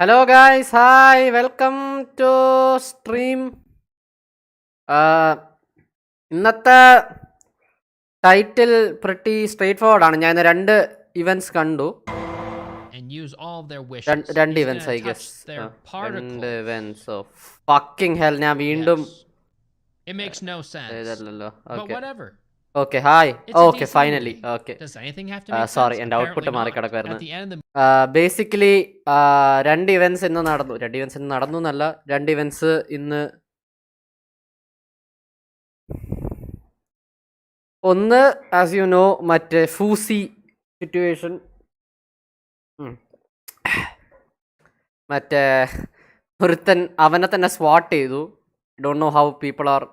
Hello guys, hi, welcome to stream. ഇന്നത്തെ title pretty straightforward ആണ്. ഞാൻ രണ്ട് ഇവന്റ്സ് കണ്ടു. രണ്ട് ഇവന്റ്സ് I guess. രണ്ട് ഇവന്റ്സ് ഓഫ് fucking hell. ഞാൻ വീണ്ടും ഇതല്ലല്ലോ. Okay, hi. Okay, finally. Okay. Sorry, എൻ്റെ ഔട്ട്പുട്ട് മാറി കിടക്കുമായിരുന്നു. ബേസിക്കലി രണ്ട് ഇവന്റ്സ് ഇന്ന് നടന്നു എന്നല്ല, രണ്ട് ഇവന്റ്സ് ഇന്ന്. ഒന്ന് ആസ് യു നോ മറ്റേ ഫൂസി സിറ്റുവേഷൻ, മറ്റേ ഒരുത്തൻ അവനെ തന്നെ സ്വാട്ട് ചെയ്തു. Don't know how people are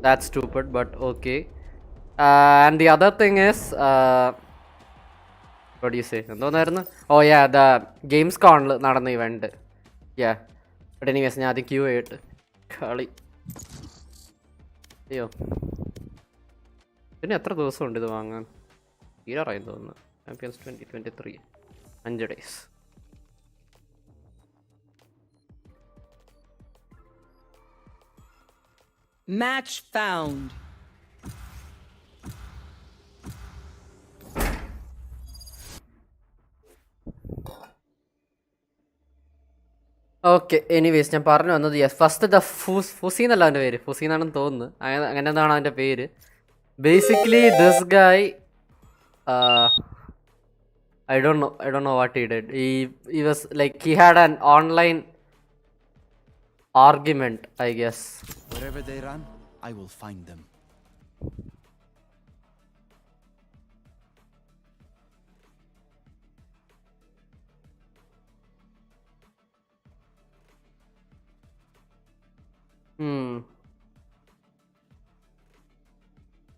that stupid, but okay. And the other thing is, what do you say? എന്തോന്നായിരുന്നു? Oh yeah, the Gamescom നടന്ന ഇവന്റ്. Yeah. But anyways, ഞാൻ അത് ക്യൂ ആയിട്ട് കളി. അയ്യോ, പിന്നെ എത്ര ദിവസമുണ്ട് ഇത് വാങ്ങാൻ? തീരാറായി തോന്നുന്നു. Champions 2023 5 days. Match found. Okay, anyways ഞാൻ പറഞ്ഞു വന്നത്, യെസ്, ഫസ്റ്റ് ദ ഫുസി എന്നല്ല അവൻ്റെ പേര്, ഫുസി എന്നാണെന്ന് തോന്നുന്നു, അങ്ങനെ എന്താണ് അവൻ്റെ പേര്. Basically this guy, I don't know what he did. He was like, he had an online argument, I guess. Wherever they run, I will find them.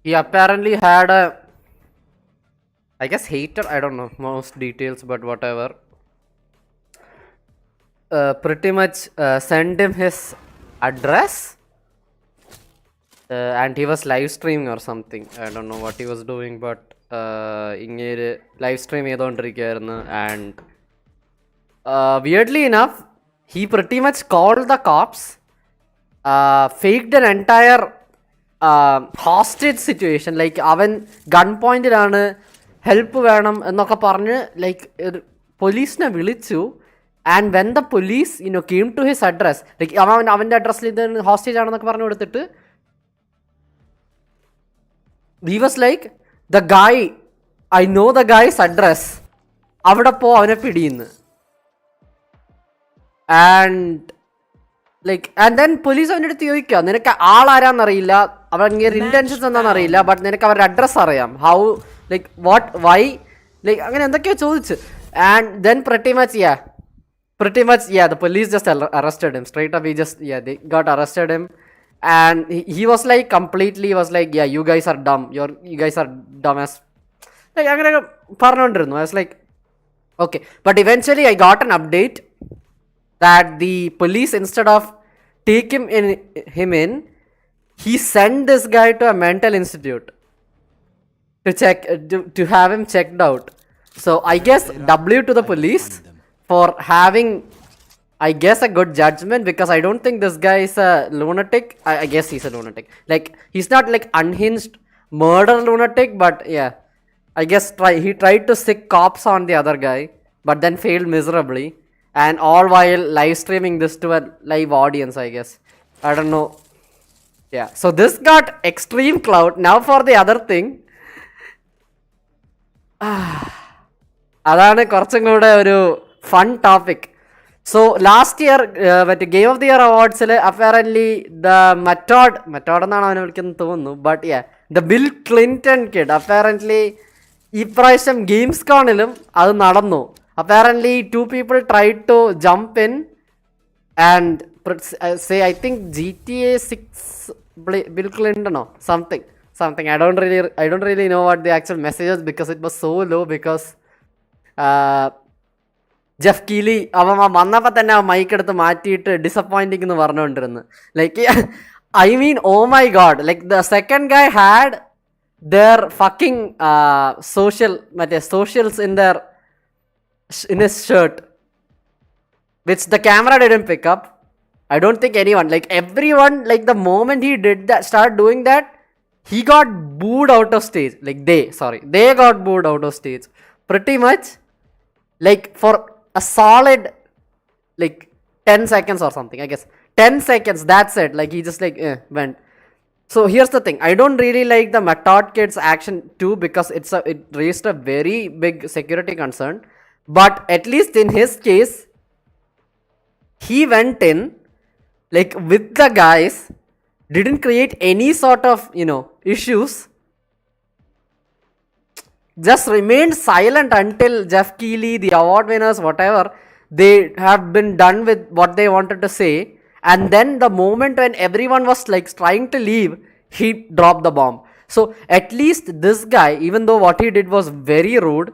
He apparently had a, I guess, hater. I don't know most details, but whatever. Pretty much sent him his address, and he was live streaming or something. I don't know what he was doing, but ingere live stream ചെയ്തുകൊണ്ടിരിക്കുകയായിരുന്നു. And weirdly enough, he pretty much called the cops, faked an entire hostage situation. Like അവൻ gun പോയിന്റിലാണ്, help വേണം എന്നൊക്കെ പറഞ്ഞ് like പോലീസിനെ വിളിച്ചു. And when the police came to his address, like അവൻ്റെ അഡ്രസ്സിൽ ഇത് hostage ആണെന്നൊക്കെ പറഞ്ഞു കൊടുത്തിട്ട്, he was like, the guy, I know the guy's address, അവിടെ പോ, അവനെ പിടിയുന്നു. And like, and then police അവൻ്റെ അടുത്ത് ചോദിക്കുക, നിനക്ക് ആളാരാന്നറിയില്ല, അവൻ്റെ ഇൻറ്റൻഷൻസ് എന്താണെന്നറിയില്ല, ബട്ട് നിനക്ക് അവരുടെ അഡ്രസ്സ് അറിയാം, how, like what, why, like അങ്ങനെ എന്തൊക്കെയോ ചോദിച്ചു. And then pretty much the police just arrested him straight up. They got arrested him, and he was like completely was like, yeah, you guys are dumb, you guys are dumb as, like അങ്ങനെ പറഞ്ഞുകൊണ്ടിരുന്നു. I was like, okay, but eventually I got an update that the police, instead of take him in, he sent this guy to a mental institute to check, to have him checked out. So I guess W to the police for having, I guess, a good judgment, because I don't think this guy is a lunatic. I guess he's a lunatic. Like, he's not like unhinged murder lunatic, but yeah, I guess he tried to sick cops on the other guy, but then failed miserably, and all while live streaming this to a live audience, I guess. I don't know. Yeah, so this got extreme clout. Now for the other thing, അതാണ് കുറച്ചും കൂടെ ഒരു fun topic. So last year മറ്റേ game of the year അവാർഡ്സിൽ apparently the method എന്നാണ് അവനെ വിളിക്കുന്നത് തോന്നുന്നു, but yeah, the Bill Clinton kid apparently ഇപ്രാവശ്യം ഗെയിംസ്കോണിലും അത് നടന്നു. Apparently 2 people tried to jump in and say, I think GTA 6 Bill Clinton or something. I don't really know what the actual message is, because it was so low, because Jeff Keighley അവൻ വന്നപ്പോൾ തന്നെ ആ mic എടുത്ത് മാറ്റിയിട്ട് disappointing എന്ന് പറഞ്ഞുകൊണ്ടിരുന്നു. Like I mean, oh my god, like the second guy had their fucking socials in his shirt. which the camera didn't pick up. I don't think anyone, like everyone, like the moment he did that, started doing that, he got booed out of stage. Like they got booed out of stage. Pretty much, like for a solid, like 10 seconds or something, I guess. 10 seconds, that's it. Like he just like went. So here's the thing. I don't really like the Method Kids action too because it raised a very big security concern. But at least in his case, he went in like with the guys, didn't create any sort of issues, just remained silent until Jeff Keighley, the award winners, whatever, they have been done with what they wanted to say. And then the moment when everyone was like trying to leave, he dropped the bomb. So at least this guy, even though what he did was very rude,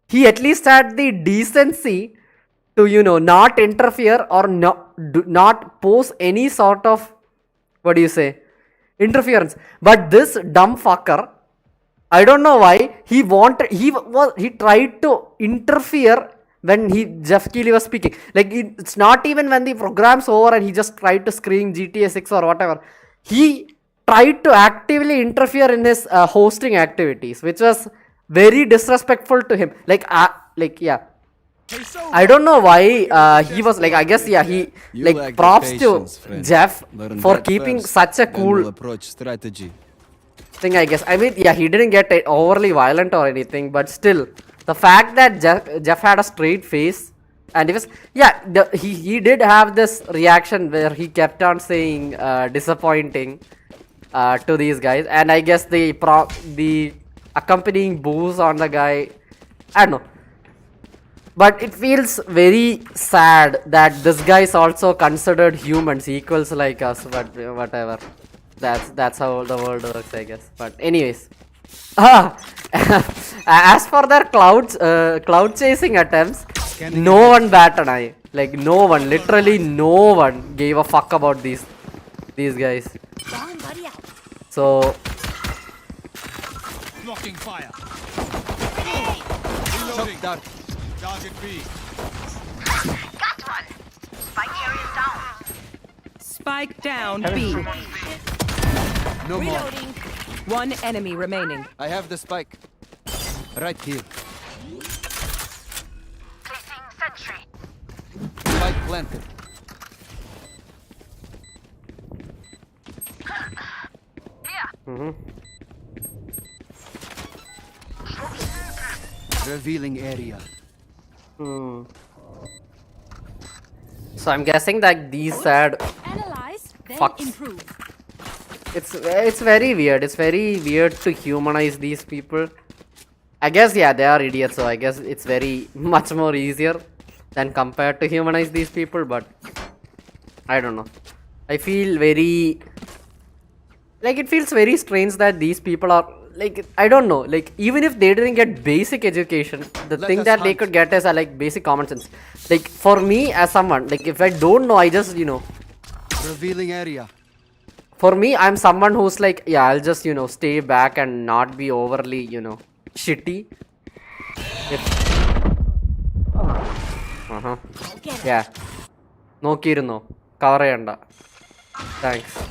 he at least had the decency to not interfere or not pose any sort of interference. But this dumb fucker, I don't know why he tried to interfere when Jeff Keighley was speaking. Like it's not even when the program's over and he just tried to scream GTA 6 or whatever. He tried to actively interfere in his hosting activities, which was very disrespectful to him. I don't know why he was like, I guess, he like props to Jeff for keeping such a cool approach strategy. thing, I guess. I mean, he didn't get overly violent or anything, but still, the fact that Jeff had a straight face and he was, he did have this reaction where he kept on saying disappointing to these guys, and I guess the accompanying boos on the guy, I don't know. But it feels very sad that this guy is also considered humans, equals like us, but whatever. That's how the world works, I guess. But anyways, as for their cloud chasing attempts, no one bat an eye. Like no one, literally no one gave a fuck about these guys. So Blocking fire. Reloading. Dark. Target B. Got one. Spike carrier down. Spike down B. No more. Reloading. One enemy remaining. I have the spike. Right here. Placing sentry. Spike planted. Here. Revealing area. So I'm guessing that these sad Analyze, then fucks. improve. It's very weird. It's very weird to humanize these people. I guess they are idiots, so I guess it's very much more easier than compared to humanize these people, but I don't know. I feel very like it feels very strange that these people are like, I don't know, like even if they didn't get basic education, the Let thing us that they hunt. could get is like basic common sense. Like for me as someone, like if I don't know, I just Revealing area. for me, I'm someone who's like, I'll just, stay back and not be overly, shitty. Yeah. നോക്കിയിരുന്നോ cover ചെയ്യണ്ട thanks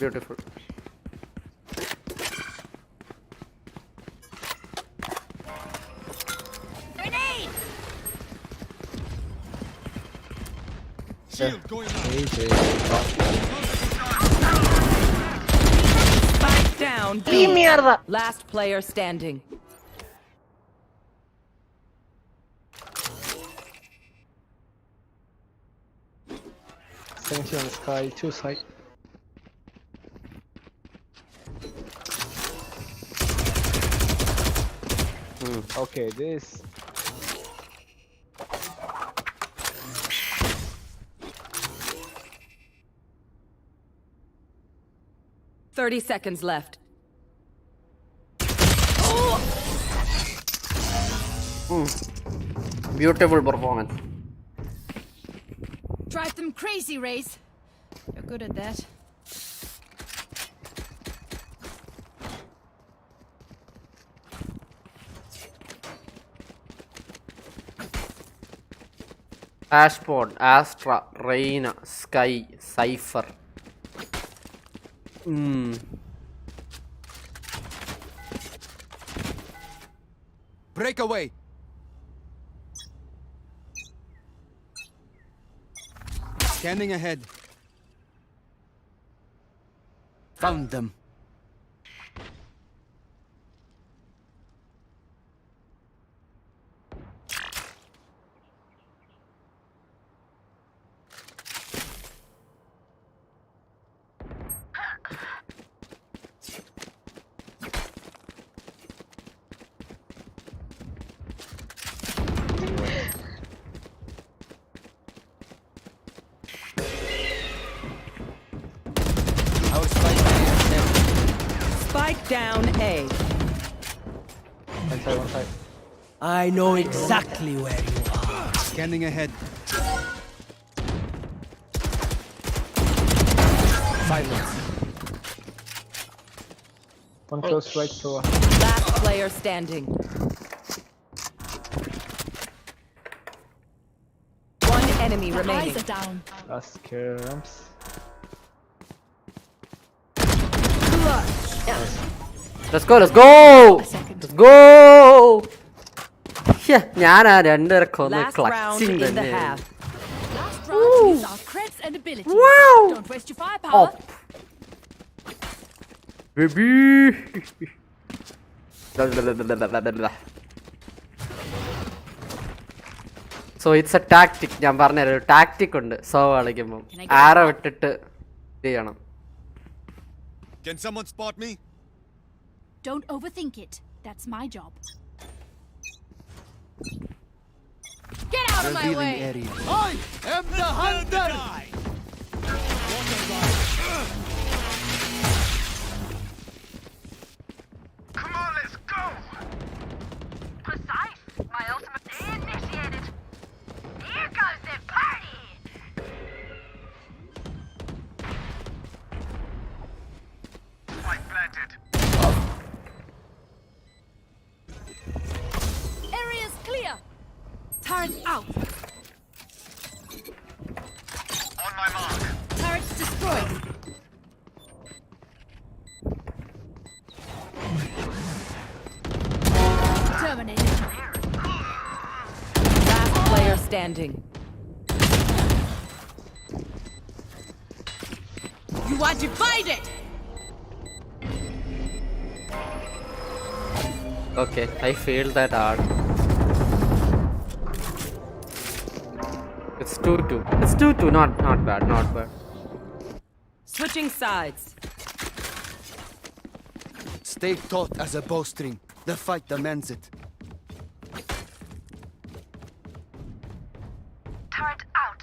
beautiful Shield going out. Spike down B. Last player standing. Sentry on the sky, 2 side. Okay, this. Thirty seconds left. Beautiful performance. Drive them crazy, Raze. You're good at that. Ashpod, Astra, Reina, Sky, Cypher. Breakaway. Scanning ahead. Found them. Our spike is dead. Spike down A. One side. I know exactly where you are. Scanning ahead. Silence. One close right door. Last player standing. One enemy The remaining. eyes are down. Last camps. Let's go, let's go! Let's go! ഞാനാ രണ്ടുപേരെ കൊന്ന് Last round clutching in the തന്നെ. half. Last round use our creds and abilities. Wow. Don't waste your firepower. Baby. So it's a tactic. ഞാൻ പറഞ്ഞൊരു tactic ഉണ്ട് so കളിക്കുമ്പോൾ ആരോ വിട്ടിട്ട് ചെയ്യണം. Can someone spot me? Don't overthink it. That's my job. Get out of my Revealing way. area. I am the hunter! Come on, let's go. Precise. My ultimate initiated. Here goes the party. Spike planted. Area's clear. Turret out. On my mark. Turret destroyed. Terminated. Last player standing. You are divided. Okay, I failed that hard. It's 2-2. It's 2-2, not bad, not bad. Switching sides. Stay taut as a bowstring. The fight demands it. Turret out.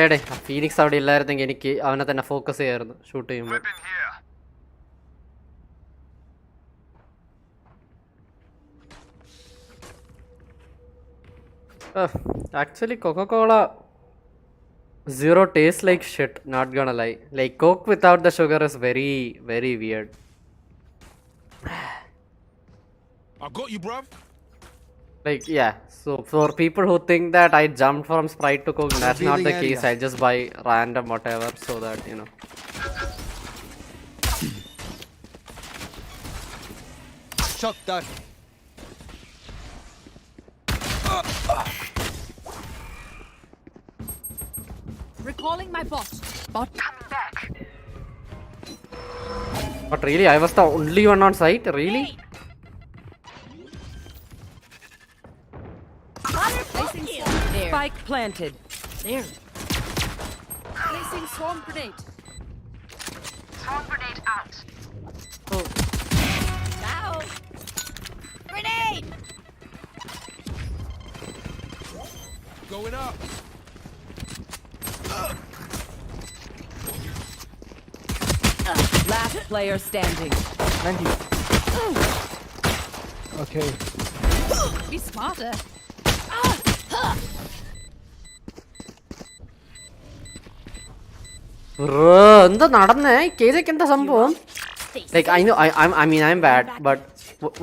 ഏടേ Phoenix അവിടെ ഇല്ലായിരുന്നെങ്കിൽ എനിക്ക് അവനെ തന്നെ focus ചെയ്യായിരുന്നു shoot ചെയ്യുമ്പോൾ. Actually, Coca-Cola Zero tastes like shit, not gonna lie. Like Coke without the sugar is very, very weird. I got you, bruv. Like, yeah. So for people who think that I jumped from Sprite to Coke, that's not the Revealing case. area. I just buy random whatever so that, you know. Shock dart. Recalling my bot. Bot coming back. But really, I was the only one on site? Really? Placing swarm there. Spike planted. There. Placing swarm grenade. Swarm grenade out. Oh. Now. Grenade. Going up. Last player standing. 90. Okay. Be smarter. എന്താ നടന്നേ കേജയ്ക്ക് എന്താ സംഭവം like I know I mean I'm bad but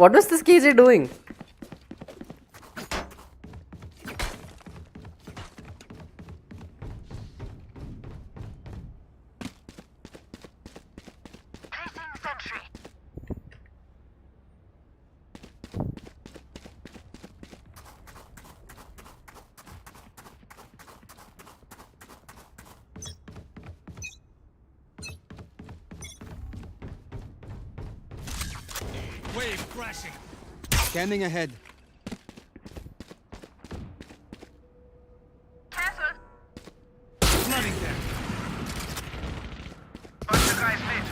what was this KJ doing Wave crashing. Scanning ahead. Careful. Flooding them. What's the guy's name?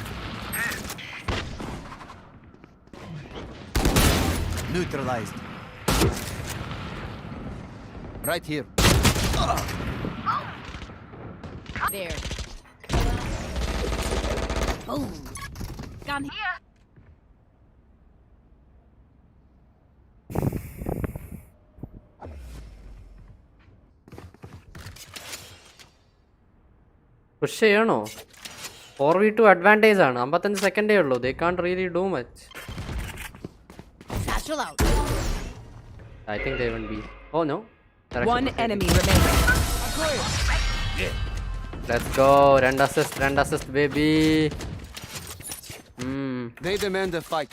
Neutralized. Right here. There. Boom. Gun Here. Push ചെയ്യണോ? 4v2 advantage ആണ്. 55 സെക്കൻഡേ ഉള്ളൂ. They can't really do much. satchel out. I think they will be. Oh no. One enemy remaining. Let's go. 2 assist baby. They demand a fight.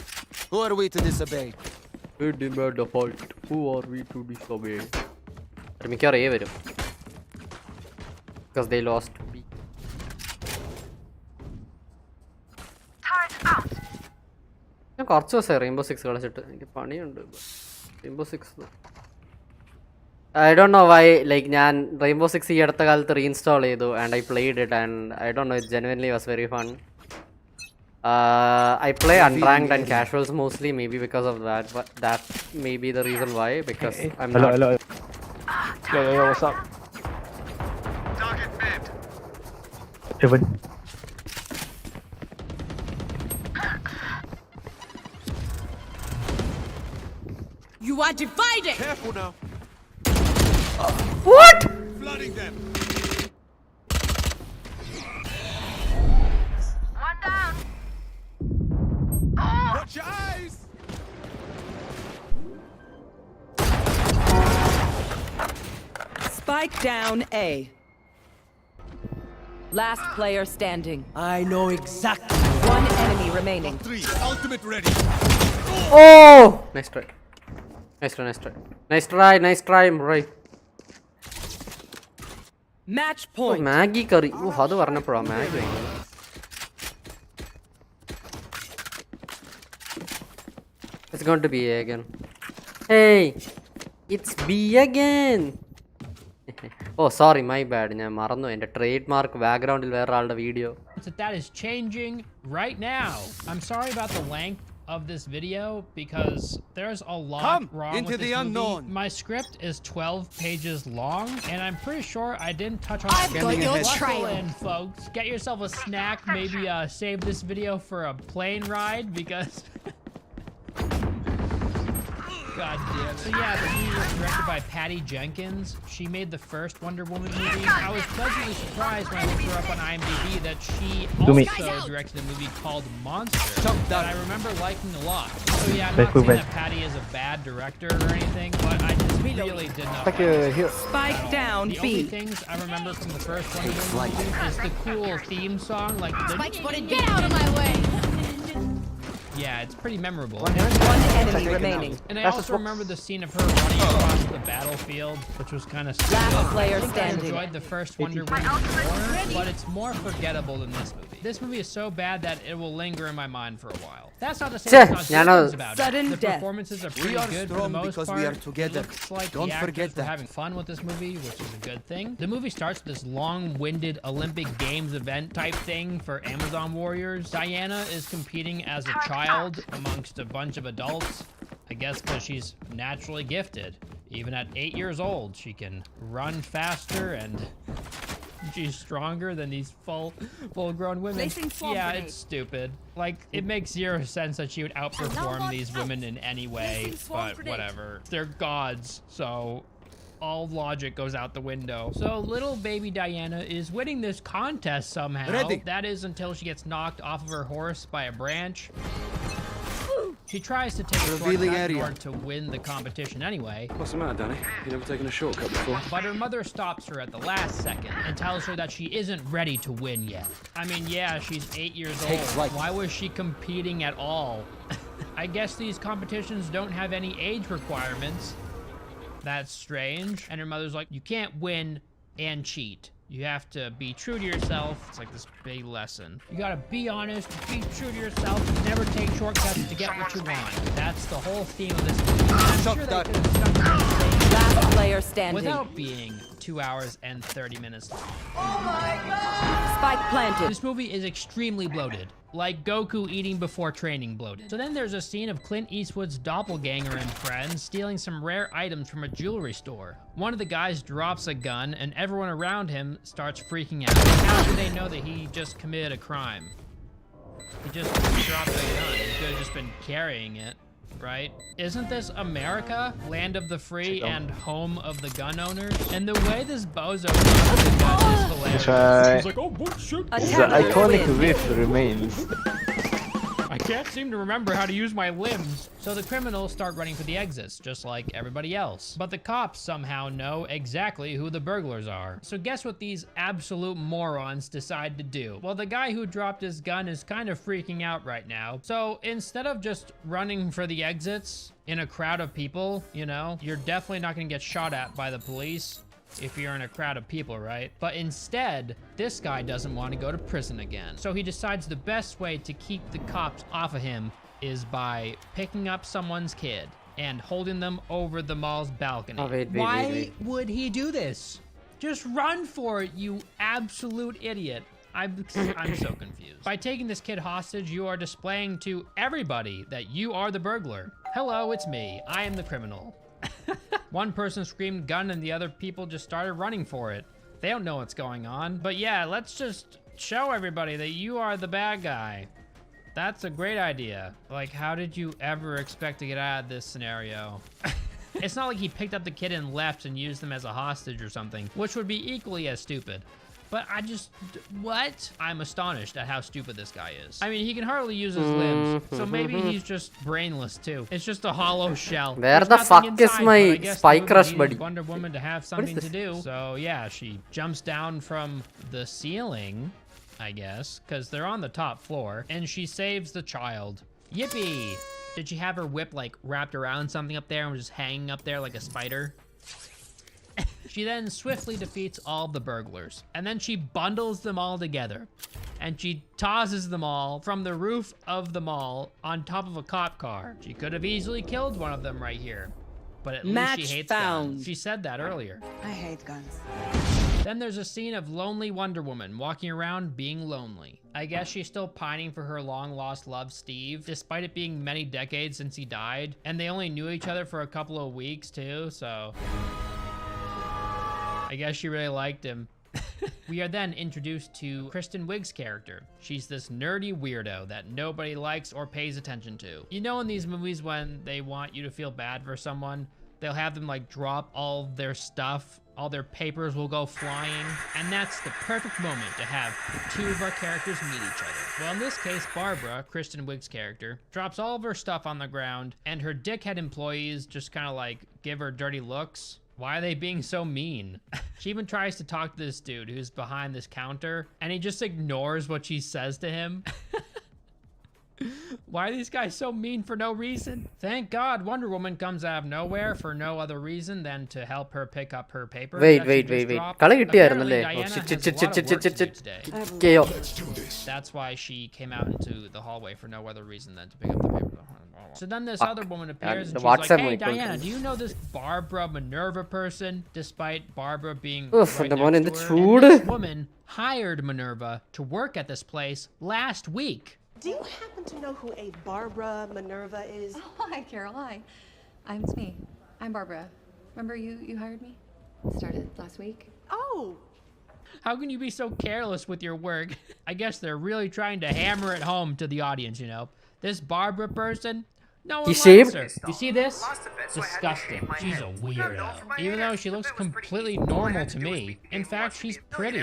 Who are we to disobey? We demand a fight. Who are we to disobey? മിക്കവാറും A വരും. Because they lost B. Turret out. ഞാൻ കുറച്ച് ദിവസമായി rainbow 6 കളിച്ചിട്ട്. എനിക്ക് പണിയുണ്ട്. Rainbow 6 I don't know why, like ഞാൻ rainbow 6 ഈ അടുത്ത കാലത്ത് റീഇൻസ്റ്റാൾ ചെയ്തു and I played it and I don't know, it genuinely was very fun. I play unranked and casuals mostly, maybe because of that, but that may be the reason why, because I'm Hello, not... hello. Yo, what's up? Target mid. Heaven. You are divided. Careful now. What? Flooding them. One down. Watch your eyes. Spike down A. Last player standing. I know exactly. One enemy remaining. 3. Ultimate ready. Oh! Nice try. Nice try, right. Match point. Maggi curry. അത് പറഞ്ഞപ്പോഴാ Maggi. It's going to be A again. Hey, it's B again. Oh, sorry, my bad. ഞാൻ മറന്നു. എൻ്റെ trade mark ബാക്ക്ഗ്രൗണ്ടിൽ വേറെ ആളുടെ video. That is changing right now. I'm sorry about the length of this video because there's a lot wrong into with the this unknown. movie. My script is 12 pages long, and I'm pretty sure I didn't touch on I've got your trail. And folks, get yourself a snack. Maybe save this video for a plane ride because. God damn. So yeah, the movie was directed by Patty Jenkins. She made the first Wonder Woman movie. I was pleasantly surprised when I looked her up on IMDb that she also directed a movie called Monster that I remember liking a lot. So yeah, I'm not saying that Patty is a bad director or anything, but I just really did not like it. Spike down The B. only things I remember from the first Wonder Woman movie is the cool theme song, like the... Get out of my way. Yeah, it's pretty memorable. One enemy remaining. And I also remember the scene of her running across the battlefield, which was kind of Last player I standing. enjoyed the first Wonder Woman more, but it's more forgettable than this movie. This movie is so bad that it will linger in my mind for a while. That's not to say there's not good things about Sudden it. The death. performances are pretty are good for strong the most because part. we are together. It looks like Don't the actors forget were that. having fun with this movie, which is a good thing. The movie starts with this long-winded Olympic Games event type thing for Amazon warriors. Diana is competing as a child amongst a bunch of adults. I guess because she's naturally gifted. Even at 8 years old, she can run faster and she's stronger than these full-grown women. Yeah, it's stupid. Like, it makes zero sense that she would outperform these women in any way, but whatever. They're gods, so all logic goes out the window. So little baby Diana is winning this contest somehow. Ready. That is until she gets knocked off of her horse by a branch. She tries to take a Revealing shortcut in area. order to win the competition anyway. What's the matter, Danny? You never taken a shortcut before? But her mother stops her at the last second and tells her that she isn't ready to win yet. I mean, yeah, she's 8 years old. Why was she competing at all? I guess these competitions don't have any age requirements. That's strange. And her mother's like, you can't win and cheat. You have to be true to yourself. It's like this big lesson. You gotta be honest, be true to yourself, never take shortcuts to get what you want. That's the whole theme of this movie. I'm Shot sure that. they could have stuck to the same Last player standing. without being 2 hours and 30 minutes long. Spike planted. This movie is extremely bloated. Like Goku eating before training bloated. So then there's a scene of Clint Eastwood's doppelganger and friends stealing some rare items from a jewelry store. One of the guys drops a gun and everyone around him starts freaking out. How do they know that he just committed a crime? He just dropped a gun. He could have just been carrying it, right? Isn't this America? Land of the free and home of the gun owners? And the way this bozo uses the gun is hilarious. Try. He's like, oh, what shit? The iconic whiff remains. I can't seem to remember how to use my limbs. So the criminals start running for the exits, just like everybody else. But the cops somehow know exactly who the burglars are. So guess what these absolute morons decide to do? Well, the guy who dropped his gun is kind of freaking out right now. So instead of just running for the exits in a crowd of people, you know, you're definitely not gonna get shot at by the police if you're in a crowd of people, right? But instead, this guy doesn't want to go to prison again. So he decides the best way to keep the cops off of him is by picking up someone's kid and holding them over the mall's balcony. Oh, wait. Why would he do this? Just run for it, you absolute idiot. I'm so confused. By taking this kid hostage, you are displaying to everybody that you are the burglar. Hello, it's me. I am the criminal. One person screamed gun and the other people just started running for it. They don't know what's going on. But yeah, let's just show everybody that you are the bad guy. That's a great idea. Like, how did you ever expect to get out of this scenario? It's not like he picked up the kid and left and used them as a hostage or something, which would be equally as stupid. But I just, what? I'm astonished at how stupid this guy is. I mean, he can hardly use his limbs, so maybe he's just brainless too. It's just a hollow shell. Where There's the nothing fuck is inside, my but I guess spy the crush movie buddy? needed Wonder Woman to have something to this? do. So yeah, she jumps down from the ceiling, I guess, because they're on the top floor, and she saves the child. Yippee! Did she have her whip like wrapped around something up there and was just hanging up there like a spider? She then swiftly defeats all the burglars, and then she bundles them all together, and she tosses them all from the roof of the mall on top of a cop car. She could have easily killed one of them right here, but at Match least she hates found. guns. She said that earlier. I hate guns. Then there's a scene of lonely Wonder Woman walking around being lonely. I guess she's still pining for her long-lost love, Steve, despite it being many decades since he died, and they only knew each other for a couple of weeks too, so I guess she really liked him. We are then introduced to Kristen Wiig's character. She's this nerdy weirdo that nobody likes or pays attention to. You know, in these movies when they want you to feel bad for someone, they'll have them like drop all their stuff, all their papers will go flying, and that's the perfect moment to have two of our characters meet each other. Well, in this case, Barbara, Kristen Wiig's character, drops all of her stuff on the ground, and her dickhead employees just kind of like give her dirty looks. Why are they being so mean? She even tries to talk to this dude who's behind this counter, and he just ignores what she says to him. Why are these guys so mean for no reason? Thank God Wonder Woman comes out of nowhere for no other reason than to help her pick up her paper. Wait. that she just dropped. കളി കിട്ടിയായിരുന്നല്ലേ? Apparently, Oh, Diana shit, has a lot of work to do today. KO. That's why she came out into the hallway for no other reason than to pick up the paper. So then this other woman appears and the she's like, WhatsApp hey, mic Diana, works. do you know this Barbara Minerva person? Despite Barbara being Oof, right the one in next the to her. chud. And this woman hired Minerva to work at this place last week. Do you happen to know who a Barbara Minerva is? Oh, hi, Carol. Hi. It's me. I'm Barbara. Remember you hired me? Started last week. Oh, How can you be so careless with your work? I guess they're really trying to hammer it home to the audience, you know. This Barbara person, no one He likes shaved? her. You see this? Disgusting. She's a weirdo. Even though she looks completely normal to me. In fact, she's pretty.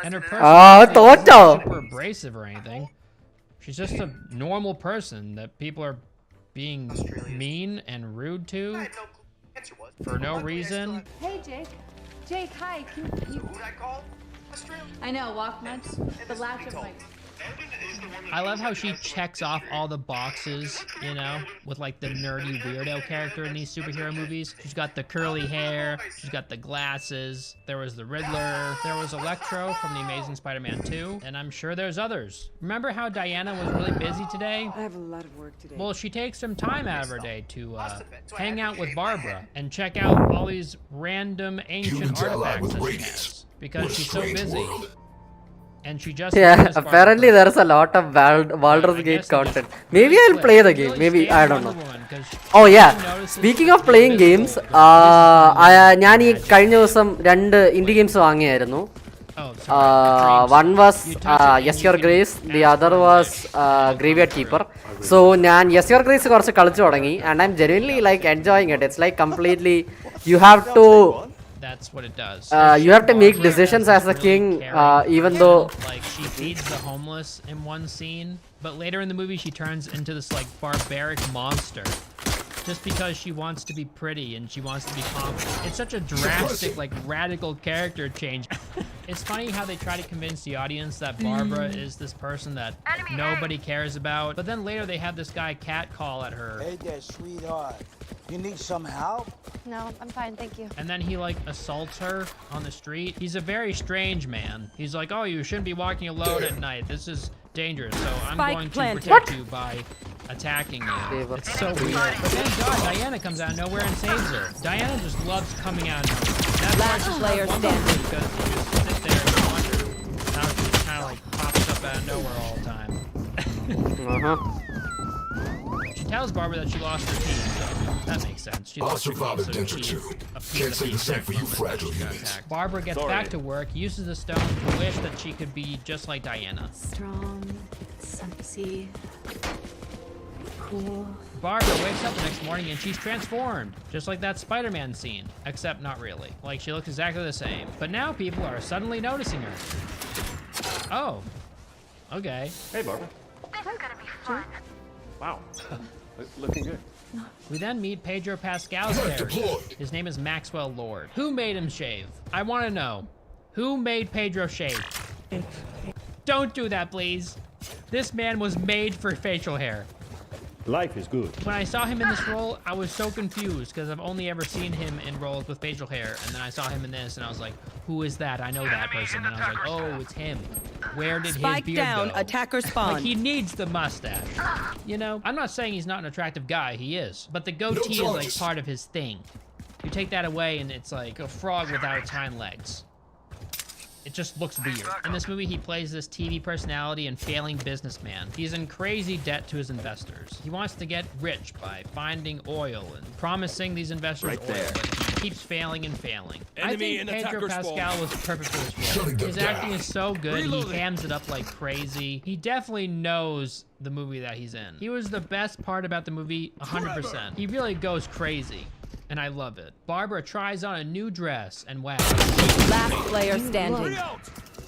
And her personality isn't Toto. super abrasive or anything. She's just a normal person that people are being mean and rude to for no reason. Hey, Jake. Jake, hi. Can you... I know, walk much. The laugh of my... I love how she checks off all the boxes, you know, with like the nerdy weirdo character in these superhero movies. She's got the curly hair, she's got the glasses, there was the Riddler, there was Electro from The Amazing Spider-Man 2, and I'm sure there's others. Remember how Diana was really busy today? I have a lot of work today. Well, she takes some time out of her day to hang out with Barbara and check out all these random ancient artifacts that she has, because she's so busy. And she just apparently there's a lot of Baldur's Gate content. Maybe I'll play the game. Maybe I don't know. Oh yeah. Speaking of playing games, ഞാൻ ഈ കഴിഞ്ഞ ദിവസം 2 indie games വാങ്ങിയായിരുന്നു. One was Yes Your Grace, the other was Graveyard Keeper. So ഞാൻ Yes Your Grace കുറച്ച് കളിച്ചു തുടങ്ങി, and I'm genuinely like enjoying it. It's like completely you have to. That's what it does. You have to make decisions as a king, even though like she feeds the homeless in one scene, but later in the movie she turns into this like barbaric monster just because she wants to be pretty and she wants to be confident. It's such a drastic, like radical character change. It's funny how they try to convince the audience that Barbara is this person that nobody cares about, but then later they have this guy cat call at her. Hey there, sweetheart. You need some help? No, I'm fine, thank you. And then he like assaults her on the street. He's a very strange man. He's like, oh, you shouldn't be walking alone at night. This is dangerous, so I'm going to protect you by attacking you. It's so weird. But then God, Diana comes out of nowhere and saves her. Diana just loves coming out of nowhere. That's Last player standing. Because you just sit there and wonder how she just kind of like pops up out of nowhere all the time. She tells Barbara that she lost her teeth, so that makes sense. She lost her teeth, so she's a piece of the same for you fragile units. Barbara gets back to work, uses the stone to wish that she could be just like Diana. Strong, sexy, cool. Barbara wakes up the next morning and she's transformed, just like that Spider-Man scene, except not really. Like, she looks exactly the same. But now people are suddenly noticing her. Oh, okay. Hey, Barbara. This is gonna be fun. Wow. Looking good. We then meet Pedro Pascal's character. His name is Maxwell Lord. Who made him shave? I want to know. Who made Pedro shave? Don't do that, please. This man was made for facial hair. Life is good. When I saw him in this role, I was so confused because I've only ever seen him in roles with facial hair. And then I saw him in this and I was like, who is that? I know that person. And I was like, oh, it's him. Where did his beard down, go? attacker spawn. Like, he needs the mustache. You know, I'm not saying he's not an attractive guy. He is. But the goatee is like part of his thing. You take that away and it's like a frog without its hind legs. It just looks weird. In this movie, he plays this TV personality and failing businessman. He's in crazy debt to his investors. He wants to get rich by finding oil and promising these investors oil, but he keeps failing and failing. I think Pedro Pascal was perfect for this role. His acting is so good, he hams it up like crazy. He definitely knows the movie that he's in. He was the best part about the movie, 100%. He really goes crazy. And I love it. Barbara tries on a new dress, and wow. Last player standing.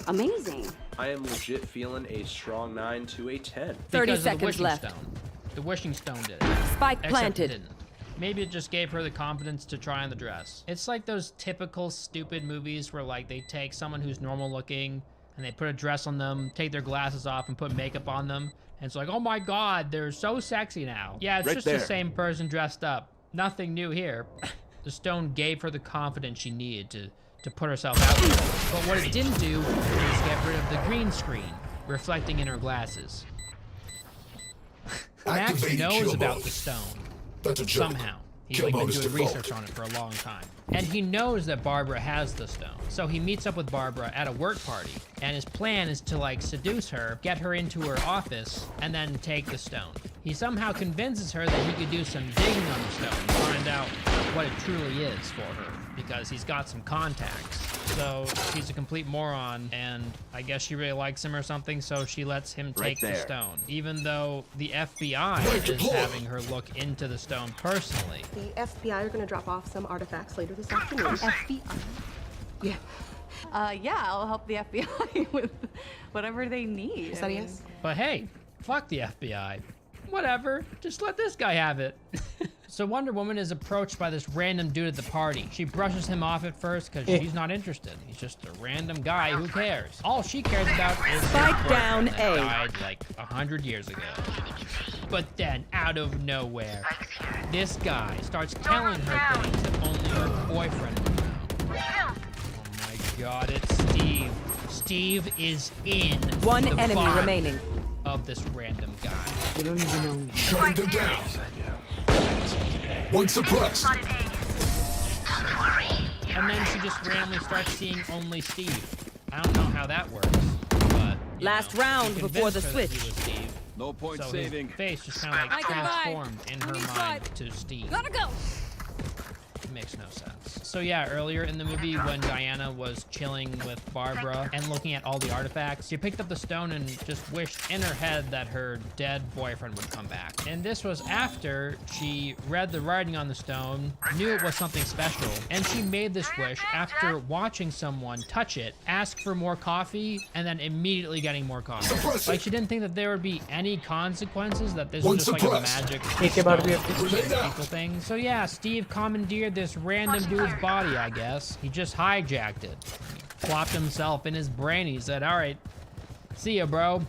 Amazing. I am legit feeling a strong 9 to a 10. 30 Because seconds of the wishing left. Stone. The wishing stone did. Spike Except planted. it didn't. Maybe it just gave her the confidence to try on the dress. It's like those typical stupid movies where like they take someone who's normal looking and they put a dress on them, take their glasses off and put makeup on them. And it's like, oh my God, they're so sexy now. Yeah, it's just the same person dressed up. Nothing new here. The stone gave her the confidence she needed to put herself out there. But what it didn't do is get rid of the green screen reflecting in her glasses. Max knows about the stone. Somehow. He's like been doing research on it for a long time. And he knows that Barbara has the stone. So he meets up with Barbara at a work party. And his plan is to like seduce her, get her into her office, and then take the stone. He somehow convinces her that he could do some digging on the stone and find out what it truly is for her. Because he's got some contacts. So he's a complete moron, and I guess she really likes him or something, so she lets him take the stone. Even though the FBI is having her look into the stone personally. The FBI are going to drop off some artifacts later this afternoon. FBI. Yeah. Yeah, I'll help the FBI with whatever they need. Is that a yes? But hey, fuck the FBI. Whatever, just let this guy have it. So Wonder Woman is approached by this random dude at the party. She brushes him off at first because she's not interested. He's just a random guy. Who cares? All she cares about is Spike down that A. died like 100 years ago. But then, out of nowhere, this guy starts telling her things that only her boyfriend would know. Oh my god, it's Steve. Steve is in One the enemy body remaining. of this random guy. You don't even know. Shutting them down. One suppressed. And then she just randomly starts seeing only Steve. I don't know how that works, but you Last know, round she before the convinced her that switch. he was Steve. No point So saving. his face just kind of like transformed in her mind to Steve. Gotta go. It makes no sense. So yeah, earlier in the movie when Diana was chilling with Barbara and looking at all the artifacts, she picked up the stone and just wished in her head that her dead boyfriend would come back. And this was after she read the writing on the stone, knew it was something special, and she made this wish after watching someone touch it, ask for more coffee, and then immediately getting more coffee. Like she didn't think that there would be any consequences, that this was just like a magic stone people thing. So yeah, Steve commandeered this random dude's body, I guess. He just hijacked it. He plopped himself in his brain. He said, all right, see ya, bro.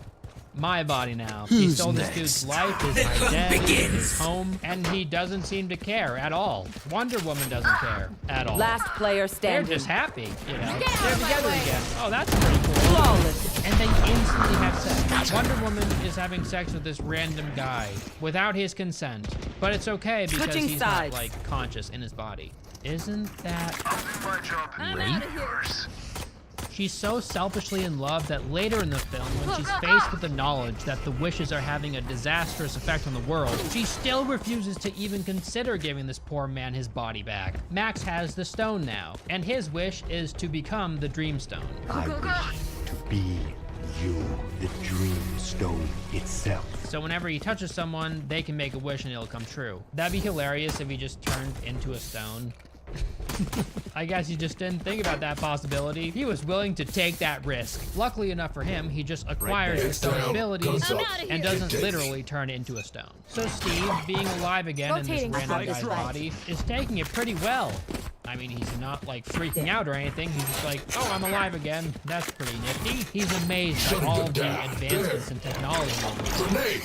My body now. He stole this dude's life, his identity, his home, and he doesn't seem to care at all. Wonder Woman doesn't care at all. Last player They're standing. just happy, you know? They're together again. Oh, that's pretty cool. Flawless. And they instantly have sex. Wonder Woman is having sex with this random guy without his consent. But it's okay because Switching he's sides. not, like, conscious in his body. Isn't that I'm rape? out of here. She's so selfishly in love that later in the film, when she's faced with the knowledge that the wishes are having a disastrous effect on the world, she still refuses to even consider giving this poor man his body back. Max has the stone now, and his wish is to become the Dreamstone. I wish to be you, the dream stone itself. So whenever he touches someone, they can make a wish and it'll come true. That'd be hilarious if he just turned into a stone. I guess he just didn't think about that possibility. He was willing to take that risk. Luckily enough for him, he just acquires the stone's abilities and doesn't literally turn into a stone. So Steve, being alive again in this random guy's body, is taking it pretty well. I mean, he's not like freaking out or anything. He's just like, oh, I'm alive again. That's pretty nifty. He's amazed at all of the advancements in technology.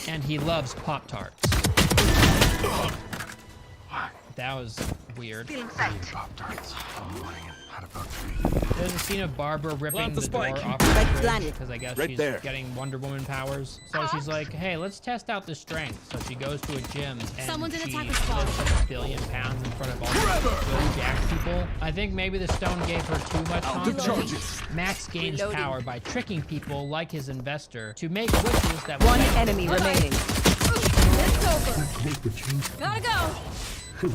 And he loves Pop-Tarts. That was weird. There's a scene of Barbara ripping the door off the bridge because I guess she's getting Wonder Woman powers. So she's like, hey, let's test out the strength. So she goes to a gym and she lifts like 1 billion pounds in front of all these really jacked people. I think maybe the stone gave her too much confidence. Max gains power by tricking people like his investor to make wishes that One enemy remaining. It's over. Make the change. Gotta go. I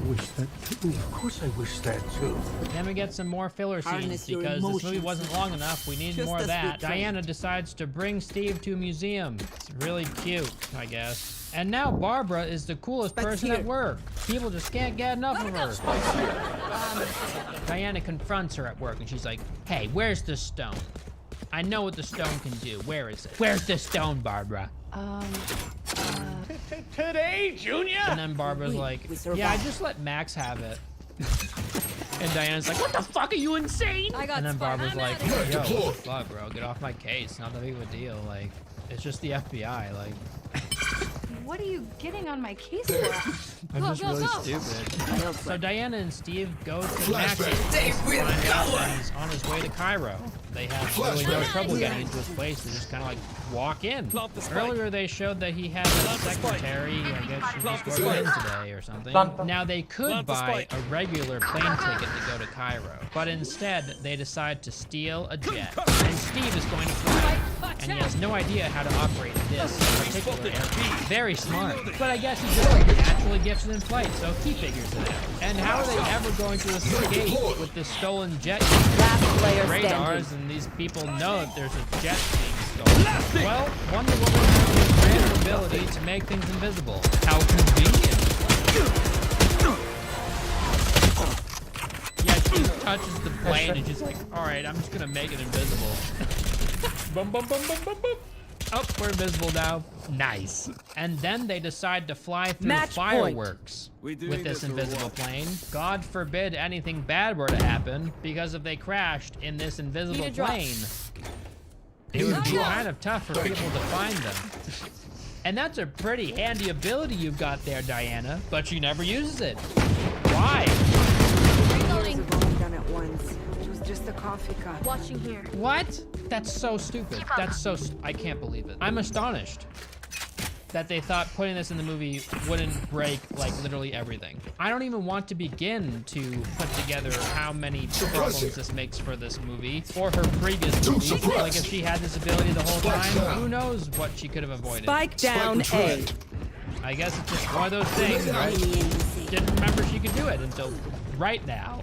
wish that too. Of course I wish that too. Then we get some more filler scenes because this movie wasn't long enough. We needed more of that. Diana decides to bring Steve to a museum. It's really cute, I guess. And now Barbara is the coolest person at work. People just can't get enough of her. Diana confronts her at work and she's like, hey, where's the stone? I know what the stone can do. Where is it? Where's the stone, Barbara? Today, Junior. And then Barbara's like, yeah, I just let Max have it. And Diana's like, what the fuck, are you insane? And then Barbara's like, yo, what the fuck, bro? Get off my case. Not that big of a deal. Like, it's just the FBI. Like, What are you getting on my case for? I'm just really stupid. So Diana and Steve go to Max's place to find out that he's on his way to Cairo. They have really no trouble getting into his place. They just kind of like walk in. Earlier they showed that he had a secretary. I guess she just worked in today or something. Now they could buy a regular plane ticket to go to Cairo, but instead they decide to steal a jet. And Steve is going to fly, and he has no idea how to operate this particular airplane. Very smart, but I guess he's just naturally gifted in flight, so he figures it out. And how are they ever going to escape with this stolen jet? Last player Radars, standing. and these people know that there's a jet being stolen. Well, Wonder Woman has this random ability to make things invisible. How convenient. Yeah, she touches the plane and she's like, all right, I'm just gonna make it invisible. Boom, boom, boom, boom, boom, boom. Oh, we're invisible now. Nice. And then they decide to fly through Match fireworks with this invisible plane. God forbid anything bad were to happen, because if they crashed in this invisible plane, it would be kind of tough for people to find them. And that's a pretty handy ability you've got there, Diana, but she never uses it. Why? Reloading. Done it once. It was just a coffee cup. Watching here. What? That's so stupid. That's so, I can't believe it. I'm astonished that they thought putting this in the movie wouldn't break like literally everything. I don't even want to begin to put together how many problems this makes for this movie or her previous movie. Like if she had this ability the whole time, who knows what she could have avoided. Spike down A. I guess it's just one of those things, right? Didn't remember she could do it until right now.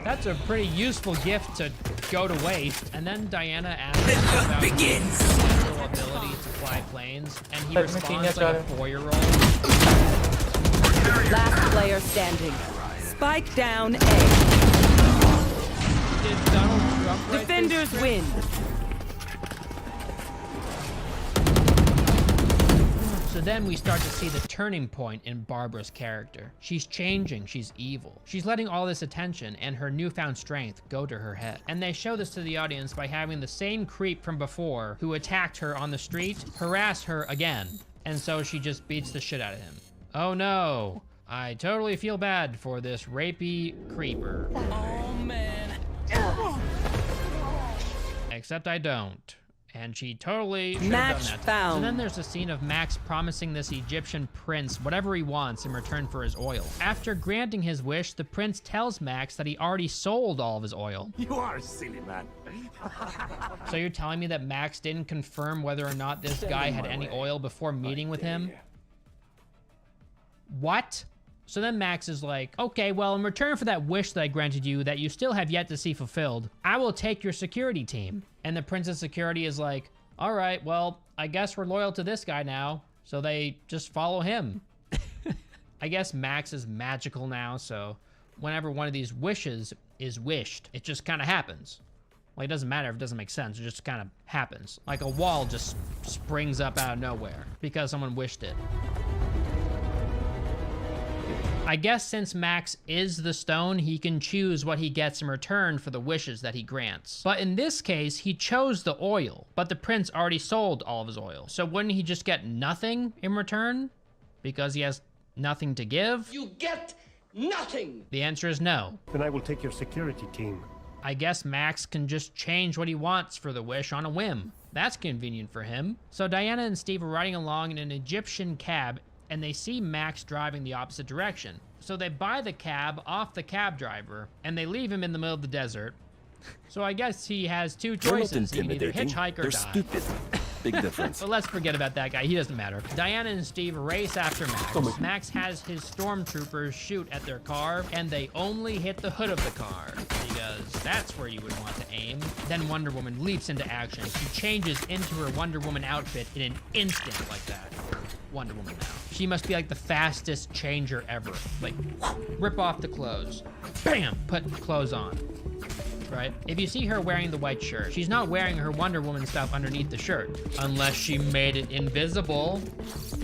That's a pretty useful gift to go to waste. And then Diana asks about his natural ability to fly planes, and he responds like a 4-year-old. Last player standing. Spike down A. Did Donald Trump write Defenders this? win. So then we start to see the turning point in Barbara's character. She's changing, she's evil. She's letting all this attention and her newfound strength go to her head. And they show this to the audience by having the same creep from before who attacked her on the street harass her again. And so she just beats the shit out of him. Oh no, I totally feel bad for this rapey creeper. Oh man. Except I don't. And she totally should have Match done that. found. So then there's a scene of Max promising this Egyptian prince whatever he wants in return for his oil. After granting his wish, the prince tells Max that he already sold all of his oil. You are a silly man. So you're telling me that Max didn't confirm whether or not this guy had any oil before meeting with him? What? So then Max is like, okay, well, in return for that wish that I granted you that you still have yet to see fulfilled, I will take your security team. And the prince's security is like, all right, well, I guess we're loyal to this guy now. So they just follow him. I guess Max is magical now, so whenever one of these wishes is wished, it just kind of happens. Like, it doesn't matter if it doesn't make sense, it just kind of happens. Like a wall just springs up out of nowhere because someone wished it. I guess since Max is the stone, he can choose what he gets in return for the wishes that he grants. But in this case, he chose the oil, but the prince already sold all of his oil. So wouldn't he just get nothing in return? Because he has nothing to give? You get nothing! The answer is no. Then I will take your security team. I guess Max can just change what he wants for the wish on a whim. That's convenient for him. So Diana and Steve are riding along in an Egyptian cab and they see Max driving the opposite direction. So they buy the cab off the cab driver, and they leave him in the middle of the desert. So I guess he has two choices. He can either hitchhike or die. Stupid. Big difference. But let's forget about that guy. He doesn't matter. Diana and Steve race after Max. Max has his stormtroopers shoot at their car, and they only hit the hood of the car, because that's where you would want to aim. Then Wonder Woman leaps into action. She changes into her Wonder Woman outfit in an instant like that. Wonder Woman now. She must be like the fastest changer ever. Like, rip off the clothes. Bam! Put clothes on. Right? If you see her wearing the white shirt, she's not wearing her Wonder Woman stuff underneath the shirt. Unless she made it invisible.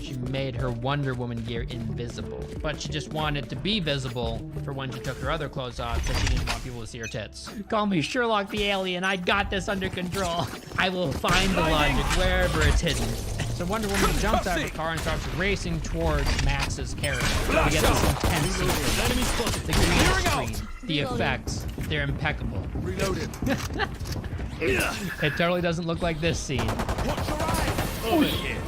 She made her Wonder Woman gear invisible. But she just wanted it to be visible for when she took her other clothes off because she didn't want people to see her tits. Call me Sherlock the Alien. I got this under control. I will find the logic wherever it's hidden. So Wonder Woman jumps out of the car and starts racing towards Max's character. We get this intense scene. The green screen, the effects, they're impeccable. Reloaded. It totally doesn't look like this scene.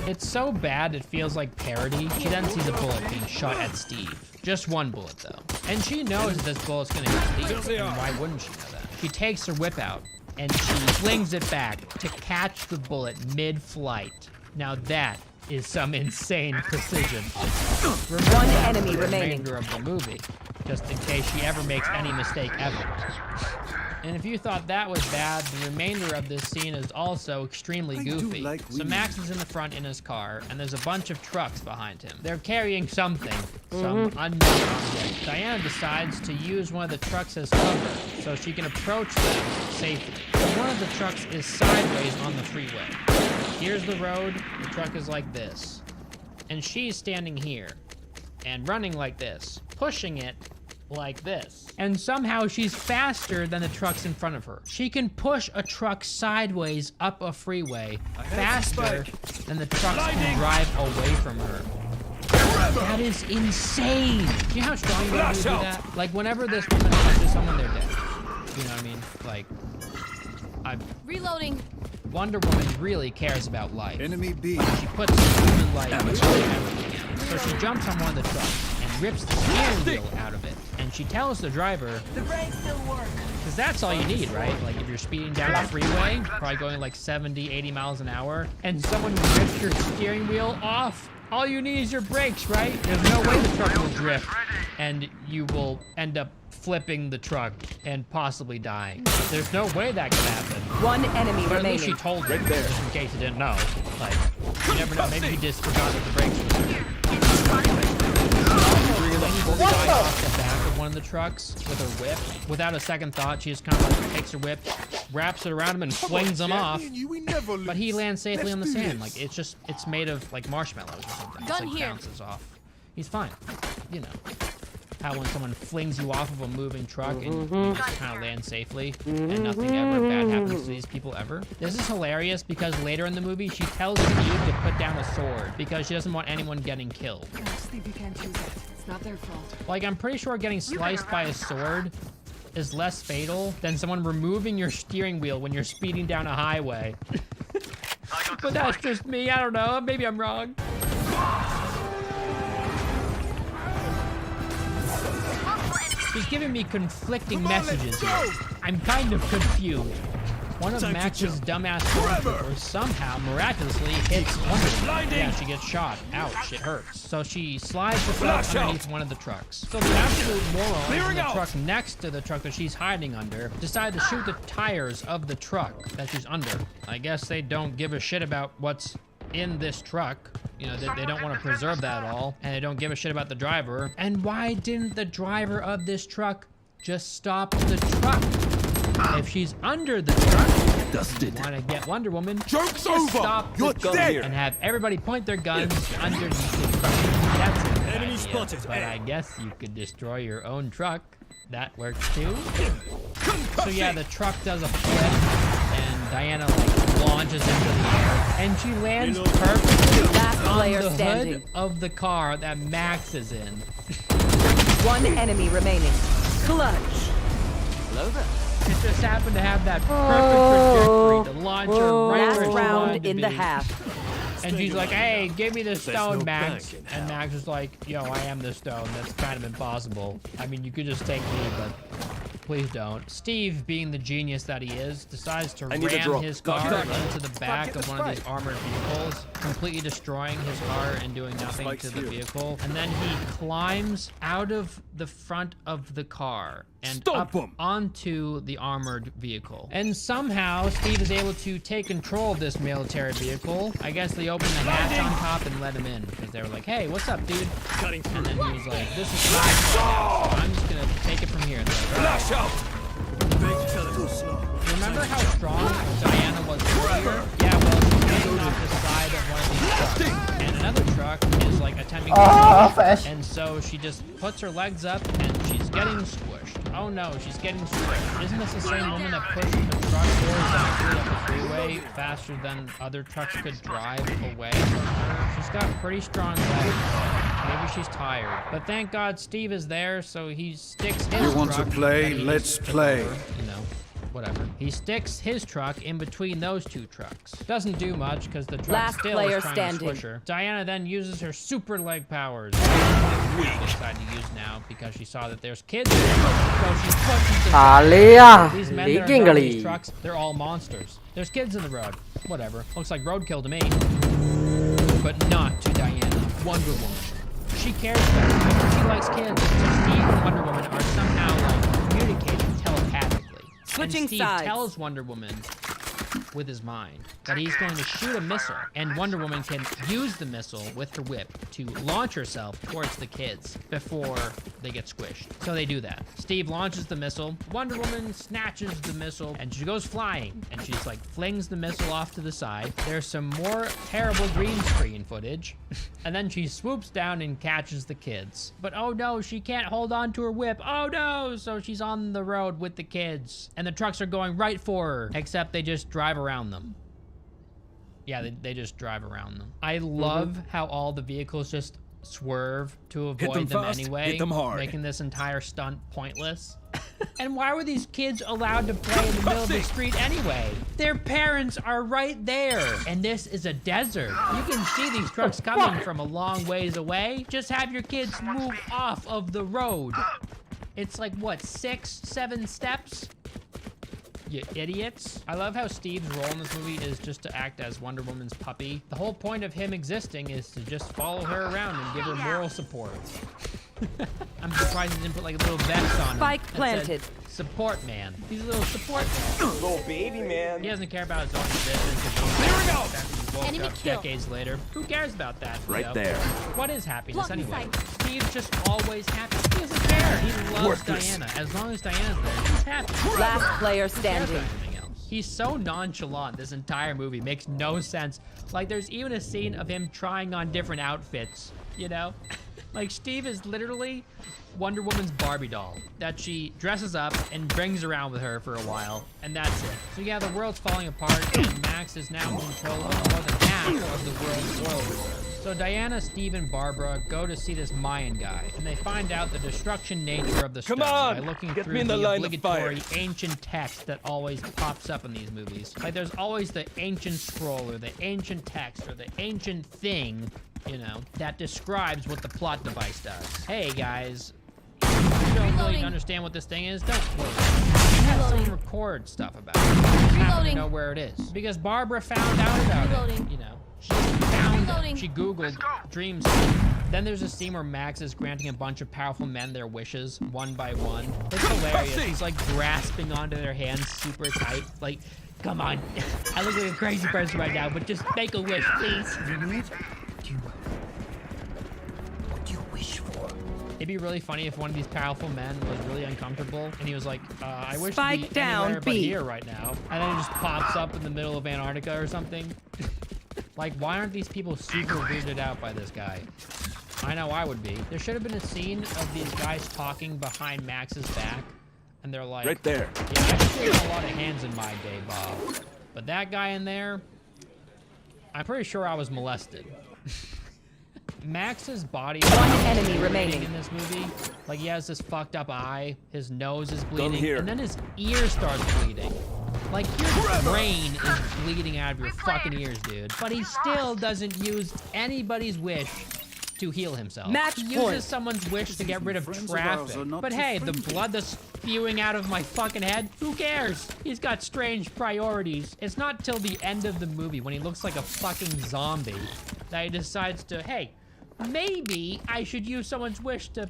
It's so bad it feels like parody. She then sees a bullet being shot at Steve. Just one bullet though. And she knows this bullet's gonna hit Steve, and why wouldn't she know that? She takes her whip out and she flings it back to catch the bullet mid-flight. Now that is some insane precision. One enemy remaining. The remainder of the movie, just in case she ever makes any mistake ever. And if you thought that was bad, the remainder of this scene is also extremely goofy. So Max is in the front in his car, and there's a bunch of trucks behind him. They're carrying something, some unknown object. Diana decides to use one of the trucks as cover, so she can approach them safely. one of the trucks is sideways on the freeway. Here's the road, the truck is like this. And she's standing here and running like this, pushing it like this. And somehow she's faster than the trucks in front of her. She can push a truck sideways up a freeway faster than the trucks can drive away from her. That is insane. Do you know how strong you are to do that? Like, whenever this woman touches someone, they're dead. You know what I mean? Like, Reloading. Wonder Woman really cares about life. Enemy B. She puts human life into everything. So she jumps on one of the trucks and rips the steering wheel out of it. And she tells the driver, The brakes still work. because that's all you need, right? Like, if you're speeding down the freeway, probably going like 70, 80 miles an hour, and someone rips your steering wheel off, all you need is your brakes, right? There's no way the truck will drift, and you will end up flipping the truck and possibly dying. There's no way that could happen. One enemy But at remaining. least she told him, just in case he didn't know. Like, you never know. Maybe he just forgot that the brakes were there. He flies off the back of one of the trucks with her whip. Without a second thought, she just kind of like takes her whip, wraps it around him, and flings him off. But he lands safely on the sand. Like, it's made of like marshmallows or something. Gun It's like here. bounces off. He's fine. You know. How when someone flings you off of a moving truck and you just kind of land safely and nothing ever bad happens to these people ever. This is hilarious because later in the movie she tells Steve to put down a sword because she doesn't want anyone getting killed. Steve, you can't use that. It's not their fault. Like, I'm pretty sure getting sliced by a sword is less fatal than someone removing your steering wheel when you're speeding down a highway. But that's just me, I don't know, maybe I'm wrong. She's giving me conflicting messages here. I'm kind of confused. One of Max's dumbass stormtroopers somehow miraculously hits Wonder Woman. Yeah, she gets shot. Ouch, it hurts. So she slides herself underneath one of the trucks. So the absolute moron in the truck next to the truck that she's hiding under decided to shoot the tires of the truck that she's under. I guess they don't give a shit about what's in this truck. You know, they don't want to preserve that at all, and they don't give a shit about the driver. And why didn't the driver of this truck just stop the truck? If she's under the truck, you want to get Wonder Woman, Joke's just over! stop You're the dead! and have everybody point their guns underneath the truck. That's a good idea, spotted. but I guess you could destroy your own truck. That works too. So yeah, the truck does a flip, and Diana like launches into the air, and she lands perfectly Last on player the standing. hood of the car that Max is in. One enemy remaining. Clutch. It just happened to have that perfect trajectory to launch her right Last where she wanted round to in the be. half. And she's like, hey, give me the stone, Max. And Max was like, yo, I am the stone. That's kind of impossible. I mean, you could just take me, but please don't. Steve, being the genius that he is, decides to ram his car into the back of one of these armored vehicles, completely destroying his car and doing nothing to the vehicle. And then he climbs out of the front of the car and up onto the armored vehicle. And somehow, Steve is able to take control of this military vehicle. I guess they opened the hatch on top and let him in because they were like, hey, what's up, dude? And then he was like, this is my car now, so I'm just gonna take it from here. And they're like, all right. Remember how strong Diana was earlier? Yeah, well, she's getting off the side of one of these trucks, and another truck is like attempting to and so she just puts her legs up and she's getting squished. Oh no, she's getting squished. Isn't this the same woman that pushed a truck horizontally up the freeway faster than other trucks could drive away from her? She's got pretty strong legs. Maybe she's tired. But thank God Steve is there, so he sticks his You want to truck play? that he Let's just took play. over, you know, whatever. He sticks his truck in between those two trucks. Doesn't do much because the truck Last still player is trying standing. to squish her. Diana then uses her super leg powers. She decided to use now because she saw that there's kids in it. So she pushes the Alia, these men that are leaking driving these gali. trucks, they're all monsters. There's kids in the road. Whatever. Looks like roadkill to me. But not to Diana. Wonder Woman. She cares about them. She likes kids. So Steve and Wonder Woman are somehow like communicating telepathically. Switching and Steve sides. tells Wonder Woman, with his mind that he's going to shoot a missile, and Wonder Woman can use the missile with her whip to launch herself towards the kids before they get squished. So they do that. Steve launches the missile. Wonder Woman snatches the missile and she goes flying, and she's like flings the missile off to the side. There's some more terrible green screen footage. And then she swoops down and catches the kids. But oh no, she can't hold on to her whip. Oh no! So she's on the road with the kids. And the trucks are going right for her. Except they just drive around them. Yeah, they just drive around them. I love how all the vehicles just swerve to avoid them anyway. Hit them hard. Making this entire stunt pointless. And why were these kids allowed to play in the middle of the street anyway? Their parents are right there. And this is a desert. You can see these trucks coming from a long ways away. Just have your kids move off of the road. It's like, what, 6, 7 steps? You idiots. I love how Steve's role in this movie is just to act as Wonder Woman's puppy. The whole point of him existing is to just follow her around and give her moral support. I'm surprised he didn't put like a little vest on him. Spike that planted. said, support man. He's a little support man. Little baby man. He doesn't care about his own business. There we go. Enemy kill. Decades later. Who cares about that? Right there. What is happiness Blocking anyway? sight. Steve's just always happy. He doesn't care. He loves Worthless. Diana. As long as Diana's there, he's happy. Last player Who cares standing. about anything else? He's so nonchalant. This entire movie makes no sense. Like, there's even a scene of him trying on different outfits, you know? Like, Steve is literally Wonder Woman's Barbie doll that she dresses up and brings around with her for a while, and that's it. So yeah, the world's falling apart, and Max is now in control of more than half of the world's oil reserves. So Diana, Steve, and Barbara go to see this Mayan guy, and they find out the destruction nature of the stone by looking through the obligatory ancient text that always pops up in these movies. Like, there's always the ancient scroll, or the ancient text, or the ancient thing, you know, that describes what the plot device does. Hey guys, if you don't really understand what this thing is, don't worry. Have someone record stuff about it. You just have to know where it is. Because Barbara found out about it, you know. She found it. She Googled dreams. Then there's a scene where Max is granting a bunch of powerful men their wishes, one by one. It's hilarious. He's like grasping onto their hands super tight. Like, come on. I look like a crazy person right now, but just make a wish, please. What do you wish for? It'd be really funny if one of these powerful men was really uncomfortable and he was like, I wish to Spike be down, anywhere but B. here right now. And then it just pops up in the middle of Antarctica or something. Like, why aren't these people super weirded out by this guy? I know I would be. There should have been a scene of these guys talking behind Max's back. And they're like, Right there. Yeah, I've seen a lot of hands in my day, Bob. But that guy in there, I'm pretty sure I was molested. Max's body is enemy remaining in this movie. Like, he has this fucked up eye, his nose is bleeding, here. and then his ear starts bleeding. Like, your brain is bleeding out of your fucking ears, dude. But he still doesn't use anybody's wish to heal himself. Match he uses point. someone's wish to get rid of traffic. But hey, the blood that's spewing out of my fucking head, who cares? He's got strange priorities. It's not till the end of the movie, when he looks like a fucking zombie, that he decides to, hey, maybe I should use someone's wish to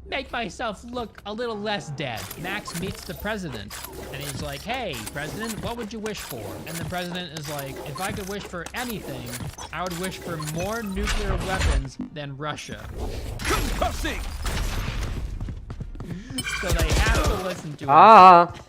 make myself look a little less dead. Max meets the president, and he's like, hey, president, what would you wish for? And the president is like, if I could wish for anything, I would wish for more nuclear weapons than Russia. Concussing! So they have to listen to him.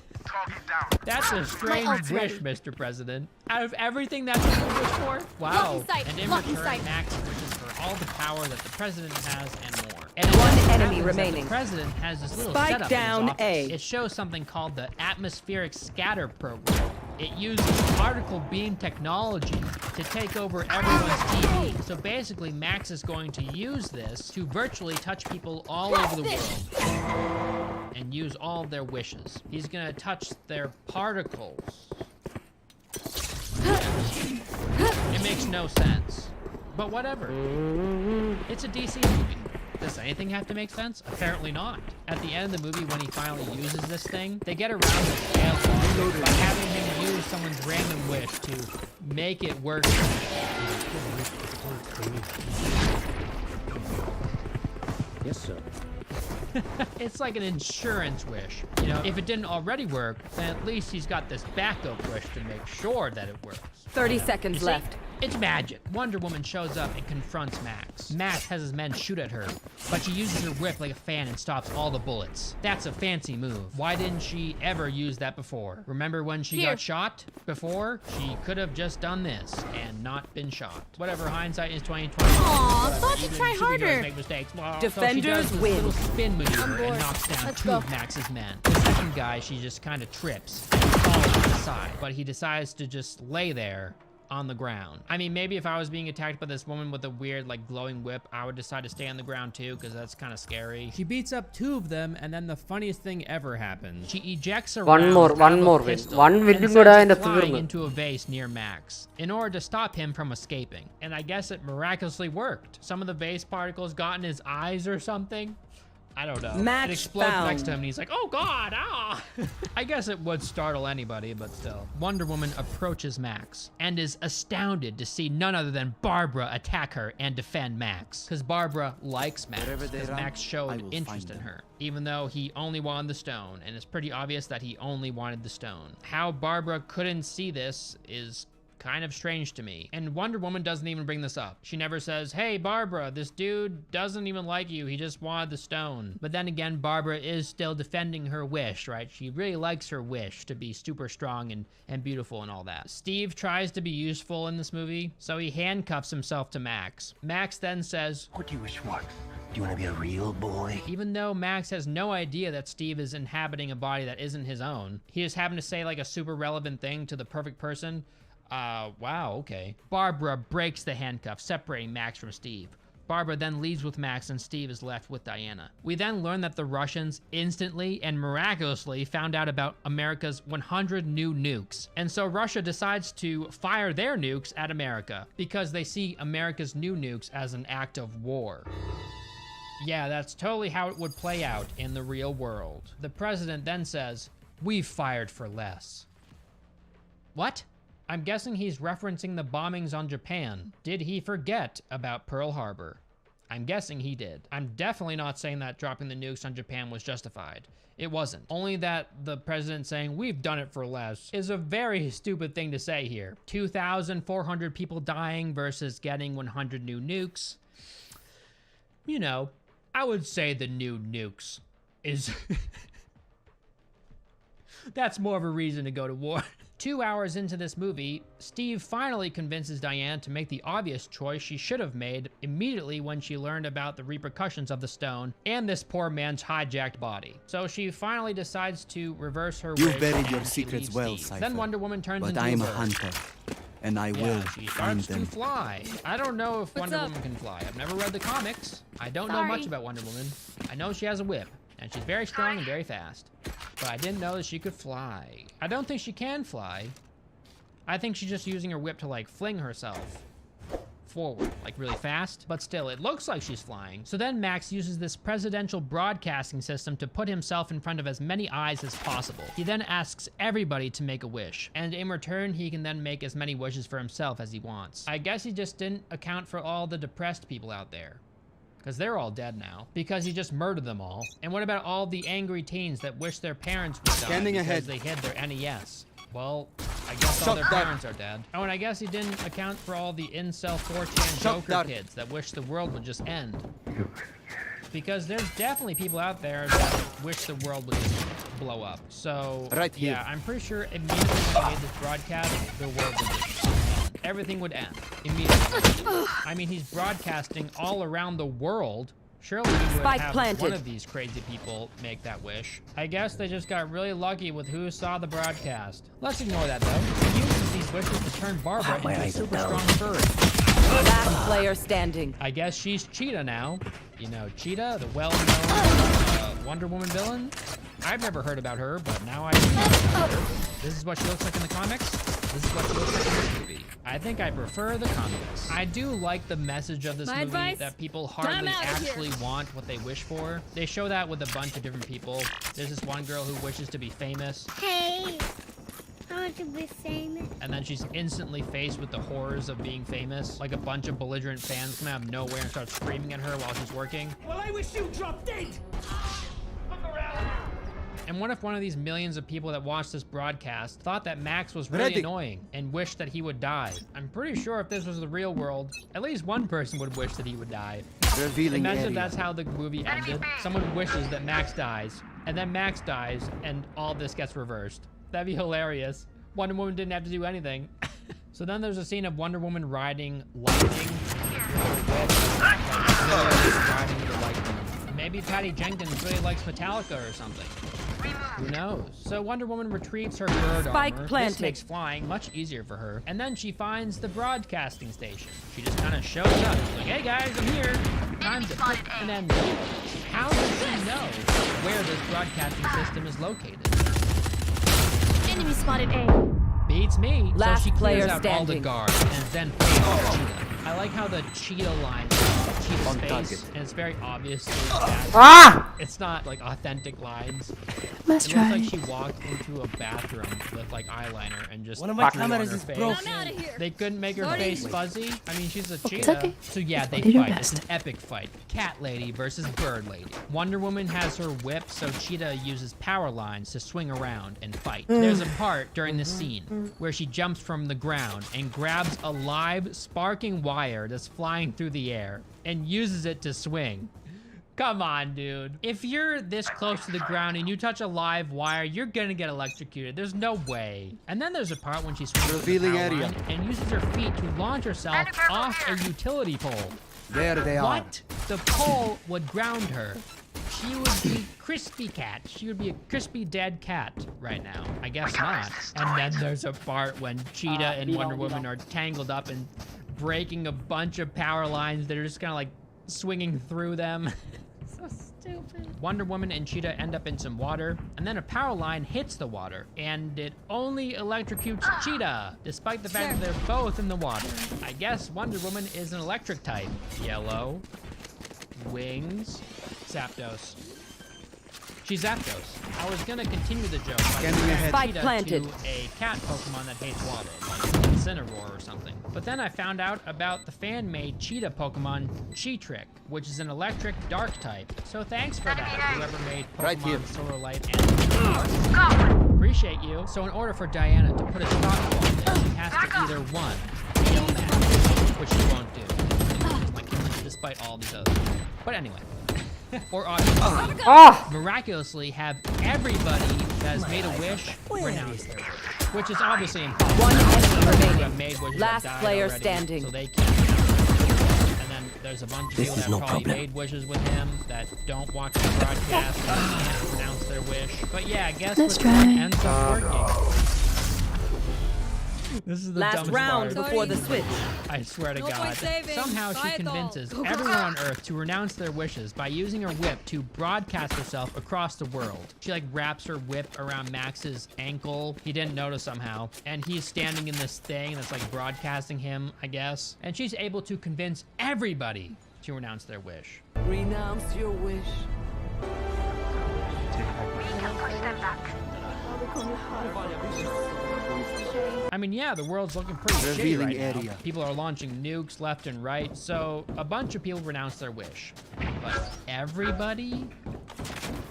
That's a strange ult's wish, ready. Mr. President. Out of everything that's what you wish for? Wow. Blocking sight, And in blocking return, sight. Max wishes for all the power that the president has and more. And One it enemy happens that remaining. The president has this little Spike setup down in his office. A. It shows something called the atmospheric scatter program. It uses particle beam technology to take over everyone's TV. So basically, Max is going to use this to virtually touch people all over the world and use all of their wishes. He's gonna touch their particles. It makes no sense, but whatever. It's a DC movie. Does anything have to make sense? Apparently not. At the end of the movie, when he finally uses this thing, they get around the scale logic by having him use someone's random wish to make it work. Yes, sir. It's like an insurance wish. You know, if it didn't already work, then at least he's got this backup wish to make sure that it works. 30 seconds See, left. it's magic. Wonder Woman shows up and confronts Max. Max has his men shoot at her, but she uses her whip like a fan and stops all the bullets. That's a fancy move. Why didn't she ever use that before? Remember when she got shot before? She could have just done this and not been shot. Whatever, hindsight is 2020. Aw, Whatever, thought you'd even try superheroes harder. Make mistakes. Well, Defenders so she does this win. little spin maneuver and knocks down two of Max's men. The second guy, she just kind of trips and falls to the side, but he decides to just lay there on the ground. I mean, maybe if I was being attacked by this woman with a weird, like, glowing whip, I would decide to stay on the ground too, because that's kind of scary. She beats up two of them, and then the funniest thing ever happens. She ejects a One more win. One win kuda ende flying thirnu. into a vase near Max in order to stop him from escaping. And I guess it miraculously worked. Some of the vase particles got in his eyes or something. I don't know. Match it explodes found. next to him and he's like, oh God, ah! I guess it would startle anybody, but still. Wonder Woman approaches Max and is astounded to see none other than Barbara attack her and defend Max. Because Barbara likes Max, because Max showed interest in her, even though he only wanted the stone, and it's pretty obvious that he only wanted the stone. How Barbara couldn't see this is kind of strange to me. And Wonder Woman doesn't even bring this up. She never says, hey, Barbara, this dude doesn't even like you. He just wanted the stone. But then again, Barbara is still defending her wish, right? She really likes her wish to be super strong and beautiful and all that. Steve tries to be useful in this movie, so he handcuffs himself to Max. Max then says, What do you wish for? Do you want to be a real boy? even though Max has no idea that Steve is inhabiting a body that isn't his own, he just happened to say like a super relevant thing to the perfect person. Wow, okay. Barbara breaks the handcuff, separating Max from Steve. Barbara then leaves with Max and Steve is left with Diana. We then learn that the Russians instantly and miraculously found out about America's 100 new nukes. And so Russia decides to fire their nukes at America because they see America's new nukes as an act of war. Yeah, that's totally how it would play out in the real world. The president then says, we've fired for less. What? I'm guessing he's referencing the bombings on Japan. Did he forget about Pearl Harbor? I'm guessing he did. I'm definitely not saying that dropping the nukes on Japan was justified. It wasn't. Only that the president saying, we've done it for less, is a very stupid thing to say here. 2,400 people dying versus getting 100 new nukes. You know, I would say the new nukes is... That's more of a reason to go to war. 2 hours into this movie, Steve finally convinces Diane to make the obvious choice she should have made immediately when she learned about the repercussions of the stone and this poor man's hijacked body. So she finally decides to reverse her You wish buried your and she secrets leaves well, Steve. Cypher. Then Wonder Woman turns But into I am a a bird. hunter, and I will She find starts to them. fly. I don't know if Wonder up? Woman can fly. I've never read the comics. I don't know much about Wonder Woman. I know she has a whip, and she's very strong and very fast. But I didn't know that she could fly. I don't think she can fly. I think she's just using her whip to, like, fling herself forward, like, really fast. But still, it looks like she's flying. So then Max uses this presidential broadcasting system to put himself in front of as many eyes as possible. He then asks everybody to make a wish. And in return, he can then make as many wishes for himself as he wants. I guess he just didn't account for all the depressed people out there, because they're all dead now, because he just murdered them all. And what about all the angry teens that wish their parents would die Scanning because ahead. they hid their NES? Well, I guess all their parents are dead. Oh, and I guess he didn't account for all the incel 4chan Joker kids that wish the world would just end. Because there's definitely people out there that wish the world would just blow up. So, Right here. yeah, I'm pretty sure immediately when I made this broadcast, the world would just end. Everything would end immediately. I mean, he's broadcasting all around the world. Surely he would Spike have planted. one of these crazy people make that wish. I guess they just got really lucky with who saw the broadcast. Let's ignore that, though. He uses these wishes to turn Barbara into a super strong furry. Last player standing. I guess she's Cheetah now. You know, Cheetah, the well-known Wonder Woman villain. I've never heard about her, but now I know about her. This is what she looks like in the comics. This is what she looks like in this movie. I think I prefer the comics. I do like the message of this movie that people hardly actually want what they wish for. They show that with a bunch of different people. There's this one girl who wishes to be famous. Hey, I want to be famous. And then she's instantly faced with the horrors of being famous. Like a bunch of belligerent fans come out of nowhere and start screaming at her while she's working. Well, I wish you dropped dead. And what if one of these millions of people that watched this broadcast thought that Max was really annoying and wished that he would die? I'm pretty sure if this was the real world, at least one person would wish that he would die. Revealing Imagine area. if that's how the movie ended. Someone wishes that Max dies, and then Max dies, and all this gets reversed. That'd be hilarious. Wonder Woman didn't have to do anything. So then there's a scene of Wonder Woman riding lightning with her whip, like, riding the lightning. Maybe Patty Jenkins really likes Metallica or something. Who knows? So Wonder Woman retrieves her bird Spike armor. This planted. makes flying much easier for her. And then she finds the broadcasting station. She just kind of shows up. She's like, hey guys, I'm here. Time to put an end to it. How does she know where this broadcasting system is located? Enemy spotted A. Beats me. Last so she player clears out all the standing. guards and then plays off Cheetah. I like how the Cheetah line is Cheetah's On face, target. and it's very obviously that Ah! it's not like authentic lines. Let's It try. looks like she walked into a bathroom with like eyeliner and just One of my threw on cameras her is face. broken. I'm out of here. They couldn't make her Sorry. face fuzzy. I mean, she's a cheetah. It's okay. So yeah, they Did your fight. It's an best. epic fight. Cat Lady versus Bird Lady. Wonder Woman has her whip, so Cheetah uses power lines to swing around and fight. There's a part during this scene where she jumps from the ground and grabs a live sparking wire that's flying through the air and uses it to swing. Come on, dude. If you're this close to the ground and you touch a live wire, you're gonna get electrocuted. There's no way. And then there's a part when she swings to the Revealing power area. line and uses her feet to launch herself off a utility pole. There they are. What? The pole would ground her. She would be crispy cat. She would be a crispy dead cat right now. I guess not. And then there's a part when Cheetah and Wonder Woman are tangled up and breaking a bunch of power lines that are just kind of like swinging through them. So stupid. Wonder Woman and Cheetah end up in some water, and then a power line hits the water, and it only electrocutes Cheetah, despite the fact that they're both in the water. I guess Wonder Woman is an electric type. Yellow. Wings. Zapdos. She's Zapdos. I was gonna continue the joke by Scanning comparing ahead. Spike Cheetah planted. to a cat Pokemon that hates water, like Incineroar or something. But then I found out about the fan-made cheetah Pokemon Cheetrick, which is an electric dark type. So thanks for that, whoever made Pokemon Right here. Solar Light and appreciate you. So in order for Diana to put a stop to all this, she has to either one, kill Max, which she won't do, like killing despite all these other things. But anyway. Or obviously, Ah! miraculously have everybody that has made a wish renounce their wish, which is obviously impossible. One enemy Some people remaining. have made wishes Last that died player already, standing. so they can't. And then there's a bunch of This people is that no probably problem. made wishes with him that don't watch the broadcast and can't pronounce their wish. But yeah, I guess Let's which try. one ends up working. This is the Last dumbest round part. before the switch. I swear to No God. point saving. Somehow she Try it all. convinces everyone on Earth to renounce their wishes by using her whip to broadcast herself across the world. She like wraps her whip around Max's ankle. He didn't notice somehow. And he's standing in this thing that's like broadcasting him, I guess. And she's able to convince everybody to renounce their wish. Renounce your wish. I mean, yeah, the world's looking pretty shitty Revealing right now. area. People are launching nukes left and right, so a bunch of people renounce their wish. But everybody?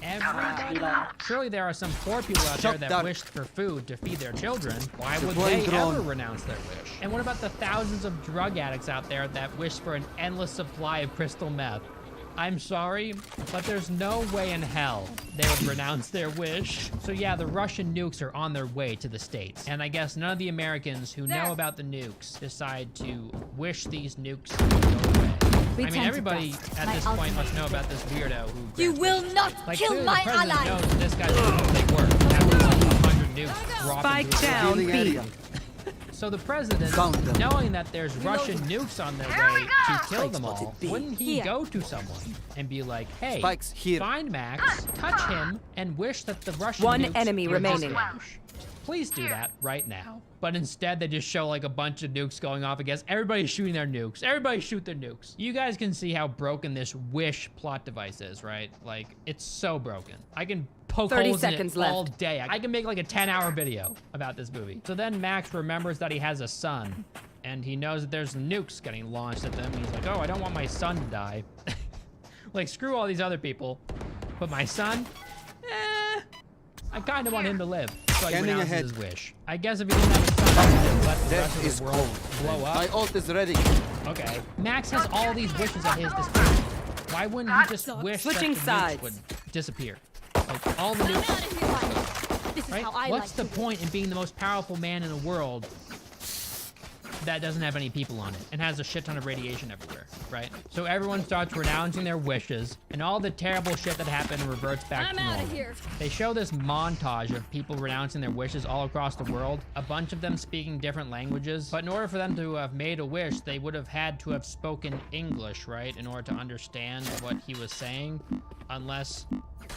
Everybody? Surely there are some poor people out there Shut that down. wish for food to feed their children. Why would Deploying they drone. ever renounce their wish? And what about the thousands of drug addicts out there that wish for an endless supply of crystal meth? I'm sorry, but there's no way in hell they would renounce their wish. So yeah, the Russian nukes are on their way to the States. And I guess none of the Americans who know about the nukes decide to wish these nukes to go away. I mean, Return to everybody dust. at My this point ultimate must know about this weirdo who You grants will wishes. not Like, kill clearly my the president ally. knows that this guy's how they work. After seeing 100 nukes drop Spike into his down, Revealing B. area. So the president, Found them. knowing that there's Russian nukes on their way to kill them all, spotted B. wouldn't he Here. go to someone and be like, hey, Spikes here. find Max, touch him, and wish that the Russian One nukes enemy would remaining. dislodge? Please do that right now. But instead, they just show like a bunch of nukes going off against everybody's shooting their nukes. Everybody shoot their nukes. You guys can see how broken this wish plot device is, right? Like, it's so broken. I can poke 30 holes in seconds it all left. day. I can make like a 10-hour video about this movie. So then Max remembers that he has a son, and he knows that there's nukes getting launched at them. And he's like, oh, I don't want my son to die. Like, screw all these other people. But my son? I kind of want him to live, so he Scanning renounces ahead. his wish. I guess if he didn't have a son, he would let the rest of the world blow up. My ult is ready. Okay. Max has all these wishes at his disposal. Why wouldn't he just wish Switching that the sides. nukes would disappear? Like, all the nukes. This is Right? how I What's like the point in being the most powerful man in the world that doesn't have any people on it and has a shit ton of radiation everywhere, right? So everyone starts renouncing their wishes, and all the terrible shit that happened reverts back to normal. They show this montage of people renouncing their wishes all across the world, a bunch of them speaking different languages, but in order for them to have made a wish, they would have had to have spoken English, right, in order to understand what he was saying, unless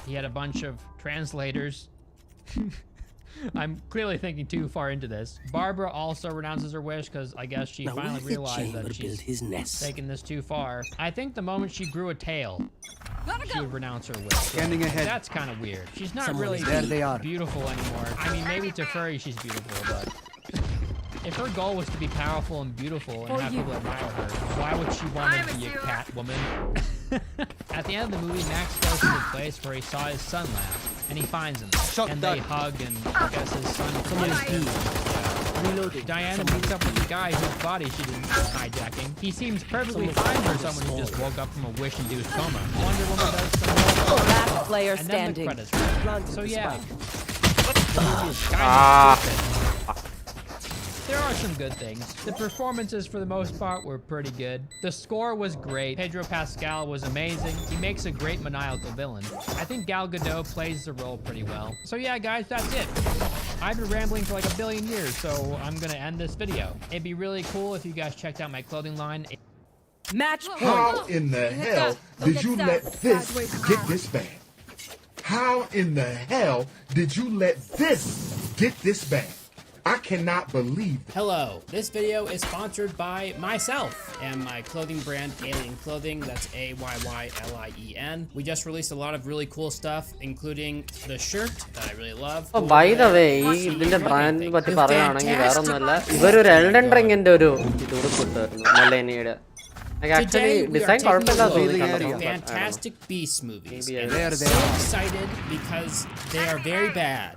he had a bunch of translators. I'm clearly thinking too far into this. Barbara also renounces her wish because I guess she finally realized that she's taking this too far. I think the moment she grew a tail, she would renounce her wish. Scanning ahead. That's kind of weird. She's not Someone really is there, they are. beautiful anymore. I mean, maybe to furry she's beautiful, but if her goal was to be powerful and beautiful and have people admire her, why would she want to be a cat woman? At the end of the movie, Max goes to the place where he saw his son last, and he finds him. And they hug, and I guess his son Reloading. Diana meets up with the guy whose body she did hijacking. He seems perfectly fine for someone who just woke up from a wish-induced coma. Wonder Woman does some more. Last player And then the standing. credits roll. So yeah, the movie is kind of stupid. There are some good things. The performances, for the most part, were pretty good. The score was great. Pedro Pascal was amazing. He makes a great maniacal villain. I think Gal Gadot plays the role pretty well. So yeah, guys, that's it. I've been rambling for like a billion years, so I'm gonna end this video. It'd be really cool if you guys checked out my clothing line. Match How point. in the hell did you let this get this bad? How in the hell did you let this get this bad? I cannot believe it. Hello, this video is sponsored by myself and my clothing brand Alien Clothing. That's AYYLIEN. We just released a lot of really cool stuff, including the shirt that I really love. Oh, by the way, ഇതിന്റെ ബ്രാൻഡിനെ പറ്റി പറയുകയാണെങ്കിൽ വേറെ ഒന്നുമല്ല, ഇവരൊരു Elden റിങ്ങിന്റെ ഒരു ഇത് കൊടുത്തായിരുന്നു മെലേനിയുടെ. Actually, design കുഴപ്പമില്ല തോന്നി. Fantastic Beasts movies. There And they I'm so excited because they are very bad.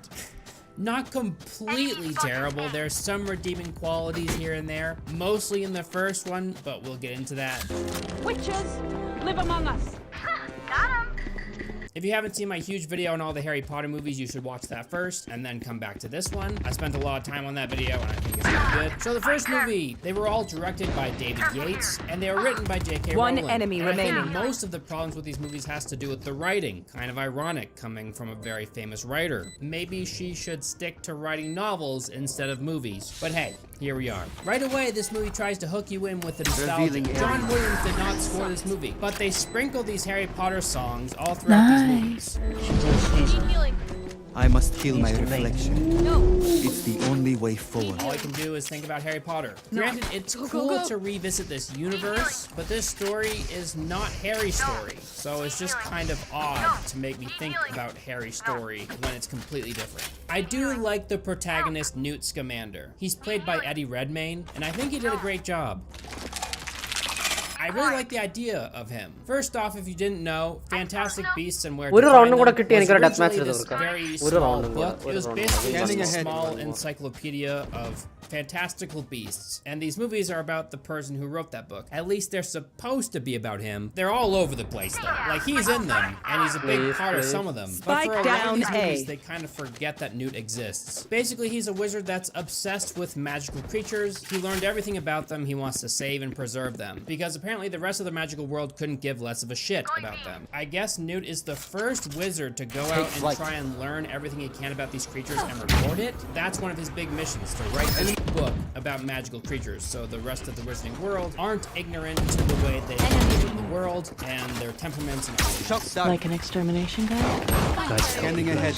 Not completely terrible. There's some redeeming qualities here and there, mostly in the first one, but we'll get into that. Witches live among us. Got him. If you haven't seen my huge video on all the Harry Potter movies, you should watch that first and then come back to this one. I spent a lot of time on that video and I think it's pretty good. So the first movie, they were all directed by David Yates and they were written by J.K. Rowling. One enemy And I remaining. think most of the problems with these movies has to do with the writing. Kind of ironic coming from a very famous writer. Maybe she should stick to writing novels instead of movies. But hey, here we are. Right away, this movie tries to hook you in with the nostalgia. John Williams did not score this movie, but they sprinkle these Harry Potter songs all throughout these movies. Need healing. I must kill my reflection. No. It's the only way forward. All I can do is think about Harry Potter. Granted, it's cool to revisit this universe, but this story is not Harry's story. So it's just kind of odd to make me think about Harry's story when it's completely different. I do like the protagonist, Newt Scamander. He's played by Eddie Redmayne, and I think he did a great job. I really like the idea of him. First off, if you didn't know, Fantastic Beasts and Where to Find Them was originally this very small book. It was basically just a small encyclopedia of fantastical beasts. And these movies are about the person who wrote that book. At least they're supposed to be about him. They're all over the place though. Like he's in them, and he's a big part of some of them. But for a lot of these movies, they kind of forget that Newt exists. Basically, he's a wizard that's obsessed with magical creatures. He learned everything about them. He wants to save and preserve them. Because apparently the rest of the magical world couldn't give less of a shit about them. I guess Newt is the first wizard to go out and try and learn everything he can about these creatures and record it. That's one of his big missions, to write this book about magical creatures, so the rest of the wizarding world aren't ignorant to the way they live in the world and their temperaments and all. Like an extermination guide? Scanning ahead.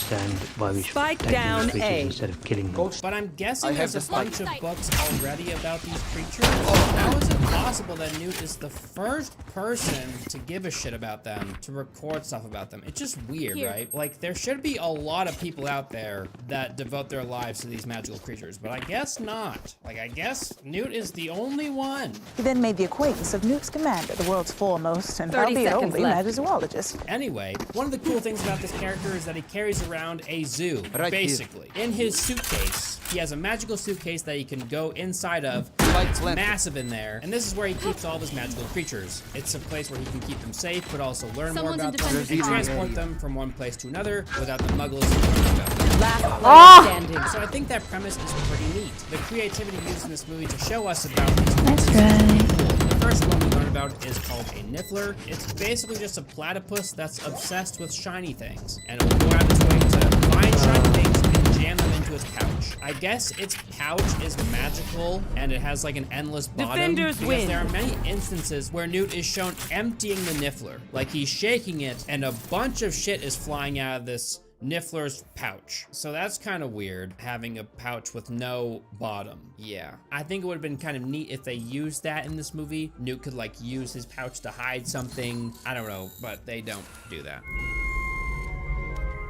Why we should Spike down A. instead of killing them. But I'm guessing there's a bunch of books already about these creatures. How is it possible that Newt is the first person to give a shit about them, to record stuff about them? It's just weird, right? Like, there should be a lot of people out there that devote their lives to these magical creatures, but I guess not? Like, I guess Newt is the only one. He then made the acquaintance of Newt's commander, the world's foremost and 30 albeit seconds only left. mad zoologist. Anyway, one of the cool things about this character is that he carries around a zoo, Right basically. In his suitcase, he has a magical suitcase that he can go inside of. It's massive in there, and this is where he keeps all of his magical creatures. It's a place where he can keep them safe, but also learn more about them and transport them from one place to another without the muggles knowing about them. Last player standing. So I think that premise is pretty neat. The creativity used in this movie to show us about these creatures is pretty cool. The first one we learn about is called a niffler. It's basically just a platypus that's obsessed with shiny things, and it will go out of its way to find shiny things and jam them into its pouch. I guess its pouch is magical, and it has like an endless bottom. Defenders because win. there are many instances where Newt is shown emptying the niffler, like he's shaking it, and a bunch of shit is flying out of this Niffler's pouch. So that's kind of weird, having a pouch with no bottom. Yeah. I think it would have been kind of neat if they used that in this movie. Newt could like use his pouch to hide something. I don't know, but they don't do that.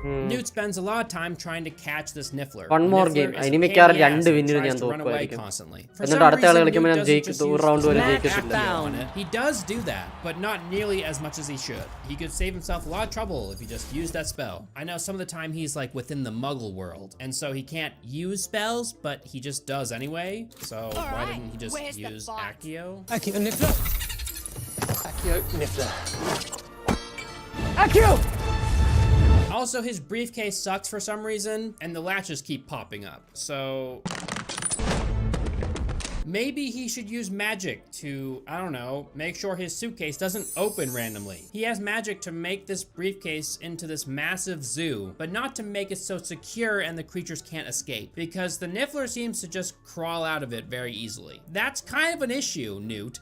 Newt spends a lot of time trying to catch this Niffler. One more Niffler game. is a ഇനി pain in മിക്കവാറും the ass രണ്ട് and വിന്നിന് tries ഞാൻ to run away തോക്കുമായിരിക്കും. constantly. For എന്നിട്ട് some അടുത്ത കളി reason, കളിക്കുമ്പോൾ Newt ഞാൻ doesn't ജയിക്കും, just ഒരു use റൗണ്ട് വരെ smack ജയിക്കത്തില്ല. on it. He does do that, but not nearly as much as he should. He could save himself a lot of trouble if he just used that spell. I know some of the time he's like within the Muggle world, and so he can't use spells, but he just does anyway. So why didn't he just use Accio? Accio Niffler. Accio Niffler. Accio! Also, his briefcase sucks for some reason, and the latches keep popping up. So maybe he should use magic to, I don't know, make sure his suitcase doesn't open randomly. He has magic to make this briefcase into this massive zoo, but not to make it so secure and the creatures can't escape, because the Niffler seems to just crawl out of it very easily. That's kind of an issue, Newt.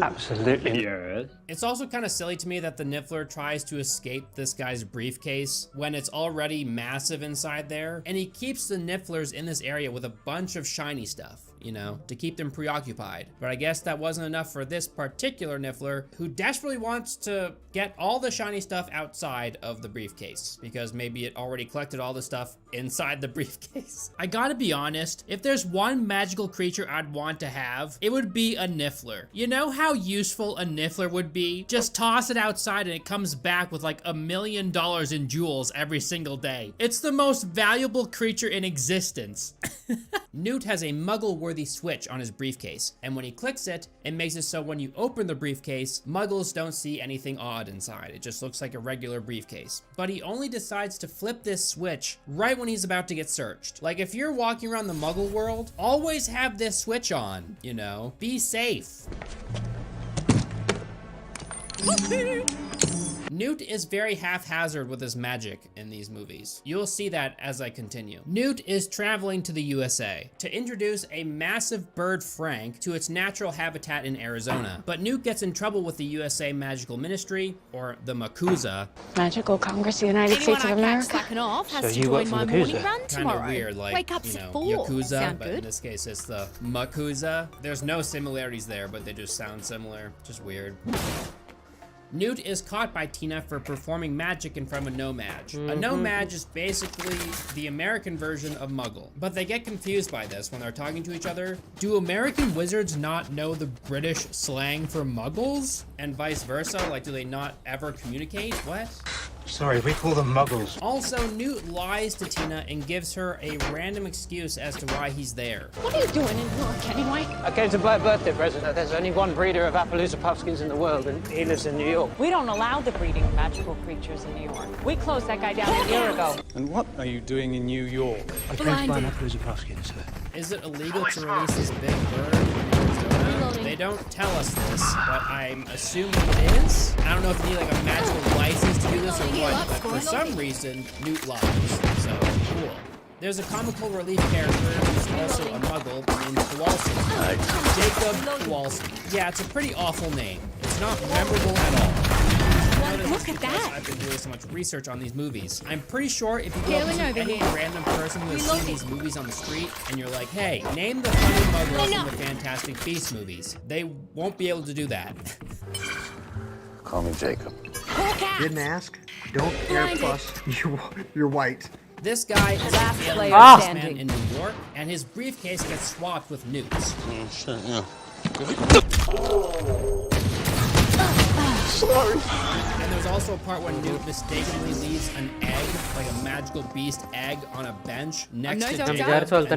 Absolutely. Yes. It's also kind of silly to me that the Niffler tries to escape this guy's briefcase when it's already massive inside there, and he keeps the Nifflers in this area with a bunch of shiny stuff, you know, to keep them preoccupied. But I guess that wasn't enough for this particular Niffler, who desperately wants to get all the shiny stuff outside of the briefcase, because maybe it already collected all the stuff inside the briefcase. I gotta be honest, if there's one magical creature I'd want to have, it would be a Niffler. You know how useful a Niffler would be? Just toss it outside and it comes back with like $1 million in jewels every single day. It's the most valuable creature in existence. Newt has a Muggle-worthy switch on his briefcase, and when he clicks it, it makes it so when you open the briefcase, Muggles don't see anything odd inside. It just looks like a regular briefcase. But he only decides to flip this switch right when he's about to get searched. Like, if you're walking around the Muggle world, always have this switch on, you know? Be safe. Newt is very haphazard with his magic in these movies. You'll see that as I continue. Newt is traveling to the USA to introduce a massive bird Frank to its natural habitat in Arizona. But Newt gets in trouble with the USA Magical Ministry, or the MACUSA. Magical Congress of the United States of America. Off has So to you work join for my the morning MACUSA? run Kind tomorrow. of weird, like, Wake up you at know, 4. Yakuza, Sound but good? in this case it's the MACUSA. There's no similarities there, but they just sound similar. Just weird. Newt is caught by Tina for performing magic in front of a no-mage. A no-mage is basically the American version of Muggle. But they get confused by this when they're talking to each other. Do American wizards not know the British slang for Muggles? And vice versa? Like, do they not ever communicate? What? Sorry, we call them muggles. Also, Newt lies to Tina and gives her a random excuse as to why he's there. What are you doing in New York anyway? I came to buy a birthday present. There's only one breeder of Appaloosa puffskins in the world, and he lives in New York. We don't allow the breeding of magical creatures in New York. We closed that guy down a year ago. And what are you doing in New York? I came to buy an Appaloosa puffskin, sir. Is it illegal to release this big bird in Arizona? They don't tell us this, but I'm assuming it is. I don't know if you need like a magical license to do this or what, but for some reason, Newt lies. So, cool. There's a comical relief character who's also a Muggle named Kowalski. Jacob Kowalski. Yeah, it's a pretty awful name. It's not memorable at all. Look at that! I've been doing so much research on these movies. I'm pretty sure if you go up to any random person who has seen these movies on the street and you're like, hey, name the funny Muggles in the Fantastic Beasts movies, they won't be able to do that. Call me Jacob. Didn't ask. Don't air plus. You're white. This guy is Last an player alien standing. man in New York, and his briefcase gets swapped with newts. And there's also a part when Newt mistakenly leaves an egg, like a magical beast egg, on a bench next to Jacob. And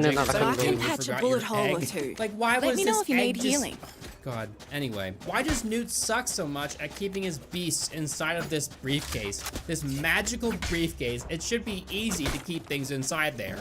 Jacob said, I can "You patch a forgot bullet your hole or egg." two. Like, why Let was me this know if you egg need just... healing. God. Anyway, why does Newt suck so much at keeping his beasts inside of this briefcase? This magical briefcase. It should be easy to keep things inside there.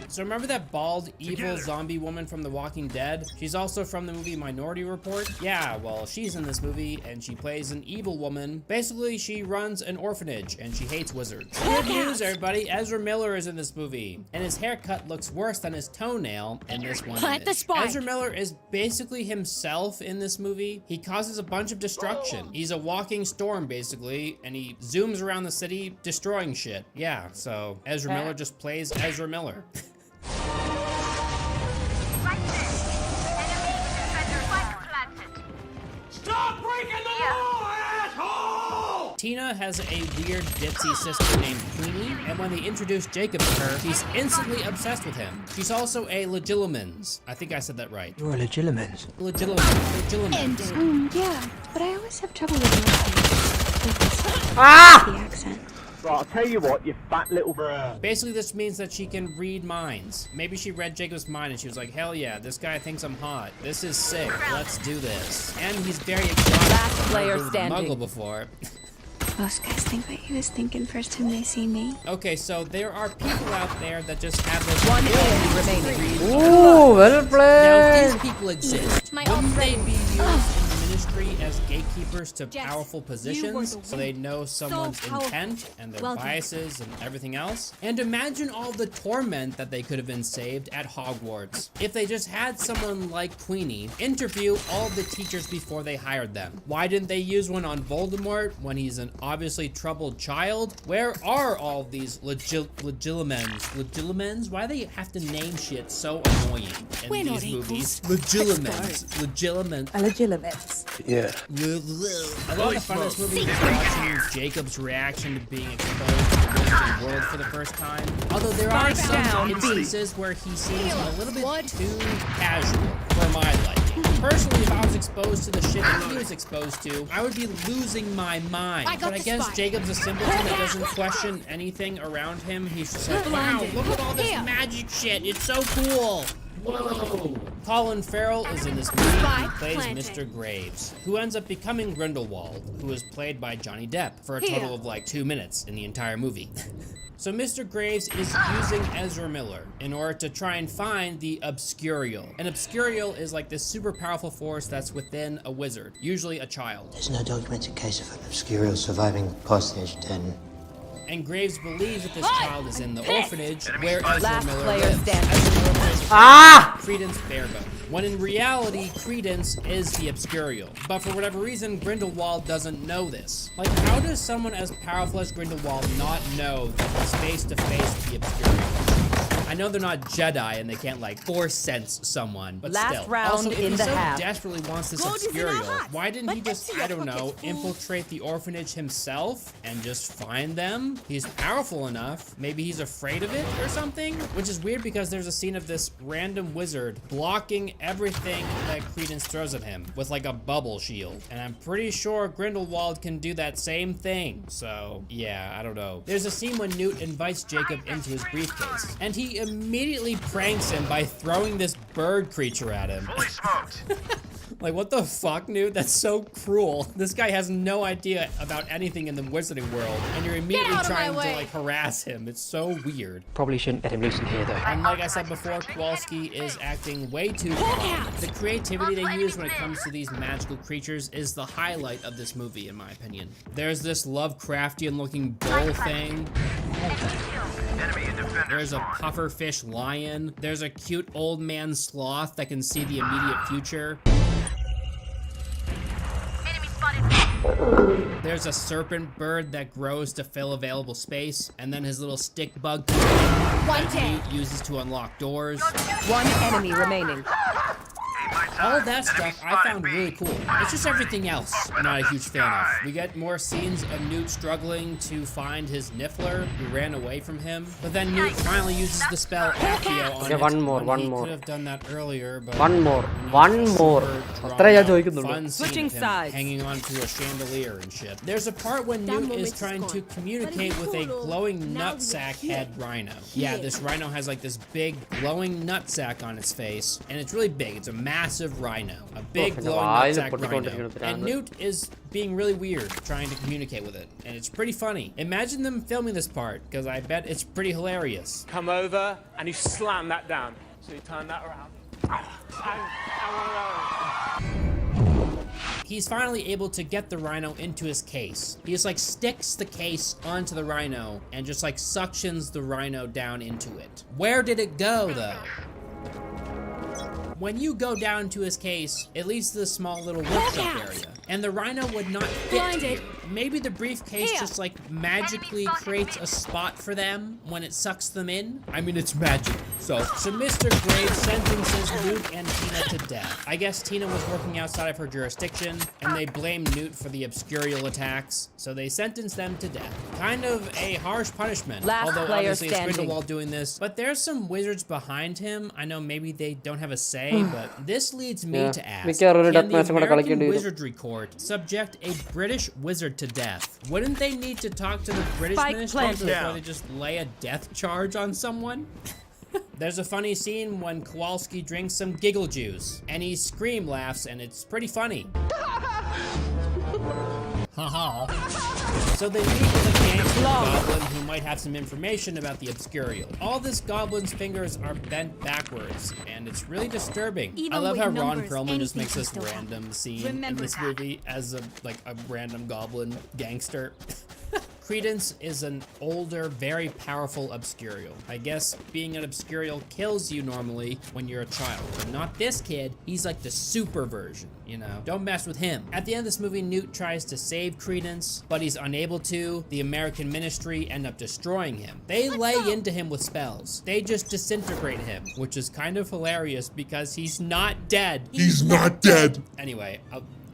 So remember that bald, evil zombie woman from The Walking Dead? She's also from the movie Minority Report. Yeah, well, she's in this movie, and she plays an evil woman. Basically, she runs an orphanage, and she hates wizards. Good news, everybody. Ezra Miller is in this movie, and his haircut looks worse than his toenail in this one image. Ezra Miller is basically himself in this movie. He causes a bunch of destruction. He's a walking storm, basically, and he zooms around the city, destroying shit. Yeah, so Ezra Miller just plays Ezra Miller. Stop breaking the law, asshole! Tina has a weird ditzy sister named Queenie, and when they introduce Jacob to her, she's instantly obsessed with him. She's also a Legilimens. I think I said that right. You're a Legilimens. Legilimens. Yeah, but I always have trouble with Ah! the accent. Right, I'll tell you what, you fat little bruh. Basically, this means that she can read minds. Maybe she read Jacob's mind and she was like, hell yeah, this guy thinks I'm hot. This is sick. Let's do this. And he's very exotic. Last player I've been with a standing. Muggle before. Most guys think what he was thinking first time they see me. Okay, so there are people out there that just have this One ability enemy to remaining. read Ooh, well Now, played. these people exist. My Wouldn't old they friend. be used in the ministry as gatekeepers to Jess, powerful you were positions the so they know someone's powerful. intent and their Well done. biases and everything else? And imagine all the torment that they could have been saved at Hogwarts if they just had someone like Queenie interview all the teachers before they hired them. Why didn't they use one on Voldemort when he's an obviously troubled child? Where are all these Legilimens? Legilimens? Why do they have to name shit so annoying in We're not these movies? equals. Legilimens. Legilimens. Yeah. I thought the fun of this movie was watching Jacob's reaction to being exposed to the wizarding world for the first time. Although there are some instances where he seems a little bit too casual for my liking. Personally, if I was exposed to the shit that he was exposed to, I would be losing my mind. But I guess Jacob's a simpleton that doesn't question anything around him. He's just like, wow, look at all this magic shit. It's so cool. Whoa. Colin Farrell is in this movie. He plays Mr. Graves, who ends up becoming Grindelwald, who is played by Johnny Depp for a total of like 2 minutes in the entire movie. So Mr. Graves is using Ezra Miller in order to try and find the Obscurial. An Obscurial is like this super powerful force that's within a wizard, usually a child. There's no documented case of an Obscurial surviving past the age of 10. And Graves believes that this child is in the orphanage where Ezra Last Miller player lives. standing. Ezra Miller plays Ah! Credence Barebone, when in reality, Credence is the Obscurial. But for whatever reason, Grindelwald doesn't know this. Like, how does someone as powerful as Grindelwald not know that he's face to face with the Obscurial? I know they're not Jedi and they can't like force sense someone, but Last still. round Also, if in he the so half. desperately wants this Gold is in our Obscurial, hearts, why didn't he but just, empty I your don't know, pockets, fool. infiltrate the orphanage himself and just find them? He's powerful enough. Maybe he's afraid of it or something? Which is weird because there's a scene of this random wizard blocking everything that Credence throws at him with like a bubble shield. And I'm pretty sure Grindelwald can do that same thing. So yeah, I don't know. There's a scene when Newt invites Jacob into his briefcase and he immediately pranks him by throwing this bird creature at him. Like, what the fuck, Newt? That's so cruel. This guy has no idea about anything in the wizarding world, and you're immediately trying to, like, harass him. It's so weird. Probably shouldn't let him loose in here, though. And like I said before, Kowalski is acting way too calm. The creativity they use when it comes to these magical creatures is the highlight of this movie, in my opinion. There's this Lovecraftian-looking bull thing. There's a pufferfish lion. There's a cute old man sloth that can see the immediate future. There's a serpent bird that grows to fill available space, and then his little stick bug that he uses to unlock doors. One enemy remaining. All that stuff I found really cool. It's just everything else I'm not a huge fan of. We get more scenes of Newt struggling to find his Niffler who ran away from him. But then Newt finally uses the spell Accio on it. one more. He could have done that earlier, but One more. fun scene of him hanging onto a chandelier and shit. There's a part when Newt is trying to communicate with a glowing nutsack head rhino. Yeah, this rhino has like this big glowing nutsack on its face, and it's really big. It's a massive rhino, a big glowing nutsack rhino. And Newt is being really weird trying to communicate with it, and it's pretty funny. Imagine them filming this part, because I bet it's pretty hilarious. Come over and you slam that down. So you turn that around. He's finally able to get the rhino into his case. He just like sticks the case onto the rhino and just like suctions the rhino down into it. Where did it go though? When you go down to his case, it leads to the small little workshop area. And the rhino would not fit here. Maybe the briefcase just like magically creates a spot for them when it sucks them in. I mean, it's magic. So Mr. Graves sentences Newt and Tina to death. I guess Tina was working outside of her jurisdiction, and they blame Newt for the obscurial attacks, so they sentence them to death. Kind of a harsh punishment, although obviously it's Grindelwald doing this. But there's some wizards behind him. I know maybe they don't have a say, but this leads me to ask, can the American Wizardry Court subject a British wizard to death? Wouldn't they need to talk to the British ministry before they just lay a death charge on someone? There's a funny scene when Kowalski drinks some giggle juice, and he scream laughs, and it's pretty funny. Haha. So they meet with a gangster goblin who might have some information about the Obscurial. All this goblin's fingers are bent backwards, and it's really disturbing. I love how Ron Perlman just makes this random scene in this movie as a random goblin gangster. Credence is an older, very powerful Obscurial. I guess being an Obscurial kills you normally when you're a child, but not this kid. He's like the super version, you know? Don't mess with him. At the end of this movie, Newt tries to save Credence, but he's unable to. The American ministry end up destroying him. They lay into him with spells. They just disintegrate him, which is kind of hilarious because he's not dead. He's not dead. Anyway,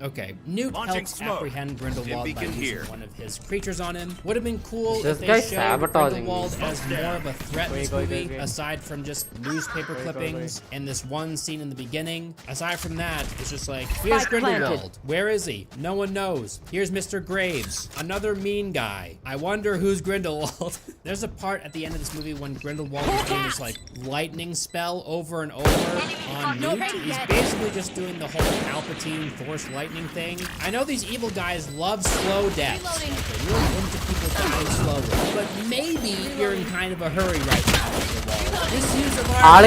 okay, Newt helps apprehend Grindelwald by using one of his creatures on him. Would have been cool if they showed Grindelwald as more of a threat in this movie, aside from just newspaper clippings and this one scene in the beginning. Aside from that, it's just like, here's Grindelwald. Where is he? No one knows. Here's Mr. Graves, another mean guy. I wonder who's Grindelwald. There's a part at the end of this movie when Grindelwald is doing this like lightning spell over and over on Newt. He's basically just doing the whole Palpatine Force lightning thing. I know these evil guys love slow deaths. Like, they're really into people dying slowly. But maybe you're in kind of a hurry right now, Grindelwald. Just use a large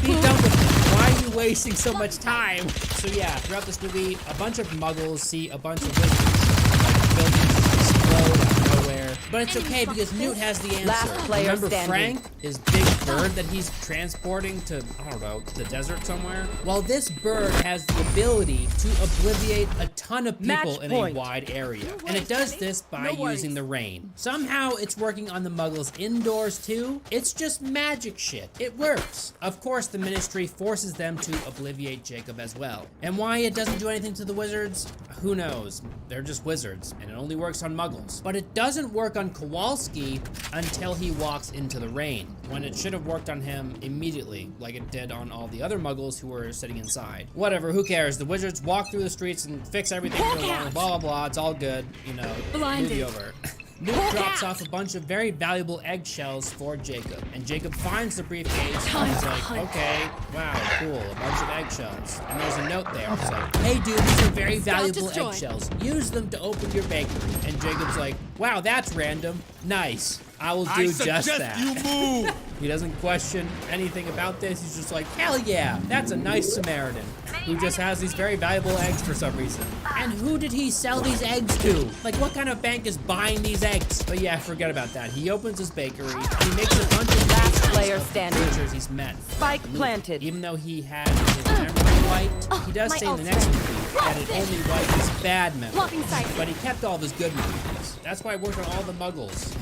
Be done with it. Why are you wasting so much time? So yeah, throughout this movie, a bunch of muggles see a bunch of wizards. Like buildings explode out of nowhere. But it's okay because Newt has the answer. Remember Frank? His big bird that he's transporting to, I don't know, the desert somewhere? Well, this bird has the ability to obliviate a ton of people in a wide area. And it does this by using the rain. Somehow it's working on the muggles indoors too. It's just magic shit. It works. Of course, the ministry forces them to obliviate Jacob as well. And why it doesn't do anything to the wizards? Who knows? They're just wizards, and it only works on muggles. But it doesn't work on Kowalski until he walks into the rain, when it should have worked on him immediately, like it did on all the other muggles who were sitting inside. Whatever, who cares? The wizards walk through the streets and fix everything for long, blah, blah, blah. It's all good, you know, movie over. Newt drops off a bunch of very valuable eggshells for Jacob, and Jacob finds the briefcase and he's like, okay, wow, cool, a bunch of eggshells. And there's a note there. It's like, hey dude, these are very valuable eggshells. Use them to open your bakery. And Jacob's like, wow, that's random. Nice. I will do just that. You move. He doesn't question anything about this. He's just like, hell yeah, that's a nice Samaritan who just has these very valuable eggs for some reason. And who did he sell these eggs to? Like, what kind of bank is buying these eggs? But yeah, forget about that. He opens his bakery. He makes a bunch of creatures he's met. Spike planted. Even though he had his memory wiped, he does say in the next movie that it only wiped his bad memories. But he kept all of his good memories. That's why it worked on all the muggles.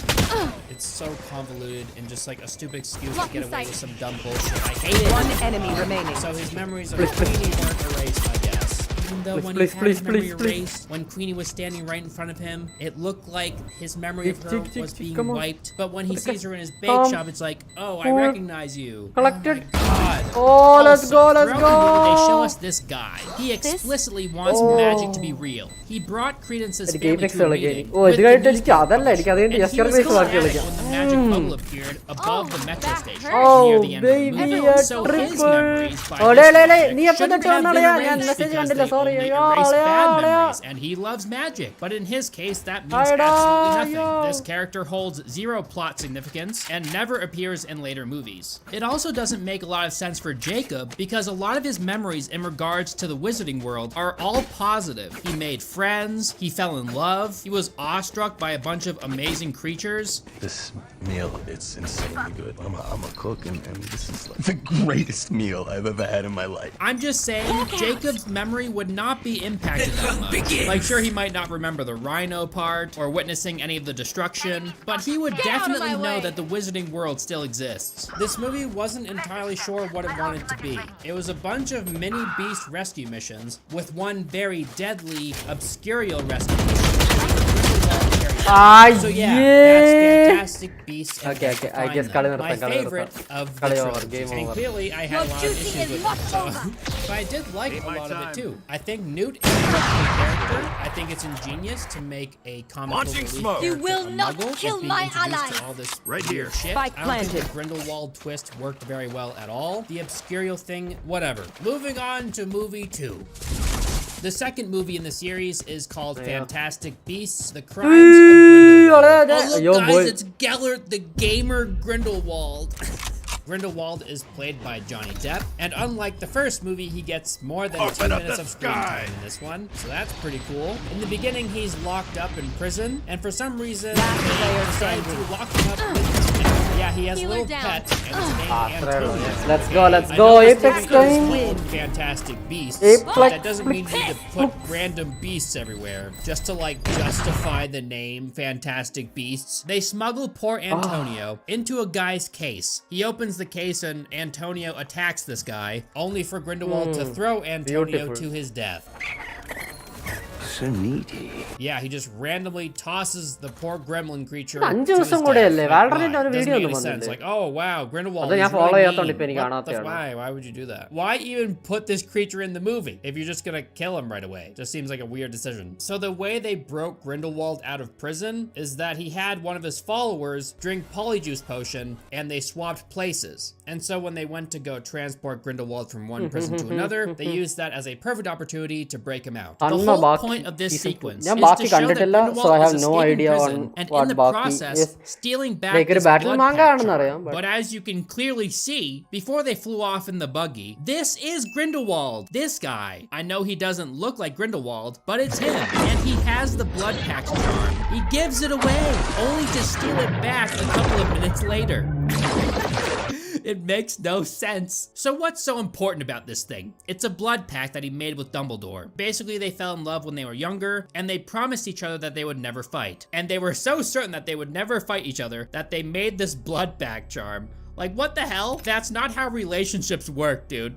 It's so convoluted and just like a stupid excuse to get away with some dumb bullshit. I hate it. One enemy remaining. So his memories of Queenie weren't erased, I guess. Even though when he had his memory erased, when Queenie was standing right in front of him, it looked like his memory of her was being wiped. But when he sees her in his bake shop, it's like, oh, I recognize you. Collected. Oh my God. Oh, let's go, let's Throughout the movie, go. they show us this guy. He explicitly wants magic to be real. He brought Credence's family to a meeting with the news report, and he was ecstatic when the magic bubble appeared above the metro station near the end of the movie. So his memories by this shouldn't have been erased because they only erase bad memories, and he loves magic. But in his case, that means absolutely nothing. This character holds zero plot significance and never appears in later movies. It also doesn't make a lot of sense for Jacob because a lot of his memories in regards to the wizarding world are all positive. He made friends, he fell in love, he was awestruck by a bunch of amazing creatures. This meal, it's insanely good. I'm a cook, and this is like the greatest meal I've ever had in my life. I'm just saying, Jacob's memory would not be impacted that much. Like, sure, he might not remember the rhino part or witnessing any of the destruction, but he would definitely know that the wizarding world still exists. This movie wasn't entirely sure what it wanted to be. It was a bunch of mini beast rescue missions with one very deadly obscurial rescue mission. So yeah, that's Fantastic Beasts. Okay, I guess my favorite of the trilogy. And clearly, I had a lot of issues with it, so but I did like a lot of it too. I think Newt is a good character. I think it's ingenious to make a comical relief. You will not kill my ally. All this right here. Shit. I don't think the Grindelwald twist worked very well at all. The obscurial thing, whatever. Moving on to movie 2. The second movie in the series is called Fantastic Beasts: The Crimes of Grindelwald. Oh look, guys, it's Gellert the Gamer Grindelwald. Grindelwald is played by Johnny Depp, and unlike the first movie, he gets more than 2 minutes of screen time in this one, so that's pretty cool. In the beginning, he's locked up in prison, and for some reason, they decided to lock him up with his pet. Yeah, he has a little pet, and his name is Antonio. Let's go, Apex time! Fantastic Beasts, but that doesn't mean you need to put random beasts everywhere, just to like justify the name Fantastic Beasts. They smuggle poor Antonio into a guy's case. He opens the case and Antonio attacks this guy, only for Grindelwald to throw Antonio to his death. So needy. Yeah, he just randomly tosses the poor gremlin creature to his death. Doesn't make any sense. Like, oh wow, Grindelwald is really mean. Why would you do that? Why even put this creature in the movie if you're just gonna kill him right away? Just seems like a weird decision. So the way they broke Grindelwald out of prison is that he had one of his followers drink Polyjuice potion and they swapped places. And so when they went to go transport Grindelwald from one prison to another, they used that as a perfect opportunity to break him out. The whole point of this sequence is to show that Grindelwald is escaping prison and in the process stealing back this blood pact charm. But as you can clearly see, before they flew off in the buggy, this is Grindelwald. This guy. I know he doesn't look like Grindelwald, but it's him. And he has the blood pact charm. He gives it away, only to steal it back a couple of minutes later. It makes no sense. So what's so important about this thing? It's a blood pact that he made with Dumbledore. Basically, they fell in love when they were younger, and they promised each other that they would never fight. And they were so certain that they would never fight each other that they made this blood pact charm. Like, what the hell? That's not how relationships work, dude.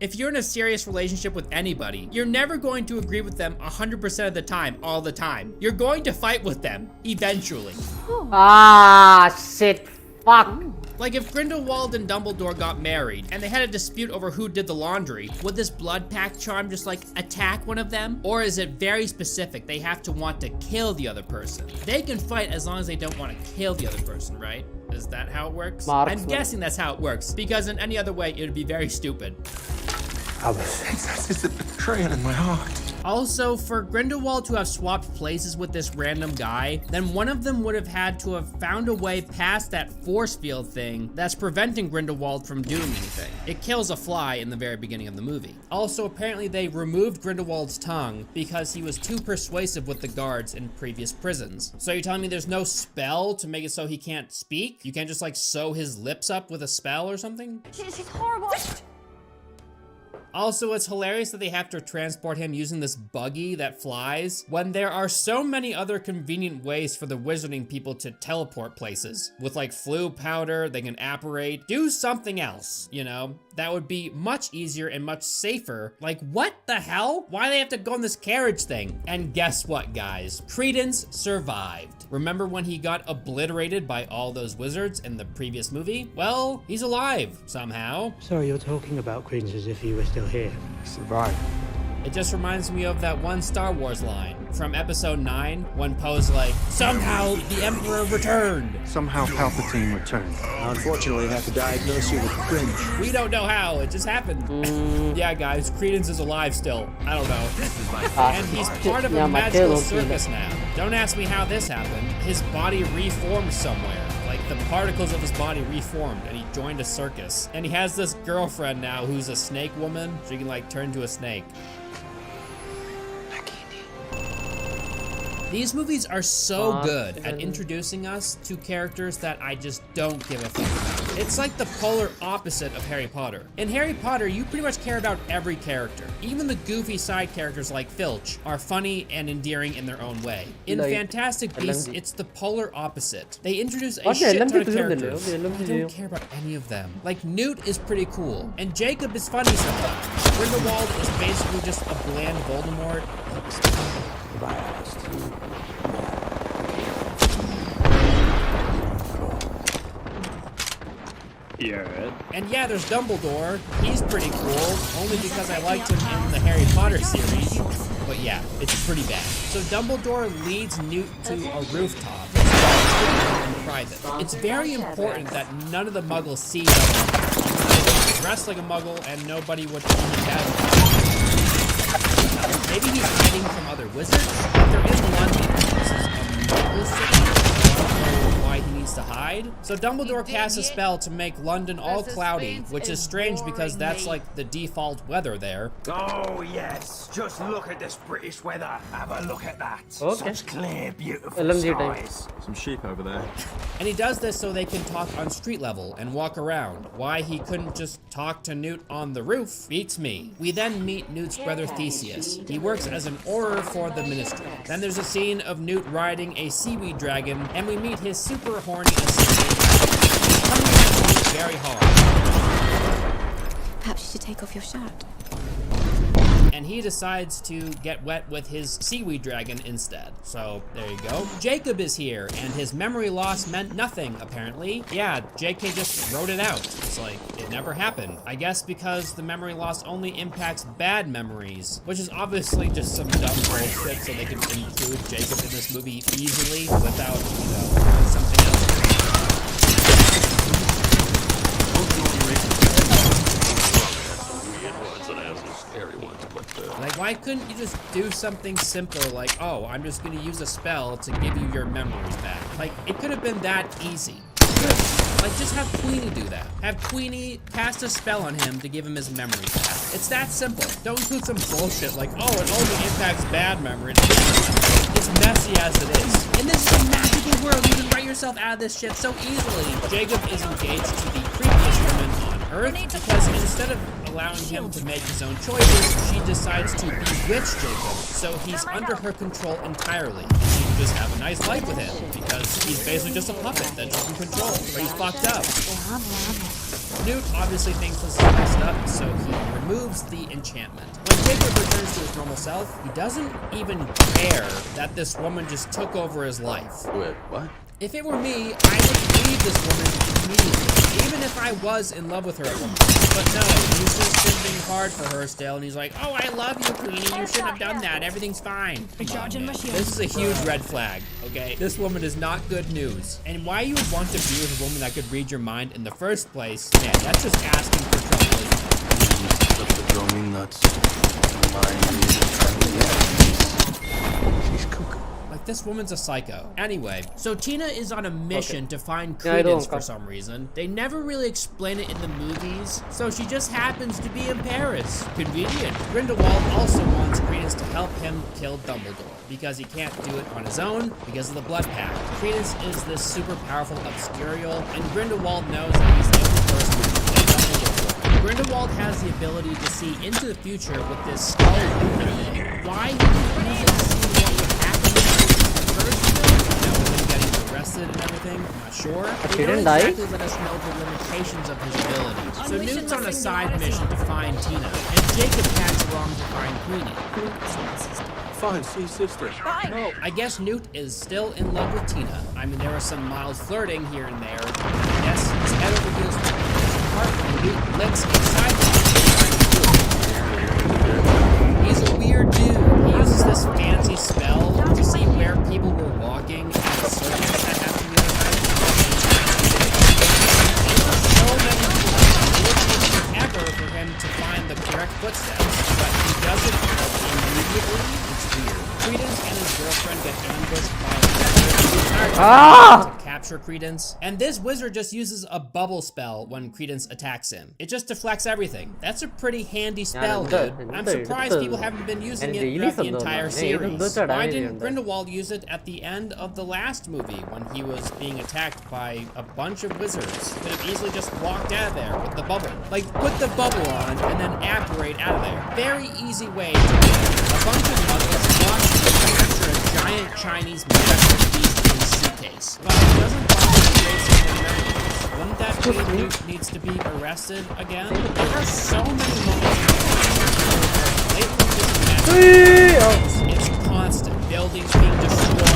If you're in a serious relationship with anybody, you're never going to agree with them 100% of the time, all the time. You're going to fight with them, eventually. Ah, shit. Fuck. Like if Grindelwald and Dumbledore got married and they had a dispute over who did the laundry, would this blood pact charm just like attack one of them? Or is it very specific? They have to want to kill the other person. They can fight as long as they don't want to kill the other person, right? Is that how it works? I'm guessing that's how it works, because in any other way, it would be very stupid. It's a betrayal in my heart. Also, for Grindelwald to have swapped places with this random guy, then one of them would have had to have found a way past that force field thing that's preventing Grindelwald from doing anything. It kills a fly in the very beginning of the movie. Also, apparently they removed Grindelwald's tongue because he was too persuasive with the guards in previous prisons. So you're telling me there's no spell to make it so he can't speak? You can't just like sew his lips up with a spell or something? She's horrible. Also, it's hilarious that they have to transport him using this buggy that flies when there are so many other convenient ways for the wizarding people to teleport places. With like flu powder, they can apparate. Do something else, you know? That would be much easier and much safer. Like, what the hell? Why do they have to go on this carriage thing? And guess what, guys? Credence survived. Remember when he got obliterated by all those wizards in the previous movie? Well, he's alive somehow. Sorry, you're talking about Credence as if he were still here. Survived. It just reminds me of that one Star Wars line from episode 9 when Poe's like, somehow the Emperor returned. Somehow Palpatine returned. Unfortunately, I have to diagnose you with cringe. We don't know how, it just happened. Yeah, guys, Credence is alive still. I don't know. And he's part of a magical circus now. Don't ask me how this happened. His body reformed somewhere. Like, the particles of his body reformed, and he joined a circus. And he has this girlfriend now who's a snake woman. She can, like, turn to a snake. These movies are so good at introducing us to characters that I just don't give a fuck about. It's like the polar opposite of Harry Potter. In Harry Potter, you pretty much care about every character. Even the goofy side characters like Filch are funny and endearing in their own way. In Fantastic Beasts, it's the polar opposite. They introduce a shit ton of characters. I don't care about any of them. Like, Newt is pretty cool, and Jacob is funny sometimes. Grindelwald is basically just a bland Voldemort. And yeah, there's Dumbledore. He's pretty cool, only because I liked him in the Harry Potter series. But yeah, it's pretty bad. So Dumbledore leads Newt to a rooftop in private. It's very important that none of the Muggles see Dumbledore. He's dressed like a Muggle, and nobody would call him bad. Maybe he's hiding from other wizards. If they're in London, this is a Muggle city. I don't know why he needs to hide. So Dumbledore casts a spell to make London all cloudy, which is strange because that's like the default weather there. Oh yes, just look at this British weather. Have a look at that. Such clear, beautiful skies. Some sheep over there. And he does this so they can talk on street level and walk around. Why he couldn't just talk to Newt on the roof beats me. We then meet Newt's brother Theseus. He works as an orar for the ministry. Then there's a scene of Newt riding a seaweed dragon, and we meet his super horny assistant. Coming at me very hard. Perhaps you should take off your shirt. And he decides to get wet with his seaweed dragon instead. So there you go. Jacob is here, and his memory loss meant nothing, apparently. Yeah, JK just wrote it out. It's like, it never happened. I guess because the memory loss only impacts bad memories, which is obviously just some dumb bullshit so they can include Jacob in this movie easily without, you know, something else. Like, why couldn't you just do something simple like, oh, I'm just gonna use a spell to give you your memories back? Like, it could have been that easy. Like, just have Queenie do that. Have Queenie cast a spell on him to give him his memories back. It's that simple. Don't include some bullshit like, oh, it only impacts bad memories. It's messy as it is. In this magical world, you can write yourself out of this shit so easily. Jacob is engaged to the creepiest woman on Earth because instead of allowing him to make his own choices, she decides to bewitch Jacob, so he's under her control entirely. She can just have a nice life with him, because he's basically just a puppet that she can control, but he's fucked up. Newt obviously thinks this is messed up, so he removes the enchantment. When Jacob returns to his normal self, he doesn't even care that this woman just took over his life. Wait, what? If it were me, I would leave this woman immediately, even if I was in love with her at one point. But no, he's just simping hard for her still, and he's like, oh, I love you, Queenie, you shouldn't have done that, everything's fine. Come on, man. This is a huge red flag, okay? This woman is not good news. And why you would want to be with a woman that could read your mind in the first place, man, that's just asking for trouble. Stuff to throw me nuts. She's cuckoo. Like, this woman's a psycho. Anyway, so Tina is on a mission to find Credence for some reason. They never really explain it in the movies, so she just happens to be in Paris. Convenient. Grindelwald also wants Credence to help him kill Dumbledore, because he can't do it on his own because of the blood pact. Credence is this super powerful Obscurial, and Grindelwald knows that he's the only person who can kill Dumbledore. Grindelwald has the ability to see into the future with this skull thing. Why he would use it to see what would happen in the first film, with him getting arrested and everything, I'm not sure. They he don't didn't die? exactly let us know the limitations of his abilities. So Newt's on a side mission to find Tina, and Jacob tags along to find Queenie. Fine, see sister. No, I guess Newt is still in love with Tina. I mean, there was some mild flirting here and there. Yes, his head over heels for the part when Newt licks a sidewalk. He's a weird dude. He uses this fancy spell to see where people were walking at the circus that happened the other night. So many people. It would take forever for him to find the correct footsteps, but he does it immediately. It's weird. Credence and his girlfriend get ambushed by a to capture Credence, and this wizard just uses a bubble spell when Credence attacks him. It just deflects everything. That's a pretty handy spell, dude. I'm surprised people haven't been using it throughout the entire series. Why didn't Grindelwald use it at the end of the last movie when he was being attacked by a bunch of wizards? Could have easily just walked out of there with the bubble. Like, put the bubble on and then apparate out of there. Very easy way to do it. A bunch of muggles walk to capture a giant Chinese magic beast in a suitcase. But it doesn't bother erasing their memories. Wouldn't that mean Newt needs to be arrested again? There are so many moments lately this magic it's constant. Buildings being destroyed.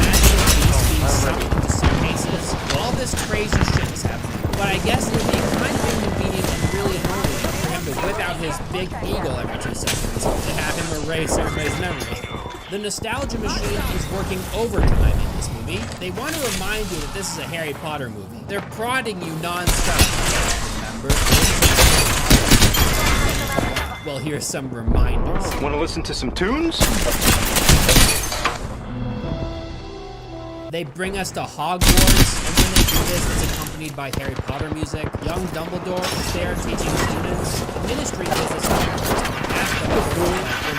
Magical beasts being sucked into suitcases. All this crazy shit is happening. But I guess it would be kind of inconvenient and really annoying for him to whip out his big eagle every 2 seconds to have him erase everybody's memory. The nostalgia machine is working overtime in this movie. They want to remind you that this is a Harry Potter movie. They're prodding you non-stop. Remember? Well, here's some reminders. Want to listen to some tunes? They bring us to Hogwarts, and when they do this, it's accompanied by Harry Potter music. Young Dumbledore is there teaching students. The Ministry gives us powers and asks them to rule and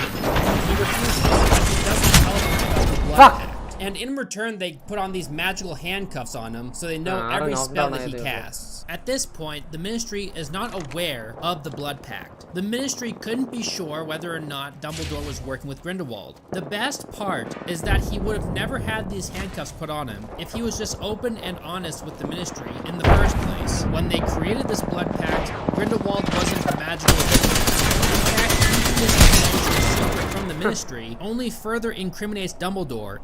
he refuses, because he doesn't tell them about the Blood Pact. And in return, they put on these magical handcuffs on him, so they know every spell that he casts. At this point, the Ministry is not aware of the Blood Pact. The Ministry couldn't be sure whether or not Dumbledore was working with Grindelwald. The best part is that he would have never had these handcuffs put on him if he was just open and honest with the Ministry in the first place. When they created this Blood Pact, Grindelwald wasn't a magical victim. In fact, keeping this information secret from the Ministry only further incriminates Dumbledore.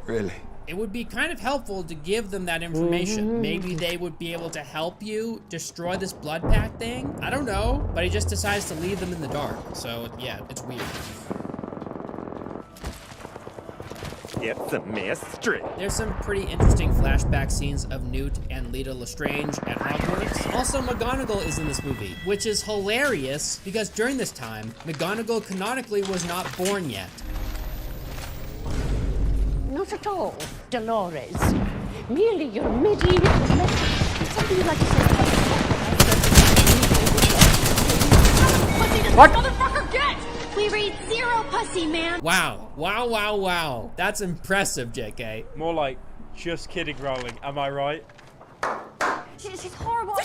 Really? It would be kind of helpful to give them that information. Maybe they would be able to help you destroy this Blood Pact thing? I don't know, but he just decides to leave them in the dark. So, yeah, it's weird. It's a mystery. There's some pretty interesting flashback scenes of Newt and Leta Lestrange at Hogwarts. Also, McGonagall is in this movie, which is hilarious because during this time, McGonagall canonically was not born yet. Not at all, Dolores. Merely your medieval something like What? Motherfucker, get! We read zero pussy, man. Wow. Wow, wow, wow. That's impressive, JK. More like, just kidding, Rowling. Am I right? She's horrible.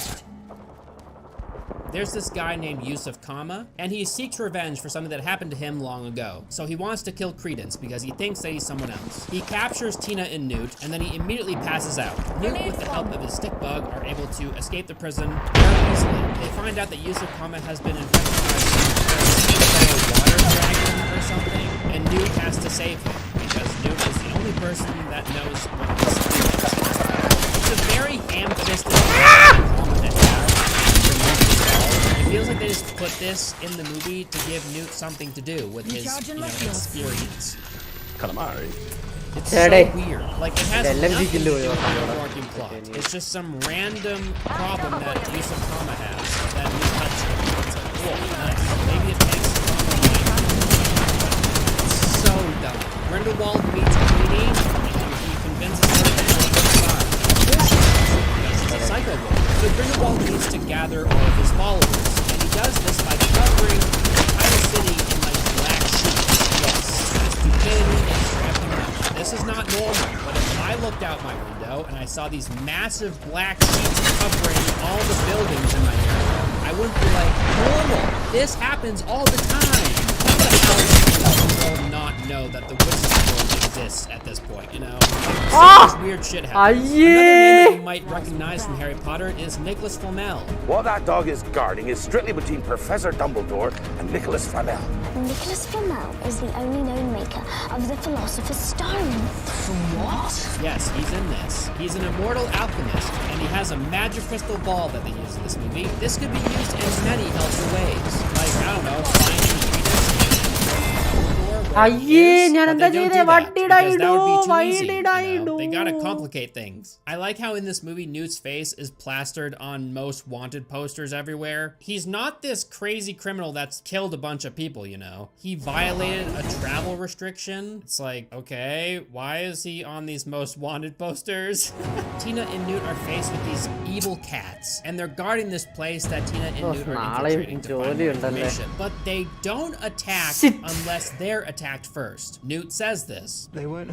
There's this guy named Yusuf Kama, and he seeks revenge for something that happened to him long ago. So he wants to kill Credence because he thinks that he's someone else. He captures Tina and Newt, and then he immediately passes out. Newt, with the help of his stick bug, are able to escape the prison very easily. They find out that Yusuf Kama has been infected by a water dragon or something, and Newt has to save him because Newt is the only person that knows what this is. It's a very ham-fisted It feels like they just put this in the movie to give Newt something to do with his, experience. Calamari. It's so weird. Like, it has nothing to do with the overarching plot. It's just some random problem that Yusuf Kama has that Newt touches. It's like, whoa, nice. Maybe it makes Kama It's so dumb. Grindelwald meets Queenie, and he convinces her to go to the side. Because he's a psycho boy. So Grindelwald needs to gather all of his followers. Does this by covering the entire city in like black sheets. Yes, stupidity is ramping up. This is not normal, but if I looked out my window and I saw these massive black sheets covering all the buildings in my area, I wouldn't be like, normal. This happens all the time. How the hell does the world not know that the wizarding world exists at this point, you know? This weird shit happens. Another name that you might recognize from Harry Potter is Nicholas Flamel. What that dog is guarding is strictly between Professor Dumbledore and Nicholas Flamel. Nicholas Flamel is the only known maker of the Philosopher's Stone. What? Yes, he's in this. He's an immortal alchemist, and he has a magic crystal ball that they use in this movie. This could be used in many helpful ways. Like, I don't know, finding They gotta complicate things. I like how in this movie Newt's face is plastered on most wanted posters everywhere. He's not this crazy criminal that's killed a bunch of people, you know. He violated a travel restriction. It's like, okay, why is he on these most wanted posters? Tina and Newt are faced with these evil cats, and they're guarding this place that Tina and Newt are infiltrating to find more information. But they don't attack unless they're attacked first. Newt says this. They weren't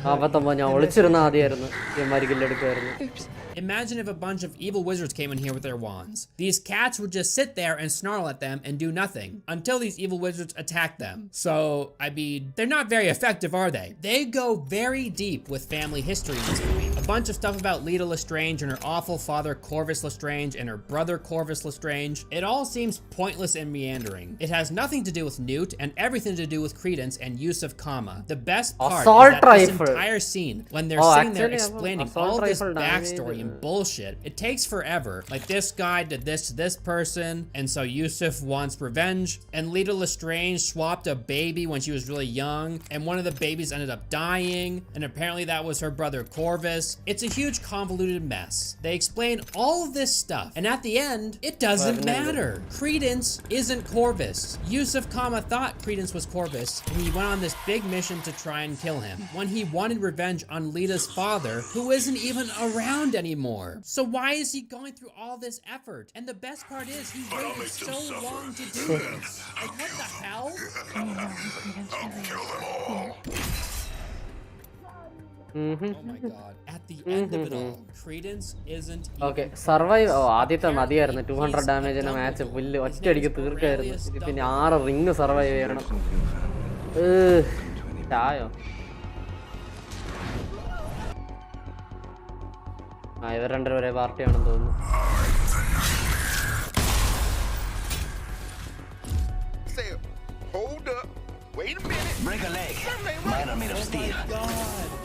Imagine if a bunch of evil wizards came in here with their wands. These cats would just sit there and snarl at them and do nothing until these evil wizards attack them. So, I mean, they're not very effective, are they? They go very deep with family history in this movie. A bunch of stuff about Leta Lestrange and her awful father Corvus Lestrange and her brother Corvus Lestrange. It all seems pointless and meandering. It has nothing to do with Newt and everything to do with Credence and Yusuf Kama. The best part is that this entire scene, when they're sitting there explaining all this backstory and bullshit, it takes forever. Like, this guy did this to this person, and so Yusuf wants revenge, and Leta Lestrange swapped a baby when she was really young, and one of the babies ended up dying, and apparently that was her brother Corvus. It's a huge convoluted mess. They explain all of this stuff, and at the end, it doesn't matter. Credence isn't Corvus. Yusuf Kama thought Credence was Corvus, and he went on this big mission to try and kill him, when he wanted revenge on Leta's father, who isn't even around anymore. So why is he going through all this effort? And the best part is, he waited so long to do this. Like, what the hell? Oh my god. At the end of it all, Credence isn't Okay, survive. Oh, ആദ്യത്തെ മതിയായിരുന്നു 200 ഡാമേജിന്റെ match പുല്ല് ഒറ്റയടിക്ക് തീർക്കായിരുന്നു. ഇത് പിന്നെ 6 ring survive ചെയ്യണം. ചായോ ആ ഇവർ രണ്ടുപേരും ഒരേ പാർട്ടിയാണെന്ന് തോന്നുന്നു. Hold up. Wait a minute. Break a leg. Mine are made of steel. Oh my god.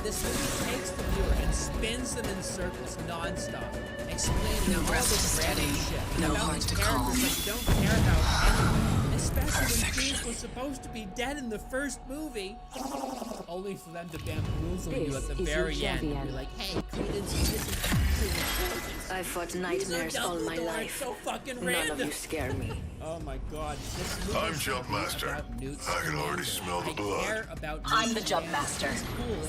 This movie takes the viewer and spins them in circles non-stop, explaining all this random shit about the characters that you don't care about anymore. Especially when Credence was supposed to be dead in the first movie. Only for them to bamboozle you at the very end. And be like, hey, Credence isn't actually Credence. I fought nightmares all my life. So fucking None random. of you scare me. Oh my god. This movie I'm Jump Master. I can already smell the blood. I'm the Jump Master.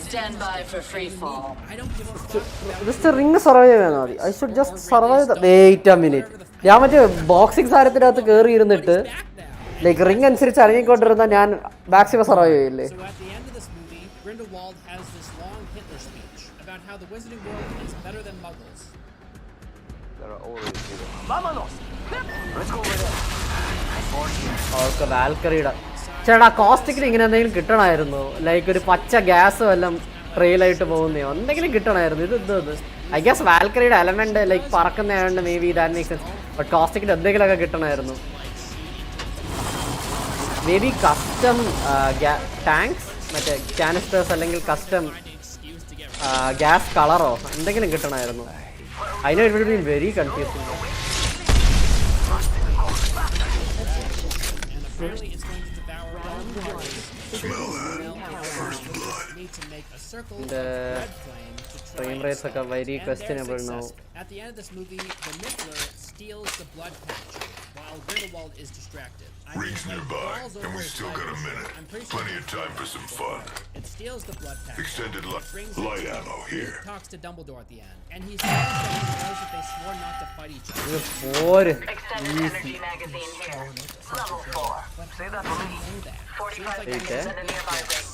Stand by for free fall. I don't give a fuck. Just a ring survive ചെയ്താൽ മതി. I should just survive the... Wait a minute. ഞാൻ മറ്റേ boxing സാരത്തിനകത്ത് കയറി ഇരുന്നിട്ട് like ring അനുസരിച്ച് ഇറങ്ങിക്കൊണ്ടിരുന്ന ഞാൻ maximum survive ചെയ്യില്ലേ? So at the end of this movie, Grindelwald has this long Hitler speech about how the wizarding world is better than muggles. There are always people. Vámonos! Let's go over there. അവർക്ക് വാൽക്കറിയുടെ ചേട്ടാ കോസ്റ്റിക്കിന് ഇങ്ങനെ എന്തെങ്കിലും കിട്ടണമായിരുന്നു. Like ഒരു പച്ച gas വല്ലതും ട്രെയിലായിട്ട് പോകുന്നയോ എന്തെങ്കിലും കിട്ടണമായിരുന്നു. ഇത് ഐ ഗസ് വാൽക്കറിയുടെ എലമെന്റ് ലൈക്ക് പറക്കുന്നതായതുകൊണ്ട് maybe that makes sense. But കോസ്റ്റിക്കിന് എന്തെങ്കിലുമൊക്കെ കിട്ടണമായിരുന്നു. മേ ബി കസ്റ്റം ടാങ്ക്സ്, മറ്റേ കാനിസ്റ്റേഴ്സ് അല്ലെങ്കിൽ കസ്റ്റം ഗ്യാസ് കളറോ എന്തെങ്കിലും കിട്ടണമായിരുന്നു. I know it would have been very confusing. Apparently it's going to devour all the parties. Smell that. First blood. Need to make a circle of red flame to try frame rates are very questionable now. At the end of this movie, the Niffler steals the blood patch while Grindelwald is distracted. Rings nearby, and we still got a minute. Plenty of time for some fun. It steals the blood patch. Extended light ammo here. He talks to Dumbledore at the end, and he says that he knows that they swore not to fight each other. Extended energy magazine here. Level 4. Say that for me. 45 seconds and a nearby ring. At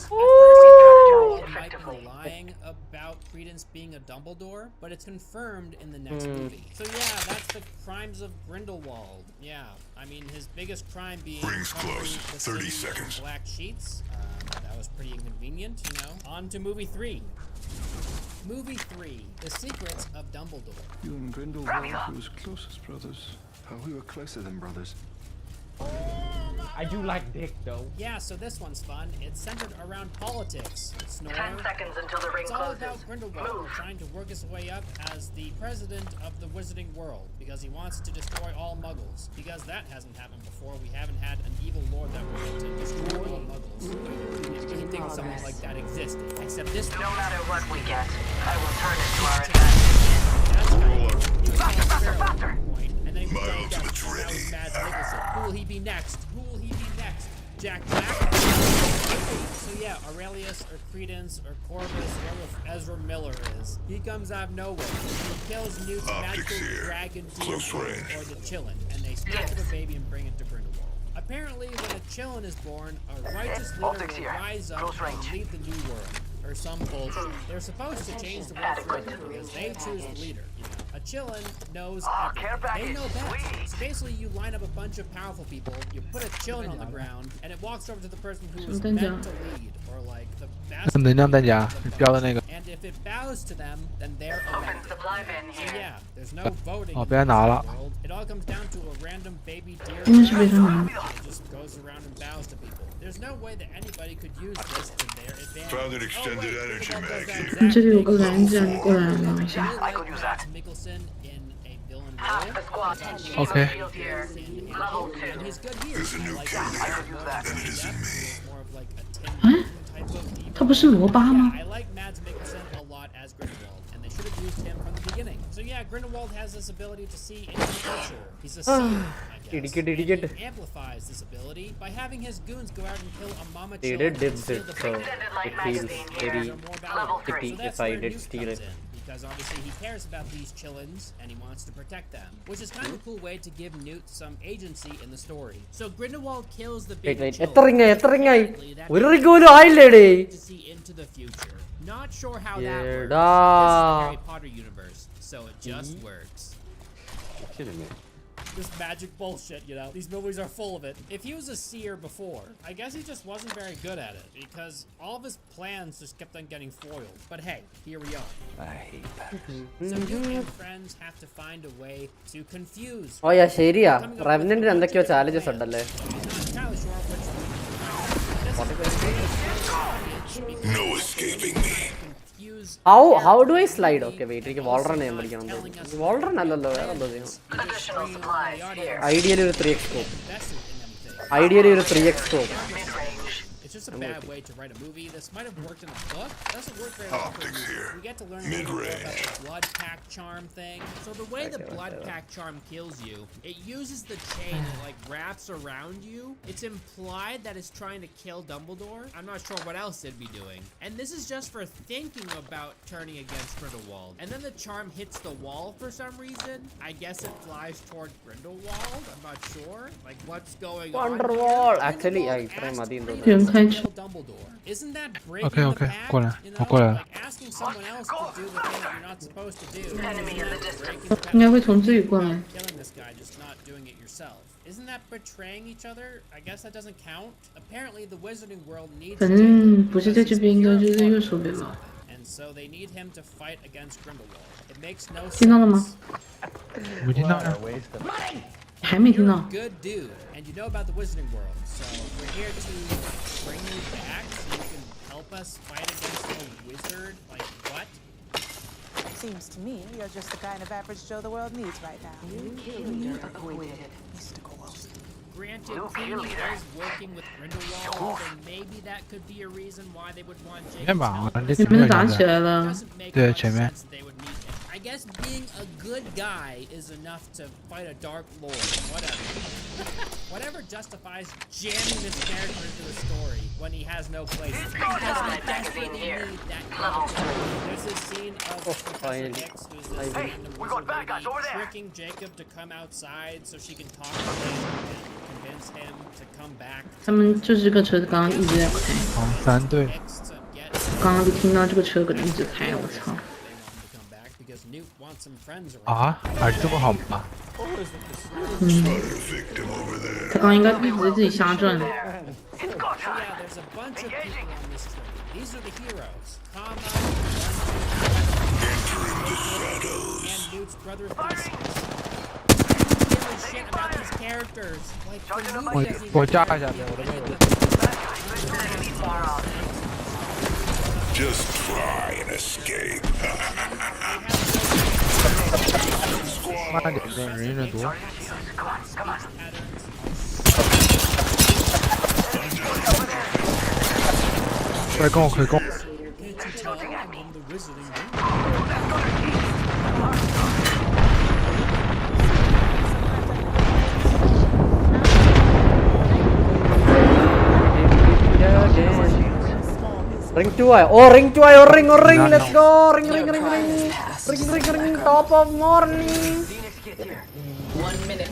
first, he might be lying about Credence being a Dumbledore, but it's confirmed in the next movie. So yeah, that's the crimes of Grindelwald. Yeah, I mean his biggest crime being Rings close. 30 seconds. Black sheets. That was pretty inconvenient, you know. On to movie 3. Movie 3, The Secrets of Dumbledore. You and Grindelwald were as close as brothers. We were closer than brothers. I do like dick, though. Yeah, so this one's fun. It's centered around politics. Snore. 10 seconds until the ring It's all closes. about Grindelwald trying to work his way up as the president of the Wizarding World because he wants to destroy all Muggles. Because that hasn't happened before. We haven't had an evil lord that wanted to destroy all Muggles. I didn't think something like that existed. Except this No matter what we get, I will turn it to our advantage. Faster, faster! And then he Mild to the ready. Mads Mikkelsen. Who will he be next? Who will he be next? Jack Black? So yeah, Aurelius or Credence or Corvus, whoever Ezra Miller is, he comes out of nowhere. He kills Newt's magical dragon demon or the Chillin, and they snatch up a baby and bring it to Grindelwald. Apparently, when a Chillin is born, a righteous leader will rise up and lead the new world. Or some bullshit. They're supposed to change the world forever because they choose the leader, you know. A Chillin knows everything. They know best. So basically you line up a bunch of powerful people, you put a Chillin on the ground, and it walks over to the person who is meant to lead, or like the best. And if it bows to them, then they're elected. So yeah, there's no voting in the world. It all comes down to a random baby deer that just goes around and bows to people. There's no way that anybody could use this to their advantage. Found an extended energy mag here. I could use that. Mikkelsen in a villain Half the squad. Okay. Level 2. And he's good here. There's a new Like, kid, I could use that. and it isn't me. more of like a Tim type of demon. 他不是罗巴吗？ I like Mads Mikkelsen a lot as Grindelwald, and they should have used him from the beginning. So yeah, Grindelwald has this ability to see into the future. He's a seer, I guess. And he amplifies this ability by having his goons go out and kill a mama child and steal the so baby. it feels very So that's if I where did Newt steal comes it. in, because obviously he cares about these Chillins and he wants to protect them, which is kind of a cool way to give Newt some agency in the story. So Grindelwald kills the baby Wait, Chillin. To see into the future. Not sure how that works. This is the Harry Potter universe, so it just works. You're kidding me. This magic bullshit, you know? These movies are full of it. If he was a seer before, I guess he just wasn't very good at it, because all of his plans just kept on getting foiled. But hey, here we are. I hate that. So you and friends have to find a way to confuse. Oh yeah, ശരിയാ റെവനന്റ് എന്തൊക്കെയോ challenges ഉണ്ടല്ലേ No escaping me. How do I slide? Okay, wait, എനിക്ക് വോൾഡർ ചെയ്യാൻ പഠിക്കണം. വോൾഡർ അല്ലല്ലോ വേറെ എന്തോ ചെയ്യണം. Ideally ഒരു 3x scope. Ideally ഒരു 3x scope. It's just a bad way to write a movie. This might have worked in a book. It doesn't work very well for a movie. We get to learn a little bit about the blood pack charm thing. So the way the blood pack charm kills you, it uses the chain that like wraps around you. It's implied that it's trying to kill Dumbledore. I'm not sure what else it'd be doing. And this is just for thinking about turning against Grindelwald. And then the charm hits the wall for some reason. I guess it flies toward Grindelwald. I'm not sure. Like what's going on? Wonderwall. Actually, ഇത്രയും മതി എന്ന് തോന്നുന്നു. Dumbledore. Isn't that breaking the pact? You know, like asking someone else to do the thing that you're not supposed to do. Killing this guy, just not doing it yourself. Isn't that betraying each other? I guess that doesn't count. Apparently, the Wizarding World needs and so they need him to fight against Grindelwald. It makes no sense. You're a good dude, and you know about the Wizarding World, so we're here to bring you back so you can help us fight against a wizard. Like what? Seems to me you're just the kind of average Joe the world needs right now. Granted, Queenie is working with Grindelwald, and maybe that could be a reason why they would want Jacob. Doesn't make a lot of sense they would meet him. I guess being a good guy is enough to fight a dark lord. Whatever. Whatever justifies jamming this character into the story when he has no place. Because we desperately need that character. There's this scene of Professor Hicks, who's this random wizard lady, tricking Jacob to come outside so she can talk to him and convince him to come back. 他们就是个车子，刚刚一直在开。Hicks to get 刚刚就听到这个车搁那一直开，我操！啊，还是这么好吗？他刚应该一直自己瞎转。These are the heroes. Kama, and Newt's brother Theseus. Give a shit about these characters. Like,我炸一下呗，我的妹子。Just try and escape. 慢点，人有点多。可以攻，可以攻。Ring 2 आया. Oh ring 2 आया. Ring let's go. Ring top of morning. 1 minute.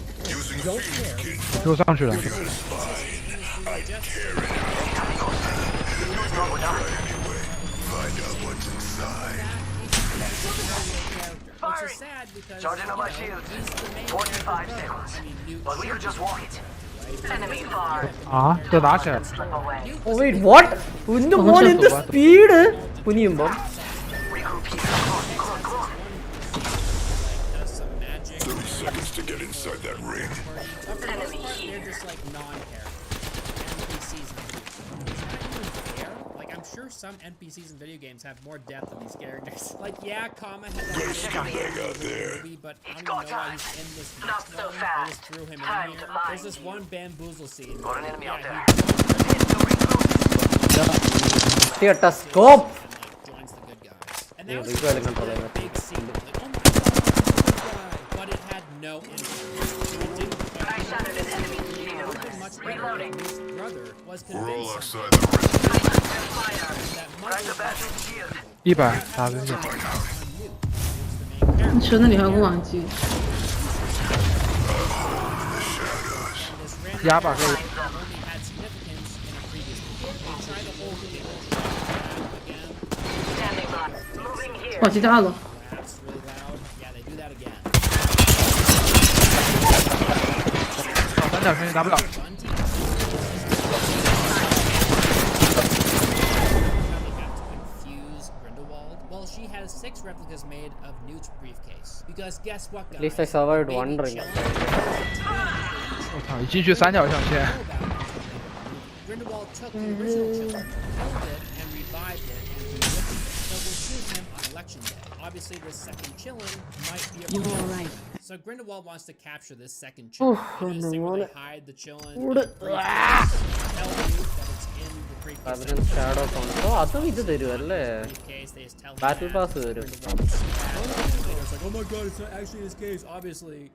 又上去了。Find out what's inside. Charging on my shield. 45 seconds. But we could just walk it. Enemy far. 啊，这打起来。Oh wait, what? Undu mon endu speed. Puniyumbam. 30 seconds to get inside that ring. Enemy here. I'm sure some NPCs in video games have more depth than these characters. Like, yeah, Kama has that movie, but I don't even know why he's in this next one. I just threw him in here. There's this one bamboozle scene. Got an enemy out there. Theater scope. Joins the good guys. And Yeah, that was visual a control. big scene. Like, oh my god, but it had no impact. I shattered an enemy's shield. Reloading. His brother was We're all convinced outside the ring. Crack the bastard shield. 100打进去。车那里还有个网机。压把可以。网机大了。3角声音打不了。Well, she has 6 replicas made of Newt's briefcase. Because guess what, guys? At least I survived one ring. 我操，一进去3角象限。Grindelwald took the original children, killed it, and revived it, and relived it. So we'll shoot him on election day. Obviously, this second chillin might be a problem. Right. So Grindelwald wants to capture this second chillin. He's gonna secretly hide the chillin. Tell Newt that it's in the briefcase. Shadow sound. Oh, that's it. They just tell him Battle Pass. It's like, oh my god, it's not actually his case, obviously.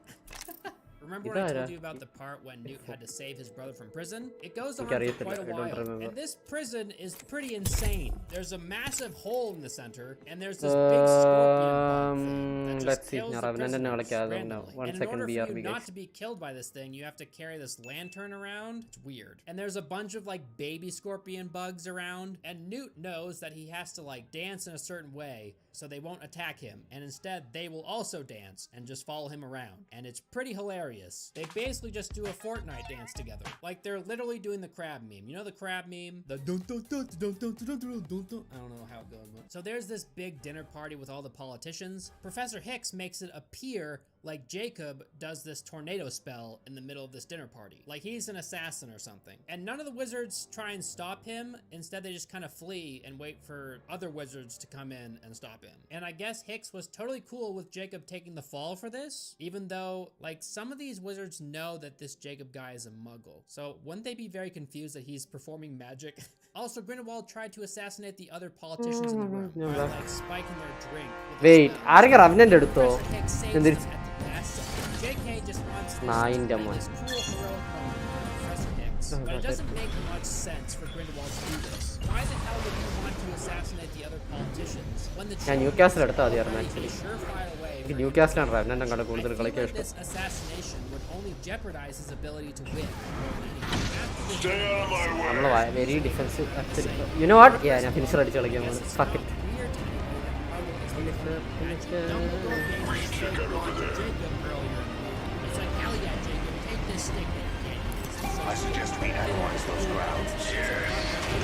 Remember when I told you about the part when Newt had to save his brother from prison? It goes on for quite a while, and this prison is pretty insane. There's a massive hole in the center, and there's this big scorpion bug thing that just kills the prisoners randomly. And in order for you not to be killed by this thing, you have to carry this lantern around. It's weird. And there's a bunch of like baby scorpion bugs around, and Newt knows that he has to like dance in a certain way so they won't attack him, and instead they will also dance and just follow him around, and it's pretty hilarious. They basically just do a Fortnite dance together. Like they're literally doing the crab meme. You know the crab meme? The don't I don't know how it goes. So there's this big dinner party with all the politicians. Professor Hicks makes it appear like Jacob does this tornado spell in the middle of this dinner party. Like he's an assassin or something. And none of the wizards try and stop him. Instead, they just kind of flee and wait for other wizards to come in and stop him. And I guess Hicks was totally cool with Jacob taking the fall for this, even though like some of these wizards know that this Jacob guy is a muggle. So wouldn't they be very confused that he's performing magic? Also, Grindelwald tried to assassinate the other politicians in the room by like spiking their drink. Wait, JK just wants this cool heroic moment from Professor Hicks, but it doesn't make much sense for Grindelwald to do this. Why the hell would you want to assassinate the other politicians? competitions. When the ഞാൻ new challenge castle is എടുത്താൽ over, മതിയായിരുന്നു a actually. surefire way എനിക്ക് for new him കാസിലാണ് റവനൻ അങ്ങോട്ട് I കൂടുതൽ think കളിക്കാൻ that ഇഷ്ടം. this assassination would only jeopardize his ability to win. Stay out of my way. നമ്മൾ very defensive actually. You know what? Yeah ഞാൻ finisher അടിച്ച് കളിക്കാൻ പോകുന്നു. Fuck it. I suggest we analyze those grounds.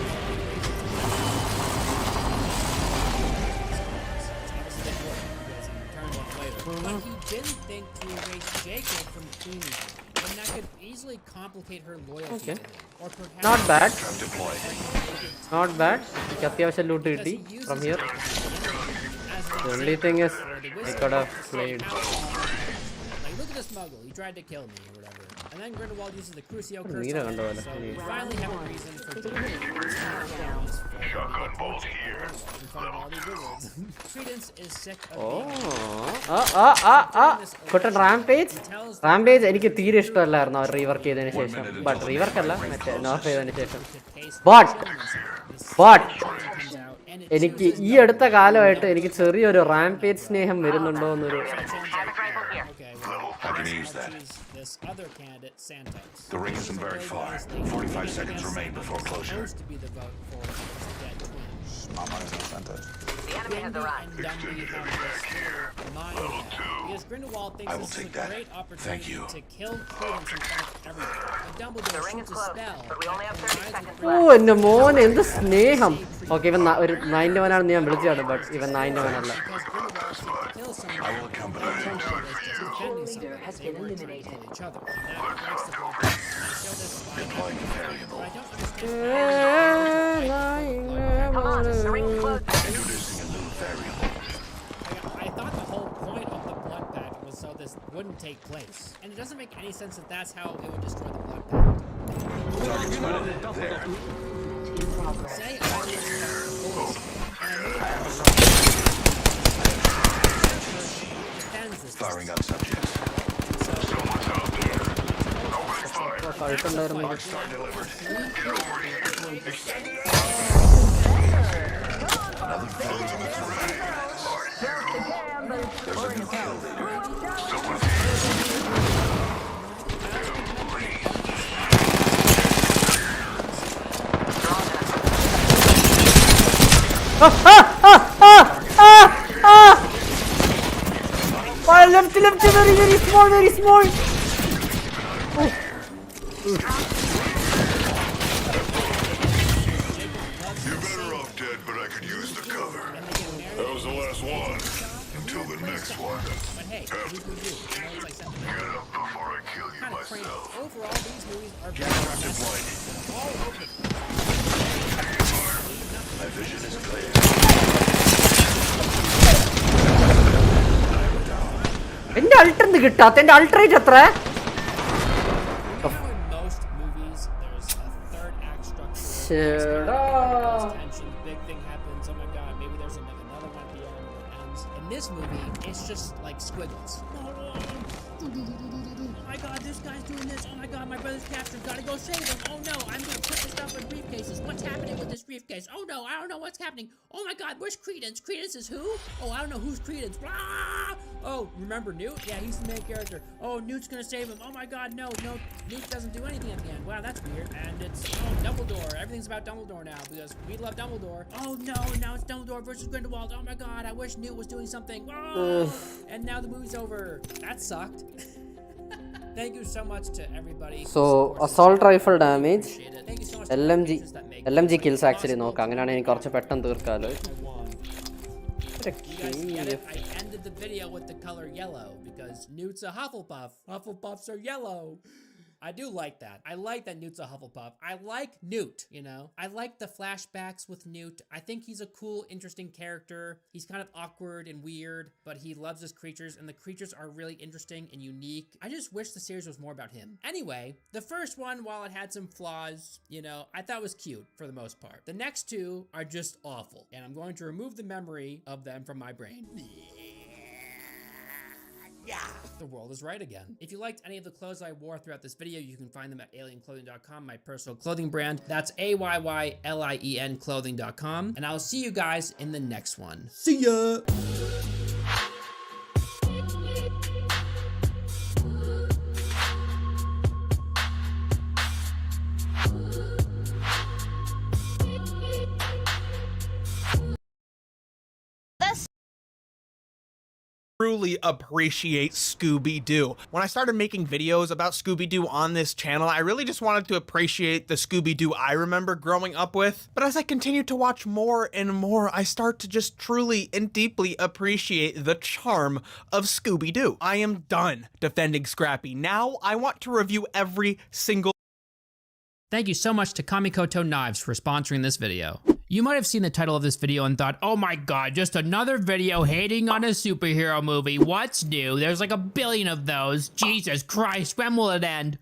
But he didn't think to erase Jacob from Queenie, and that could easily complicate her loyalty to him. Or perhaps Not bad. Not bad. എനിക്ക് അത്യാവശ്യം loot കിട്ടി from here. The only thing is I could have played. Like, look at this muggle. He tried to kill me or whatever. And then Grindelwald uses the Crucio curse on him, so we finally have a reason for Shotgun bolt here. in front of all these wizards. Credence is sick of Kuttan Rampage എനിക്ക് തീരെ ഇഷ്ടമല്ലായിരുന്നു അവർ rework ചെയ്തതിന് ശേഷം. But rework അല്ല, മറ്റേ Nof ചെയ്തതിന് ശേഷം. But എനിക്ക് ഈ അടുത്ത കാലമായിട്ട് എനിക്ക് ചെറിയൊരു റാംപേജ് സ്നേഹം വരുന്നുണ്ടോ എന്നൊരു. I can use that. This other candidate, Santos. The ring isn't very far. 45 seconds remain before closure. Supposed to be the vote for the dead twins. The enemy has arrived. Because Grindelwald thinks I will this is take a that. great Thank opportunity you. to kill Credence in front of everyone. But Dumbledore The ring is shoots a close, spell. but we only have 30 seconds oh left. എന്റെ മോൻ എന്ത് സ്നേഹം. Okay ഇവൻ ഒരു 9-1 ആണെന്ന് ഞാൻ വിളിച്ചതാണ്, but ഇവൻ 9-1 അല്ല. Because Grindelwald seeks to kill someone. I will accompany you. Defending someone as they were trying to kill each other. And that breaks the blood. I show this by Deploying a variable. but I don't understand. Come on, the ring's close. Introducing a new variable. I thought the whole point of the blood pact was so this wouldn't take place. And it doesn't make any sense that that's how it would destroy the blood pact. Target spotted there. Say I was bullies. Defends this. Firing on subjects. Someone's out there. Opening fire. കഴുത്തുണ്ടായിരുന്നു. Star delivered. Get over here. Extend the Another phase of its range. There's a new kill leader. Someone's Left, very small. You're better off dead, but I could use the cover. That was the last one. Until the next one. But hey, we do. You know, it's like something Get up before I kill you kind of crazy. myself. Overall, these movies are Camera deployed. all over. My vision is clear. എന്റെ അൾട്രന്ന് കിട്ടാത്ത എന്റെ അൾട്രേറ്റ് എത്ര? You know, in most movies, there's a third act structure. There's tension, big thing happens. Oh my god, maybe there's another one at the end that ends. In this movie, it's just like squiggles. Oh my god, this guy's doing this. Oh my god, my brother's captured. Gotta go save him. Oh no, I'm gonna put this stuff in briefcases. What's happening with this briefcase? Oh no, I don't know what's happening. Oh my god, where's Credence? Credence is who? Oh, I don't know who's Credence. Blah! Oh, remember Newt? Yeah, he's the main character. Oh, Newt's gonna save him. Oh my god, no, Newt doesn't do anything at the end. Wow, that's weird. And it's, Dumbledore. Everything's about Dumbledore now because we love Dumbledore. Oh no, now it's Dumbledore versus Grindelwald. Oh my god, I wish Newt was doing something. Oh! And now the movie's over. That sucked. Thank you so much to everybody. So assault rifle damage, Thank you so much LMG kills actually നോക്കാം. അങ്ങനെയാണ് എനിക്ക് കുറച്ച് പെട്ടെന്ന് തീർക്കാലോ. You guys get it? I ended the video with the color yellow because Newt's a Hufflepuff. Hufflepuffs are yellow. I do like that. I like that Newt's a Hufflepuff. I like Newt, you know? I like the flashbacks with Newt. I think he's a cool, interesting character. He's kind of awkward and weird, but he loves his creatures, and the creatures are really interesting and unique. I just wish the series was more about him. Anyway, the first one, while it had some flaws, you know, I thought was cute for the most part. The next two are just awful, and I'm going to remove the memory of them from my brain. Yeah. the world is right again. If you liked any of the clothes I wore throughout this video, you can find them at alienclothing.com, my personal clothing brand. That's AYYLIEN clothing.com. And I'll see you guys in the next one. See ya! Truly appreciate Scooby-Doo. When I started making videos about Scooby-Doo on this channel, I really just wanted to appreciate the Scooby-Doo I remember growing up with. But as I continue to watch more and more, I start to just truly and deeply appreciate the charm of Scooby-Doo. I am done defending Scrappy. Now I want to review every single. Thank you so much to Kamikoto Knives for sponsoring this video. You might have seen the title of this video and thought, oh my god, just another video hating on a superhero movie. What's new? There's like 1 billion of those. Jesus Christ, when will it end?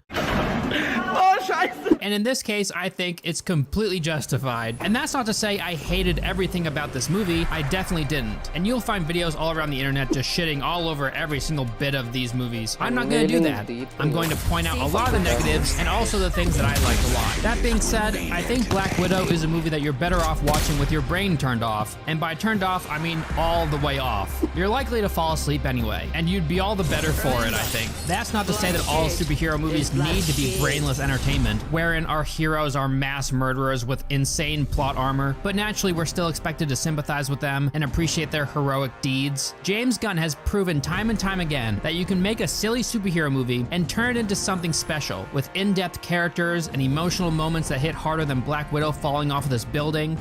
And in this case, I think it's completely justified. And that's not to say I hated everything about this movie. I definitely didn't. And you'll find videos all around the internet just shitting all over every single bit of these movies. I'm not gonna do that. I'm going to point out a lot of the negatives and also the things that I liked a lot. That being said, I think Black Widow is a movie that you're better off watching with your brain turned off. And by turned off, I mean all the way off. You're likely to fall asleep anyway, and you'd be all the better for it, I think. That's not to say that all superhero movies need to be brainless entertainment, wherein our heroes are mass murderers with insane plot armor, but naturally we're still expected to sympathize with them and appreciate their heroic deeds. James Gunn has proven time and time again that you can make a silly superhero movie and turn it into something special, with in-depth characters and emotional moments that hit harder than Black Widow falling off of this building.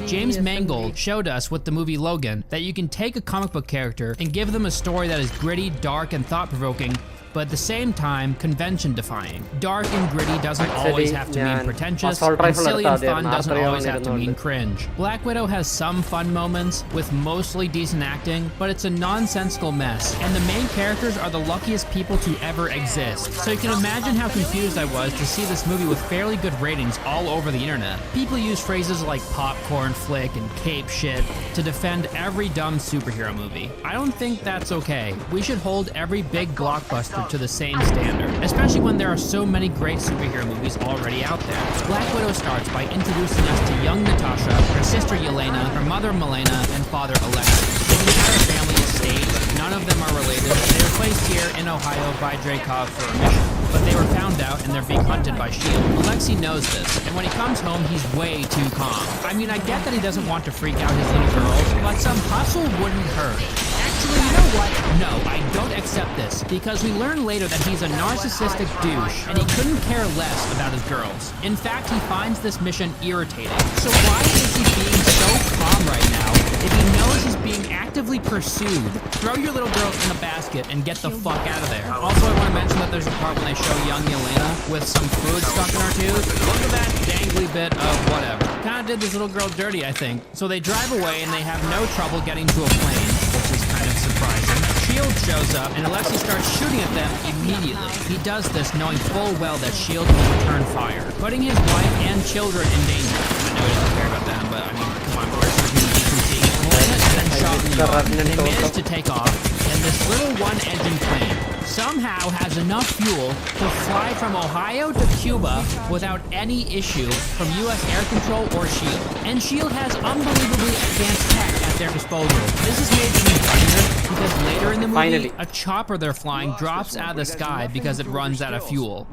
James Mangold showed us with the movie Logan that you can take a comic book character and give them a story that is gritty, dark, and thought-provoking, but at the same time, convention-defying. Dark and gritty doesn't always have to mean pretentious, and silly and fun doesn't always have to mean cringe. Black Widow has some fun moments, with mostly decent acting, but it's a nonsensical mess, and the main characters are the luckiest people to ever exist. So you can imagine how confused I was to see this movie with fairly good ratings all over the internet. People use phrases like popcorn flick and cape shit to defend every dumb superhero movie. I don't think that's okay. We should hold every big blockbuster to the same standard, especially when there are so many great superhero movies already out there. Black Widow starts by introducing us to young Natasha, her sister Yelena, her mother Milena, and father Alexei. The entire family is staged, none of them are related. They were placed here in Ohio by Dreykov for a mission, but they were found out and they're being hunted by S.H.I.E.L.D. Alexei knows this, and when he comes home, he's way too calm. I mean, I get that he doesn't want to freak out his little girls, but some hustle wouldn't hurt. Actually, you know what? No, I don't accept this, because we learn later that he's a narcissistic douche, and he couldn't care less about his girls. In fact, he finds this mission irritating. So why is he being so calm right now if he knows he's being actively pursued? Throw your little girls in the basket and get the fuck out of there. Also, I want to mention that there's a part when they show young Yelena with some food stuck in her tooth. Look at that dangly bit of whatever. Kinda did this little girl dirty, I think. So they drive away and they have no trouble getting to a plane, which is kind of surprising. S.H.I.E.L.D. shows up and Alexei starts shooting at them immediately. He does this knowing full well that S.H.I.E.L.D. will return fire, putting his wife and children in danger. I know he doesn't care about them, but I mean, come on, where's the decency? Milena is then shot in the arm. They manage to take off, and this little one-engine plane somehow has enough fuel to fly from Ohio to Cuba without any issue from U.S. Air Control or S.H.I.E.L.D. And S.H.I.E.L.D. has unbelievably advanced tech at their disposal. This is made even funnier because later in the movie, a chopper they're flying drops out of the sky because it runs out of fuel.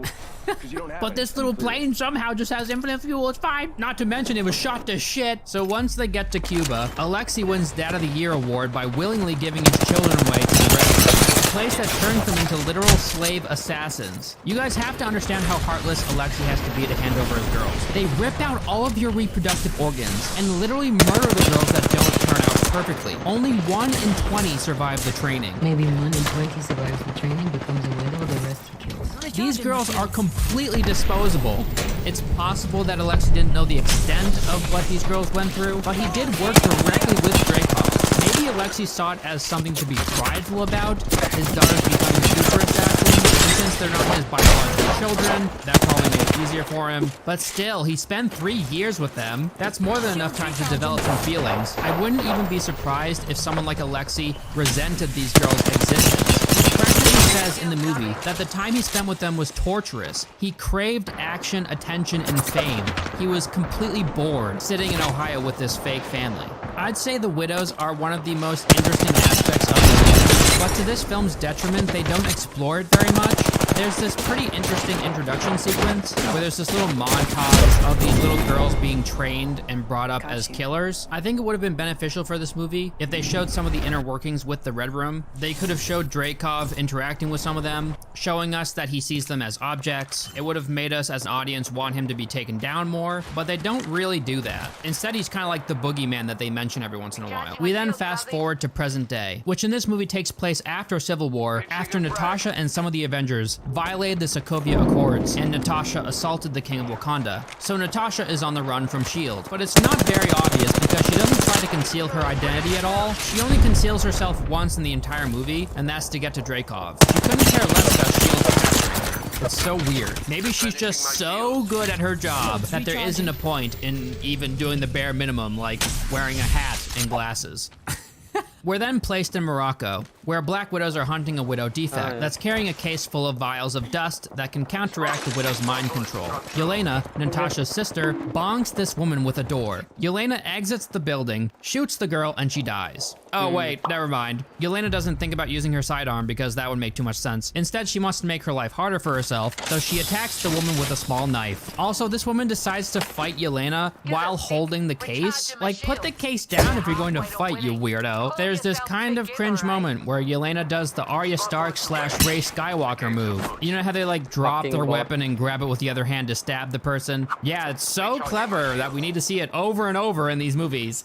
But this little plane somehow just has infinite fuel, it's fine. Not to mention it was shot to shit. So once they get to Cuba, Alexei wins Dad of the Year award by willingly giving his children away to the rest, a place that turns them into literal slave assassins. You guys have to understand how heartless Alexei has to be to hand over his girls. They rip out all of your reproductive organs and literally murder the girls that don't turn out perfectly. Only 1 in 20 survive the training. Maybe 1 in 20 survives the training, becomes a widow, the rest he kills. These girls are completely disposable. It's possible that Alexei didn't know the extent of what these girls went through, but he did work directly with Dreykov. Maybe Alexei saw it as something to be prideful about, his daughters becoming super assassins, since they're not his biological children, that probably made it easier for him. But still, he spent 3 years with them. That's more than enough time to develop some feelings. I wouldn't even be surprised if someone like Alexei resented these girls' existence. He practically says in the movie that the time he spent with them was torturous. He craved action, attention, and fame. He was completely bored sitting in Ohio with this fake family. I'd say the widows are one of the most interesting aspects of the movie, but to this film's detriment, they don't explore it very much. There's this pretty interesting introduction sequence where there's this little montage of these little girls being trained and brought up as killers. I think it would have been beneficial for this movie if they showed some of the inner workings with the Red Room. They could have showed Dreykov interacting with some of them, showing us that he sees them as objects. It would have made us as an audience want him to be taken down more, but they don't really do that. Instead, he's kind of like the boogeyman that they mention every once in a while. We then fast forward to present day, which in this movie takes place after Civil War, after Natasha and some of the Avengers violated the Sokovia Accords, and Natasha assaulted the King of Wakanda. So Natasha is on the run from S.H.I.E.L.D., but it's not very obvious because she doesn't try to conceal her identity at all. She only conceals herself once in the entire movie, and that's to get to Dreykov. She couldn't care less about S.H.I.E.L.D. capturing her. It's so weird. Maybe she's just so good at her job that there isn't a point in even doing the bare minimum, like wearing a hat and glasses. We're then placed in Morocco, where Black Widows are hunting a Widow defect that's carrying a case full of vials of dust that can counteract the Widow's mind control. Yelena, Natasha's sister, bonks this woman with a door. Yelena exits the building, shoots the girl, and she dies. Oh wait, never mind. Yelena doesn't think about using her sidearm because that would make too much sense. Instead, she wants to make her life harder for herself, so she attacks the woman with a small knife. Also, this woman decides to fight Yelena while holding the case. Like, put the case down if you're going to fight, you weirdo. There's this kind of cringe moment where Yelena does the Arya Stark / Rey Skywalker move. You know how they like drop their weapon and grab it with the other hand to stab the person? Yeah, it's so clever that we need to see it over and over in these movies.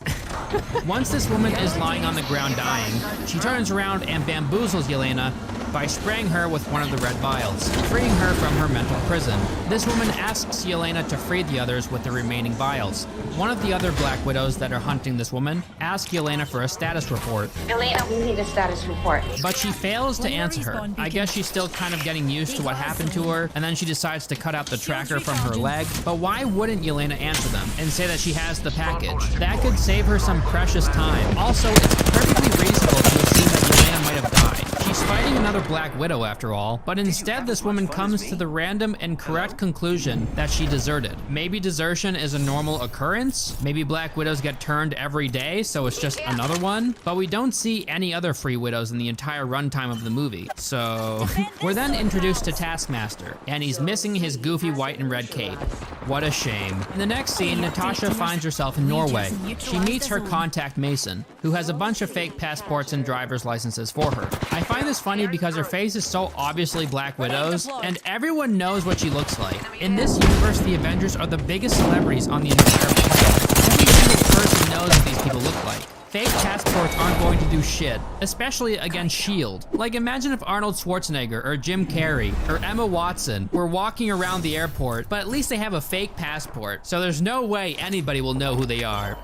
Once this woman is lying on the ground dying, she turns around and bamboozles Yelena by spraying her with one of the red vials, freeing her from her mental prison. This woman asks Yelena to free the others with the remaining vials. One of the other Black Widows that are hunting this woman asks Yelena for a status report. Yelena, we need a status report. But she fails to answer her. I guess she's still kind of getting used to what happened to her, and then she decides to cut out the tracker from her leg. But why wouldn't Yelena answer them and say that she has the package? That could save her some precious time. Also, it's perfectly reasonable to assume that Yelena might have died. She's fighting another Black Widow after all, but instead this woman comes to the random and correct conclusion that she deserted. Maybe desertion is a normal occurrence? Maybe Black Widows get turned every day, so it's just another one? But we don't see any other free widows in the entire runtime of the movie, so... We're then introduced to Taskmaster, and he's missing his goofy white and red cape. What a shame. In the next scene, Natasha finds herself in Norway. She meets her contact Mason, who has a bunch of fake passports and driver's licenses for her. I find this funny because her face is so obviously Black Widow's, and everyone knows what she looks like. In this universe, the Avengers are the biggest celebrities on the entire planet. Every single person knows what these people look like. Fake passports aren't going to do shit, especially against S.H.I.E.L.D. Like, imagine if Arnold Schwarzenegger or Jim Carrey or Emma Watson were walking around the airport, but at least they have a fake passport, so there's no way anybody will know who they are.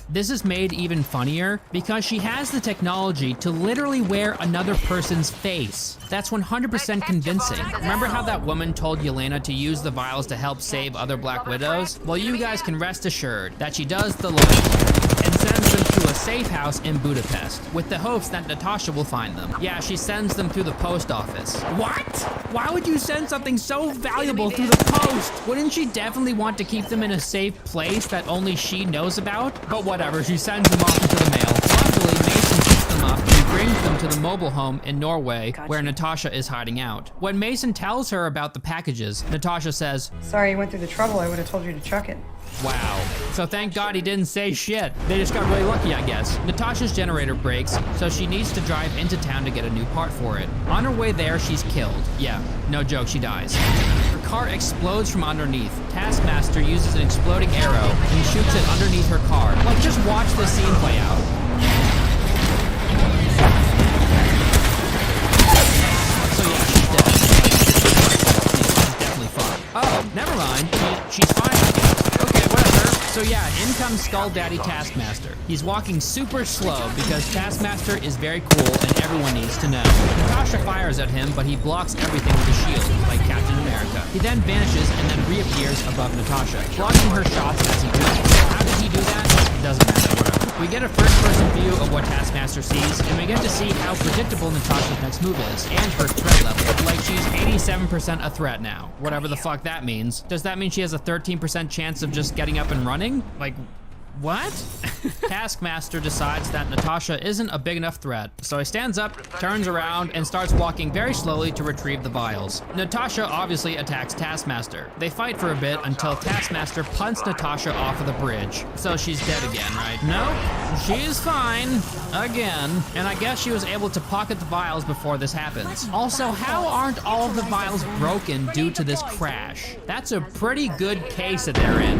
This is made even funnier because she has the technology to literally wear another person's face. That's 100% convincing. Remember how that woman told Yelena to use the vials to help save other Black Widows? Well, you guys can rest assured that she does the latter and sends them to a safe house in Budapest with the hopes that Natasha will find them. Yeah, she sends them through the post office. What? Why would you send something so valuable through the post? Wouldn't she definitely want to keep them in a safe place that only she knows about? But whatever, she sends them off into the mail. Luckily, Mason picks them up and brings them to the mobile home in Norway where Natasha is hiding out. When Mason tells her about the packages, Natasha says, "Sorry you went through the trouble. I would have told you to chuck it." Wow. So thank God he didn't say shit. They just got really lucky, I guess. Natasha's generator breaks, so she needs to drive into town to get a new part for it. On her way there, she's killed. Yeah, no joke, she dies. Her car explodes from underneath. Taskmaster uses an exploding arrow and shoots it underneath her car. Like, just watch this scene play out. So yeah, she's dead. She's definitely fucked. Oh, never mind. She's fine, I guess. Okay, whatever. So yeah, in comes Skull Daddy Taskmaster. He's walking super slow because Taskmaster is very cool and everyone needs to know. Natasha fires at him, but he blocks everything with a shield, like Captain America. He then vanishes and then reappears above Natasha, blocking her shots as he jumps. How does he do that? Doesn't matter, whatever. We get a first-person view of what Taskmaster sees, and we get to see how predictable Natasha's next move is, and her threat level. Like, she's 87% a threat now. Whatever the fuck that means. Does that mean she has a 13% chance of just getting up and running? Like, what? Taskmaster decides that Natasha isn't a big enough threat, so he stands up, turns around, and starts walking very slowly to retrieve the vials. Natasha obviously attacks Taskmaster. They fight for a bit until Taskmaster punts Natasha off of the bridge. So she's dead again, right? Nope, she's fine. Again. And I guess she was able to pocket the vials before this happens. Also, how aren't all of the vials broken due to this crash? That's a pretty good case that they're in.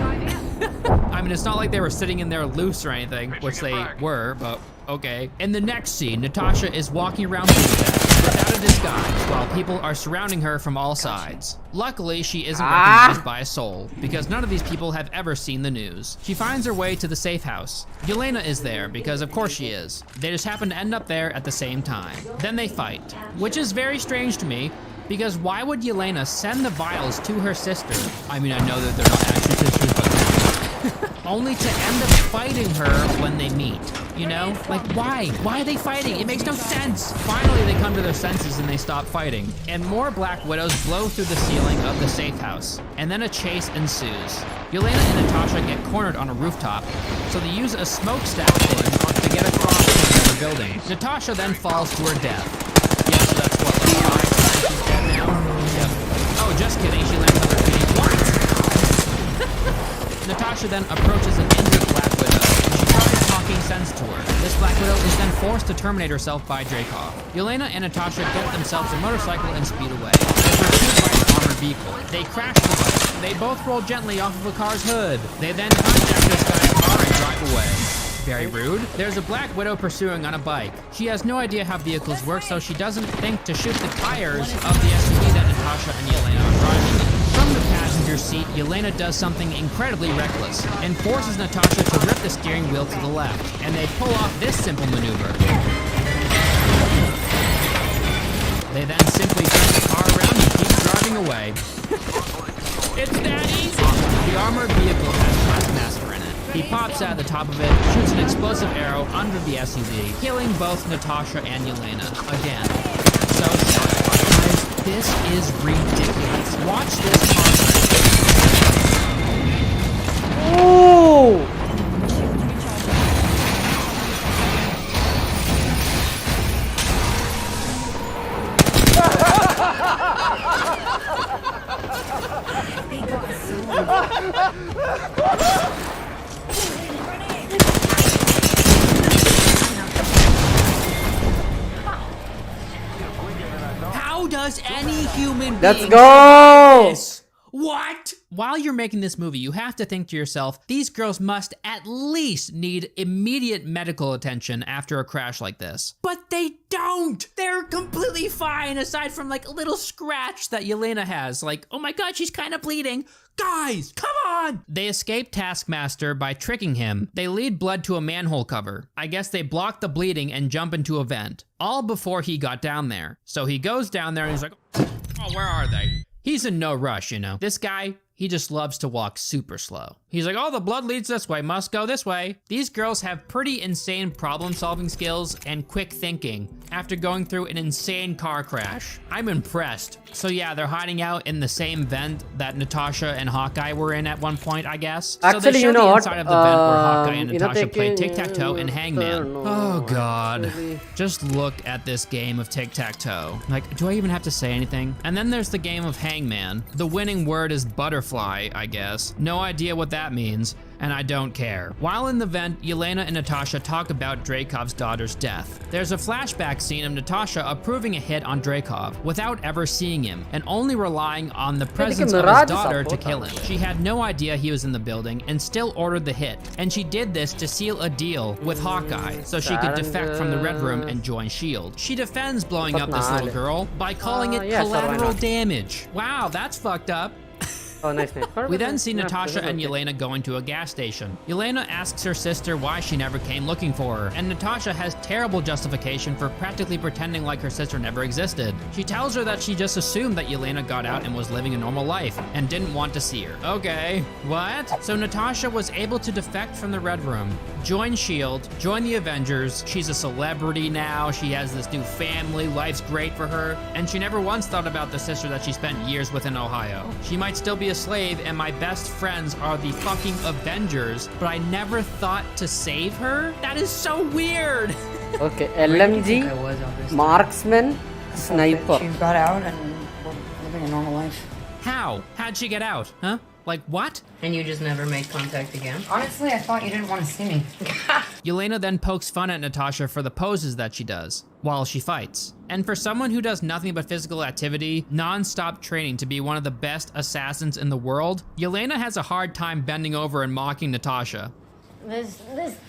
I mean, it's not like they were sitting in there loose or anything, which they were, but okay. In the next scene, Natasha is walking around Budapest without a disguise while people are surrounding her from all sides. Luckily, she isn't recognized by a soul, because none of these people have ever seen the news. She finds her way to the safe house. Yelena is there, because of course she is. They just happen to end up there at the same time. Then they fight, which is very strange to me, because why would Yelena send the vials to her sister? I mean, I know that they're not actually sisters, but only to end up fighting her when they meet, you know? Like, why? Why are they fighting? It makes no sense. Finally, they come to their senses and they stop fighting. And more Black Widows blow through the ceiling of the safe house. And then a chase ensues. Yelena and Natasha get cornered on a rooftop, so they use a smokestack balloon to get across to the building. Natasha then falls to her death. Yeah, so that's what, like 5 times she's dead now? Yep. Oh, just kidding, she lands on her feet. What? Natasha then approaches an injured Black Widow, and she tries talking sense to her. This Black Widow is then forced to terminate herself by Dreykov. Yelena and Natasha get themselves a motorcycle and speed away. They're pursued by an armored vehicle. They crash the bike. They both roll gently off of a car's hood. They then hijack this guy's car and drive away. Very rude. There's a Black Widow pursuing on a bike. She has no idea how vehicles work, so she doesn't think to shoot the tires of the SUV that Natasha and Yelena are driving. From the passenger seat, Yelena does something incredibly reckless and forces Natasha to rip the steering wheel to the left, and they pull off this simple maneuver. They then simply turn the car around and keep driving away. It's that easy! The armored vehicle has Taskmaster in it. He pops out the top of it, shoots an explosive arrow under the SUV, killing both Natasha and Yelena again. So sad. Guys, this is ridiculous. Watch this concept. Oh! How does any human being Let's go! this? What? While you're making this movie, you have to think to yourself, these girls must at least need immediate medical attention after a crash like this. But they don't! They're completely fine, aside from like a little scratch that Yelena has. Like, oh my god, she's kind of bleeding. Guys, come on! They escape Taskmaster by tricking him. They lead blood to a manhole cover. I guess they block the bleeding and jump into a vent. All before he got down there. So he goes down there and he's like, oh, where are they? He's in no rush, you know. This guy, he just loves to walk super slow. He's like, oh, the blood leads this way, must go this way. These girls have pretty insane problem-solving skills and quick thinking after going through an insane car crash. I'm impressed. So yeah, they're hiding out in the same vent that Natasha and Hawkeye were in at one point, I guess. Actually, so they show you know the what? inside of the vent where Hawkeye and You know, Natasha played tic-tac-toe and Hangman. Oh god. Actually. Just look at this game of tic-tac-toe. Like, do I even have to say anything? And then there's the game of Hangman. The winning word is butterfly, I guess. No idea what that means, and I don't care. While in the vent, Yelena and Natasha talk about Dreykov's daughter's death. There's a flashback scene of Natasha approving a hit on Dreykov without ever seeing him, and only relying on the presence of his daughter to kill him. She had no idea he was in the building and still ordered the hit, and she did this to seal a deal with Hawkeye so she could defect from the Red Room and join S.H.I.E.L.D. She defends blowing up this little girl by calling it yeah, collateral damage. Wow, that's fucked up. Oh, nice. We then see Natasha and Yelena going to a gas station. Yelena asks her sister why she never came looking for her, and Natasha has terrible justification for practically pretending like her sister never existed. She tells her that she just assumed that Yelena got out and was living a normal life, and didn't want to see her. Okay, what? So Natasha was able to defect from the Red Room, join S.H.I.E.L.D., join the Avengers. She's a celebrity now, she has this new family, life's great for her, and she never once thought about the sister that she spent years with in Ohio. She might still be a slave, and my best friends are the fucking Avengers, but I never thought to save her? That is so weird! Okay, LMG, marksman, sniper. She got out and living a normal life. How? How'd she get out? Huh? Like what? And you just never made contact again? Honestly, I thought you didn't want to see me. Yelena then pokes fun at Natasha for the poses that she does while she fights. And for someone who does nothing but physical activity, non-stop training to be one of the best assassins in the world, Yelena has a hard time bending over and mocking Natasha. This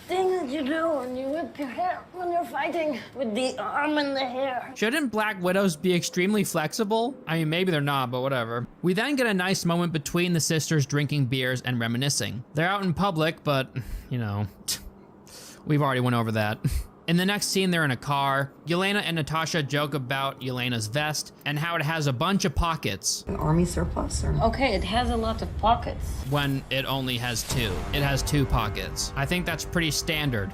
thing that you do when you whip your hair when you're fighting with the arm and the hair. Shouldn't Black Widows be extremely flexible? I mean, maybe they're not, but whatever. We then get a nice moment between the sisters drinking beers and reminiscing. They're out in public, but, you know, we've already went over that. In the next scene, they're in a car. Yelena and Natasha joke about Yelena's vest and how it has a bunch of pockets. An army surplus? Or... Okay, it has a lot of pockets. When it only has 2. It has 2 pockets. I think that's pretty standard.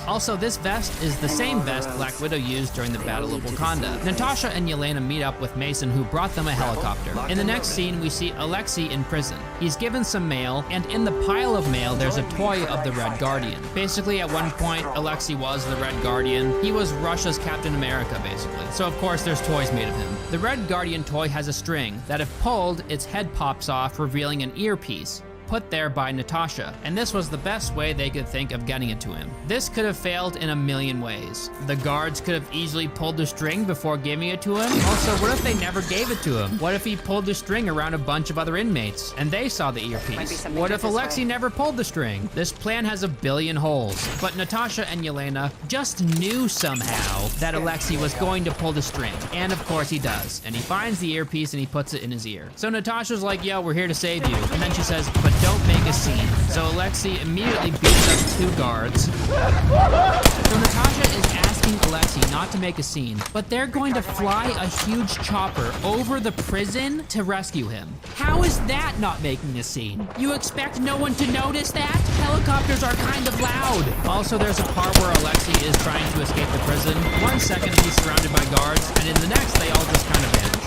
Also, this vest is the same vest Black Widow used during the Battle of Wakanda. Natasha and Yelena meet up with Mason, who brought them a helicopter. In the next scene, we see Alexei in prison. He's given some mail, and in the pile of mail, there's a toy of the Red Guardian. Basically, at one point, Alexei was the Red Guardian. He was Russia's Captain America, basically. So, of course, there's toys made of him. The Red Guardian toy has a string that, if pulled, its head pops off, revealing an earpiece. Put there by Natasha, and this was the best way they could think of getting it to him. This could have failed in a million ways. The guards could have easily pulled the string before giving it to him. Also, what if they never gave it to him? What if he pulled the string around a bunch of other inmates, and they saw the earpiece? What if Alexei never pulled the string? This plan has a billion holes, but Natasha and Yelena just knew somehow that Alexei was going to pull the string, and of course he does, and he finds the earpiece and he puts it in his ear. So Natasha's like, yo, we're here to save you, and then she says, but don't make a scene. So Alexei immediately beats up 2 guards. So Natasha is asking Alexei not to make a scene, but they're going to fly a huge chopper over the prison to rescue him. How is that not making a scene? You expect no one to notice that? Helicopters are kind of loud. Also, there's a part where Alexei is trying to escape the prison. 1 second he's surrounded by guards, and in the next they all just kind of vanish.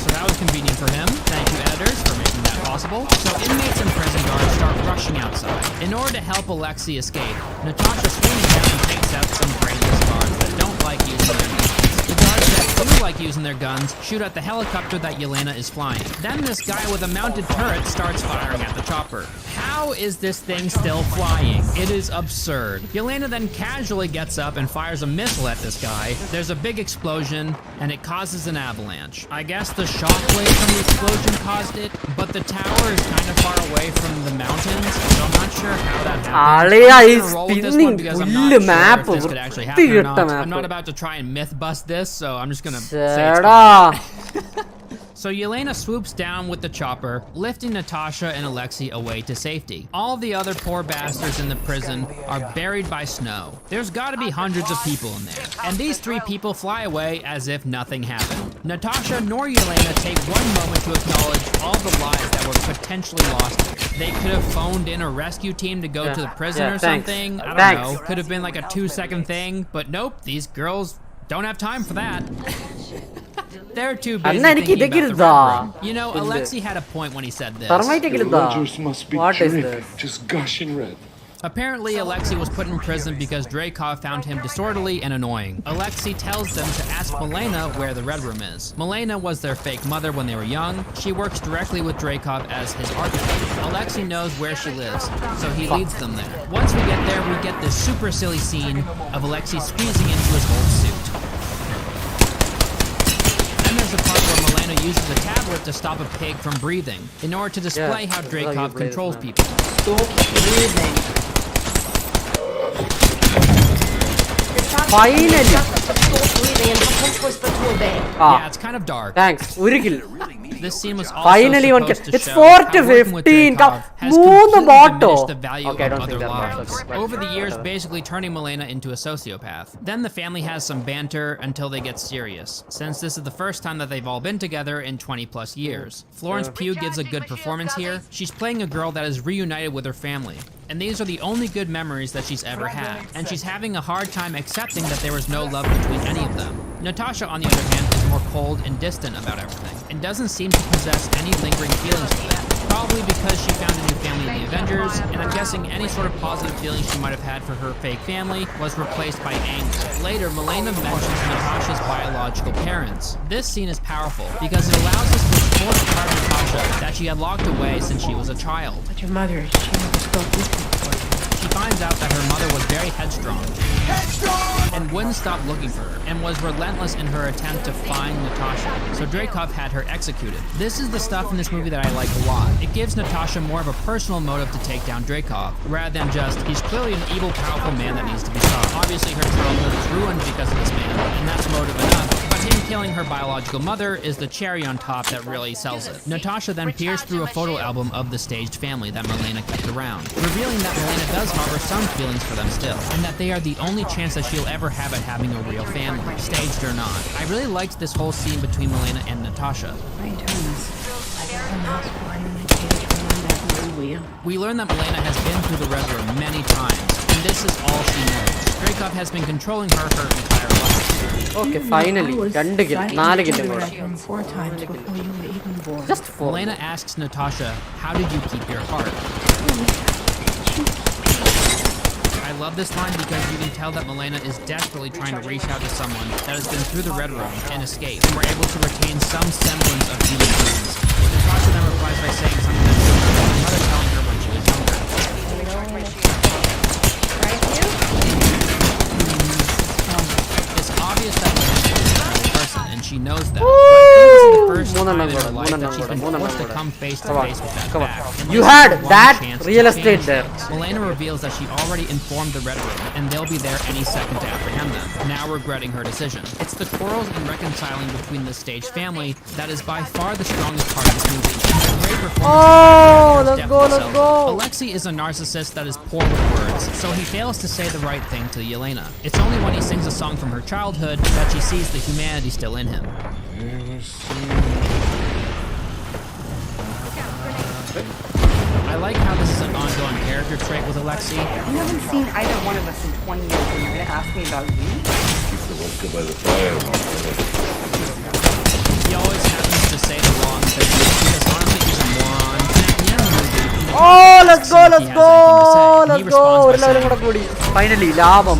So that was convenient for him. Thank you, editors, for making that possible. So inmates and prison guards start rushing outside. In order to help Alexei escape, Natasha swings down and takes out some brainless guards that don't like using their guns. The guards that do like using their guns shoot at the helicopter that Yelena is flying. Then this guy with a mounted turret starts firing at the chopper. How is this thing still flying? It is absurd. Yelena then casually gets up and fires a missile at this guy. There's a big explosion, and it causes an avalanche. I guess the shockwave from the explosion caused it, but the tower is kind of far away from the mountains, so I'm not sure how that happened. I'm gonna roll with this one because I'm not sure if this could actually happen or not. I'm not about to try and myth bust this, so I'm just gonna say it's fine. So Yelena swoops down with the chopper, lifting Natasha and Alexei away to safety. All the other poor bastards in the prison are buried by snow. There's gotta be hundreds of people in there. And these 3 people fly away as if nothing happened. Natasha nor Yelena take one moment to acknowledge all the lives that were potentially lost here. They could have phoned in a rescue team to go to the prison or something. I don't know. Could have been like a 2-second thing, but nope, these girls don't have time for that. They're too busy thinking about the Red Room. You know, Alexei had a point when he said this. Rogers must be dripping, just gushing red. Apparently, Alexei was put in prison because Dreykov found him disorderly and annoying. Alexei tells them to ask Milena where the Red Room is. Milena was their fake mother when they were young. She works directly with Dreykov as his architect. Alexei knows where she lives, so he leads them there. Once we get there, we get this super silly scene of Alexei squeezing into his old suit. There's a part where Milena uses a tablet to stop a pig from breathing in order to display how Dreykov controls people. Finally! Yeah, it's kind of dark. Thanks. ഒരു kill. This scene was also Finally one kill. supposed to It's show 4 to how working with 15. Dreykov has മൂന്ന് completely botto. diminished the value Okay, I of don't other think that lives. matters, but Over the years, whatever. basically turning Milena into a sociopath. Then the family has some banter until they get serious, since this is the first time that they've all been together in 20 plus years. Florence Pugh gives a good performance here. She's playing a girl that is reunited with her family. And these are the only good memories that she's ever had. And she's having a hard time accepting that there was no love between any of them. Natasha, on the other hand, is more cold and distant about everything, and doesn't seem to possess any lingering feelings for them. Probably because she found a new family in the Avengers, and I'm guessing any sort of positive feelings she might have had for her fake family was replaced by anger. Later, Milena mentions Natasha's biological parents. This scene is powerful because it allows us to explore the part of Natasha that she had locked away since she was a child. But your mother, she never spoke with you. She finds out that her mother was very headstrong and wouldn't stop looking for her, and was relentless in her attempt to find Natasha, so Dreykov had her executed. This is the stuff in this movie that I like a lot. It gives Natasha more of a personal motive to take down Dreykov, rather than just, he's clearly an evil, powerful man that needs to be stopped. Obviously her childhood is ruined because of this man, and that's motive enough, but him killing her biological mother is the cherry on top that really sells it. Natasha then peers through a photo album of the staged family that Milena kept around, revealing that Milena does harbor some feelings for them still, and that they are the only chance that she'll ever have at having a real family, staged or not. I really liked this whole scene between Milena and Natasha. Why are you doing this? I got the mouse born in the cage around that blue wheel. We learn that Milena has been through the Red Room many times, and this is all she knows. Dreykov has been controlling her entire life. Okay, finally. 2 kill. 4 kill. 4 times before you were even born. Just 4. Milena asks Natasha, how did you keep your heart? I love this line because you can tell that Milena is desperately trying to reach out to someone that has been through the Red Room and escaped, and were able to retain some semblance of human beings. Natasha then replies by saying something that she remembers her mother telling her when she was younger. It's obvious that Milena is a terrible person, and she knows that. But I think this is the first time in her life that she's been forced to come face to face with that fact. And You this is had the one that chance to real estate change there. things. Milena reveals that she already informed the Red Room, and they'll be there any second to apprehend them, now regretting her decision. It's the quarrels and reconciling between the staged family that is by far the strongest part of this movie. It's a great performance. Let's go, let's go. Alexei is a narcissist that is poor with words, so he fails to say the right thing to Yelena. It's only when he sings a song from her childhood that she sees the humanity still in him. I like how this is an ongoing character trait with Alexei. You haven't seen either one of us in 20 years and you're gonna ask me about you? He always happens to say the wrong thing because honestly he's a moron. And at the end of the movie, Oh, let's go, he let's has go, anything to say, and he let's go. responds by saying, Finally, ലാഭം.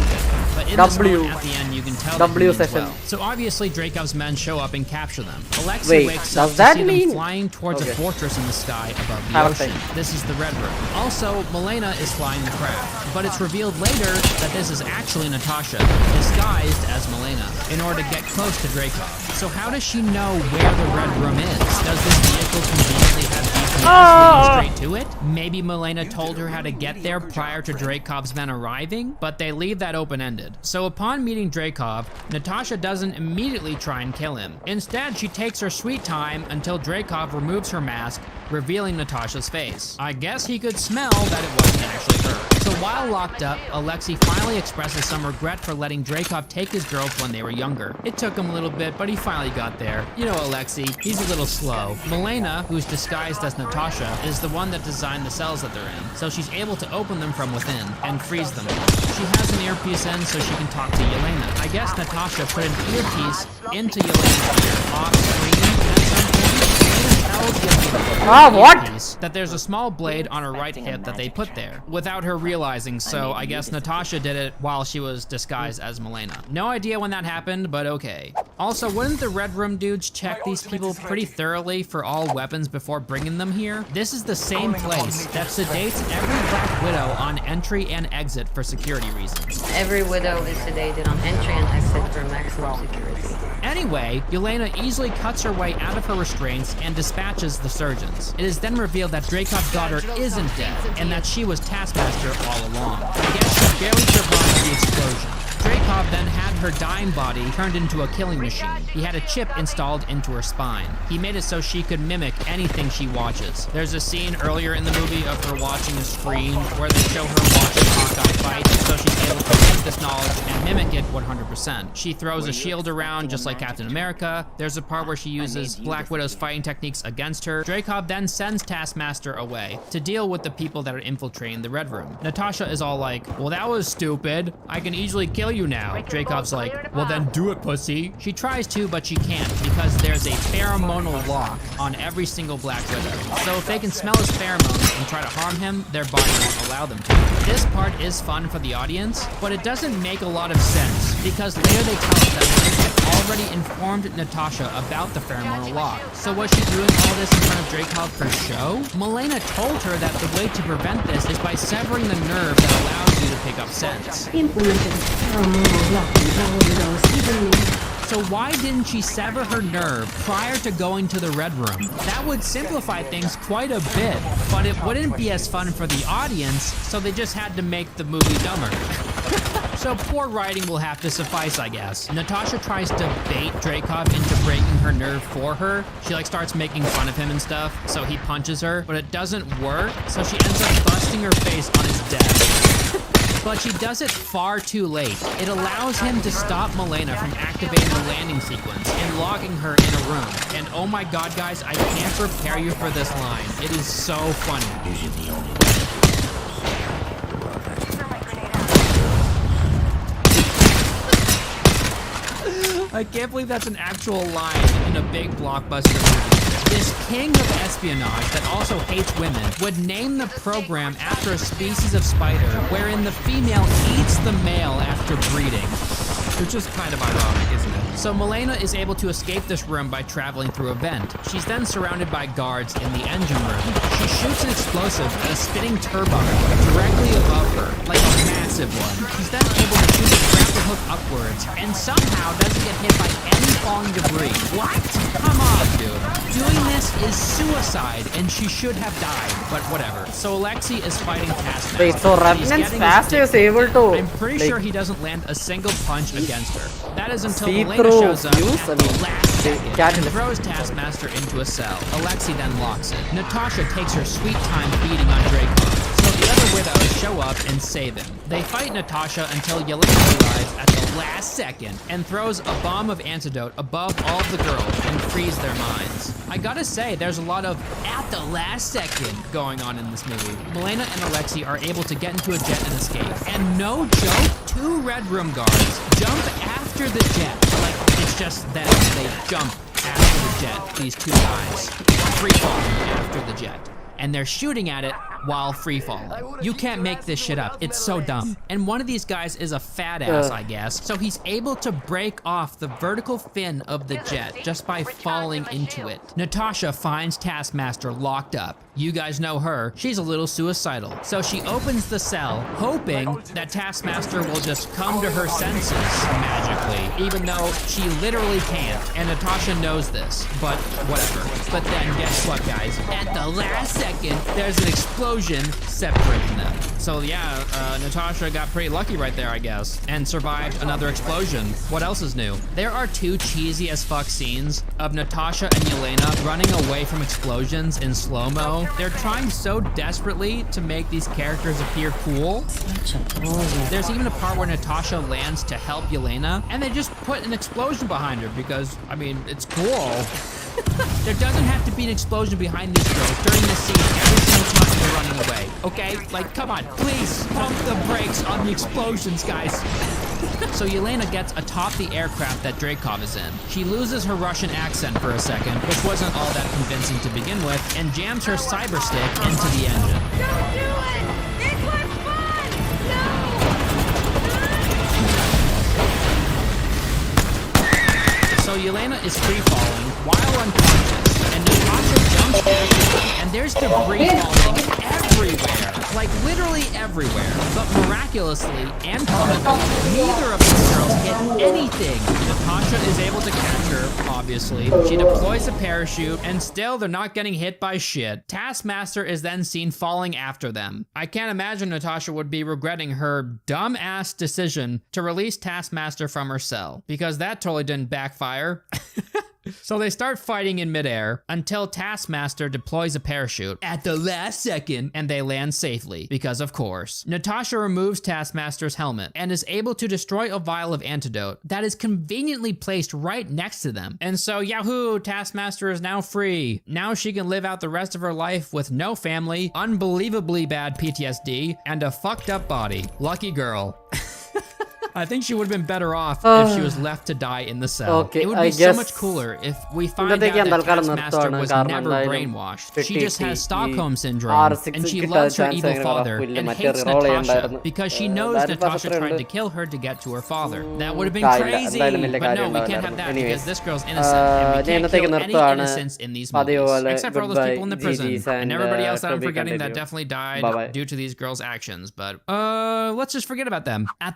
but in this W. moment, at the end, you can tell that he W means session. well. So obviously, Dreykov's men show up and capture them. Alexei Wait, wakes does up that to see mean- them flying towards Okay. a fortress in the sky above the Have a ocean. thing. This is the Red Room. Also, Milena is flying the craft, but it's revealed later that this is actually Natasha, disguised as Milena, in order to get close to Dreykov. So how does she know where the Red Room is? Does this vehicle conveniently have GPS leading straight to it? Maybe Milena told her how to get there prior to Dreykov's men arriving, but they leave that open-ended. So upon meeting Dreykov, Natasha doesn't immediately try and kill him. Instead, she takes her sweet time until Dreykov removes her mask, revealing Natasha's face. I guess he could smell that it wasn't actually her. So while locked up, Alexei finally expresses some regret for letting Dreykov take his girls when they were younger. It took him a little bit, but he finally got there. You know Alexei, he's a little slow. Milena, who's disguised as Natasha, is the one that designed the cells that they're in, so she's able to open them from within and freeze them. She has an earpiece in so she can talk to Yelena. I guess Natasha put an earpiece into Yelena's ear off screen at some point. Yelena tells Yelena What? that there's a small blade on her right hip that they put there without her realizing, so I guess Natasha did it while she was disguised as Milena. No idea when that happened, but okay. Also, wouldn't the Red Room dudes check these people pretty thoroughly for all weapons before bringing them here? This is the same place that sedates every Black Widow on entry and exit for security reasons. Every widow is sedated on entry and exit for maximum security. Anyway, Yelena easily cuts her way out of her restraints and dispatches the surgeons. It is then revealed that Dreykov's daughter isn't dead, and that she was Taskmaster all along. I guess she barely survived the explosion. Dreykov then had her dying body turned into a killing machine. He had a chip installed into her spine. He made it so she could mimic anything she watches. There's a scene earlier in the movie of her watching a screen where they show her watching Hawkeye fight, so she's able to take this knowledge and mimic it 100%. She throws a shield around just like Captain America. There's a part where she uses Black Widow's fighting techniques against her. Dreykov then sends Taskmaster away to deal with the people that are infiltrating the Red Room. Natasha is all like, well, that was stupid. I can easily kill you now. Dreykov's like, well then do it, pussy. She tries to, but she can't because there's a pheromonal lock on every single Black Widow. So if they can smell his pheromones and try to harm him, their body won't allow them to. This part is fun for the audience, but it doesn't make a lot of sense because later they tell us that Milena had already informed Natasha about the pheromonal lock. So was she doing all this in front of Dreykov for show? Milena told her that the way to prevent this is by severing the nerve that allows you to pick up scents. So why didn't she sever her nerve prior to going to the Red Room? That would simplify things quite a bit, but it wouldn't be as fun for the audience, so they just had to make the movie dumber. So poor writing will have to suffice, I guess. Natasha tries to bait Dreykov into breaking her nerve for her. She starts making fun of him and stuff, so he punches her, but it doesn't work, so she ends up busting her face on his desk. But she does it far too late. It allows him to stop Milena from activating the landing sequence and logging her in a room. And oh my god, guys, I can't prepare you for this line. It is so funny. I can't believe that's an actual line in a big blockbuster movie. This king of espionage that also hates women would name the program after a species of spider wherein the female eats the male after breeding. Which is kind of ironic, isn't it? So Milena is able to escape this room by traveling through a vent. She's then surrounded by guards in the engine room. She shoots an explosive at a spinning turbine directly above her, like a massive one. She's then able to shoot a grapple hook upwards and somehow doesn't get hit by any falling debris. What? Come on, dude. Doing this is suicide and she should have died, but whatever. So Alexei is fighting Taskmaster. Wait, so Revenant's fast is able to... I'm pretty sure he doesn't land a single punch against her. That is until Milena shows up at the last second and throws Taskmaster into a cell. Alexei then locks it. Natasha takes her sweet time beating on Dreykov, so the other widows show up and save him. They fight Natasha until Yelena arrives at the last second and throws a bomb of antidote above all of the girls and frees their minds. I gotta say, there's a lot of at the last second going on in this movie. Milena and Alexei are able to get into a jet and escape. And no joke, 2 Red Room guards jump after the jet. It's just them. They jump after the jet, these 2 guys. Free falling after the jet. And they're shooting at it while free falling. You can't make this shit up. It's so dumb. And one of these guys is a fat ass, I guess. So he's able to break off the vertical fin of the jet just by falling into it. Natasha finds Taskmaster locked up. You guys know her. She's a little suicidal. So she opens the cell, hoping that Taskmaster will just come to her senses magically, even though she literally can't. And Natasha knows this, but whatever. But then guess what, guys? At the last second, there's an explosion separating them. So yeah, Natasha got pretty lucky right there, I guess, and survived another explosion. What else is new? There are 2 cheesy as fuck scenes of Natasha and Yelena running away from explosions in slow-mo. They're trying so desperately to make these characters appear cool. There's even a part where Natasha lands to help Yelena, and they just put an explosion behind her because, I mean, it's cool. There doesn't have to be an explosion behind these girls during this scene every single time they're running away, okay? Like, come on, please pump the brakes on the explosions, guys. So Yelena gets atop the aircraft that Dreykov is in. She loses her Russian accent for a second, which wasn't all that convincing to begin with, and jams her cyber stick into the engine. Don't do it! This was fun! No! So Yelena is free-falling while unconscious, and Natasha jumps after her, and there's debris falling everywhere. like literally everywhere. But miraculously and comically, neither of these girls hit anything. Natasha is able to catch her, obviously. She deploys a parachute, and still they're not getting hit by shit. Taskmaster is then seen falling after them. I can't imagine Natasha would be regretting her dumb-ass decision to release Taskmaster from her cell, because that totally didn't backfire. So they start fighting in midair until Taskmaster deploys a parachute at the last second and they land safely, because of course. Natasha removes Taskmaster's helmet and is able to destroy a vial of antidote that is conveniently placed right next to them. And so yahoo, Taskmaster is now free. Now she can live out the rest of her life with no family, unbelievably bad PTSD, and a fucked up body. Lucky girl. I think she would have been better off if she was left to die in the cell. Okay, it would be so much cooler if we find out that Taskmaster was never brainwashed. She just has Stockholm syndrome, and she loves her evil father and hates Natasha because she knows Natasha tried to kill her to get to her father. That would have been crazy, but no, we can't have that because this girl's innocent, and we can't kill any innocence in these movies, except for all those people in the prison, and everybody else that I'm forgetting that definitely died due to these girls' actions, but let's just forget about them. At the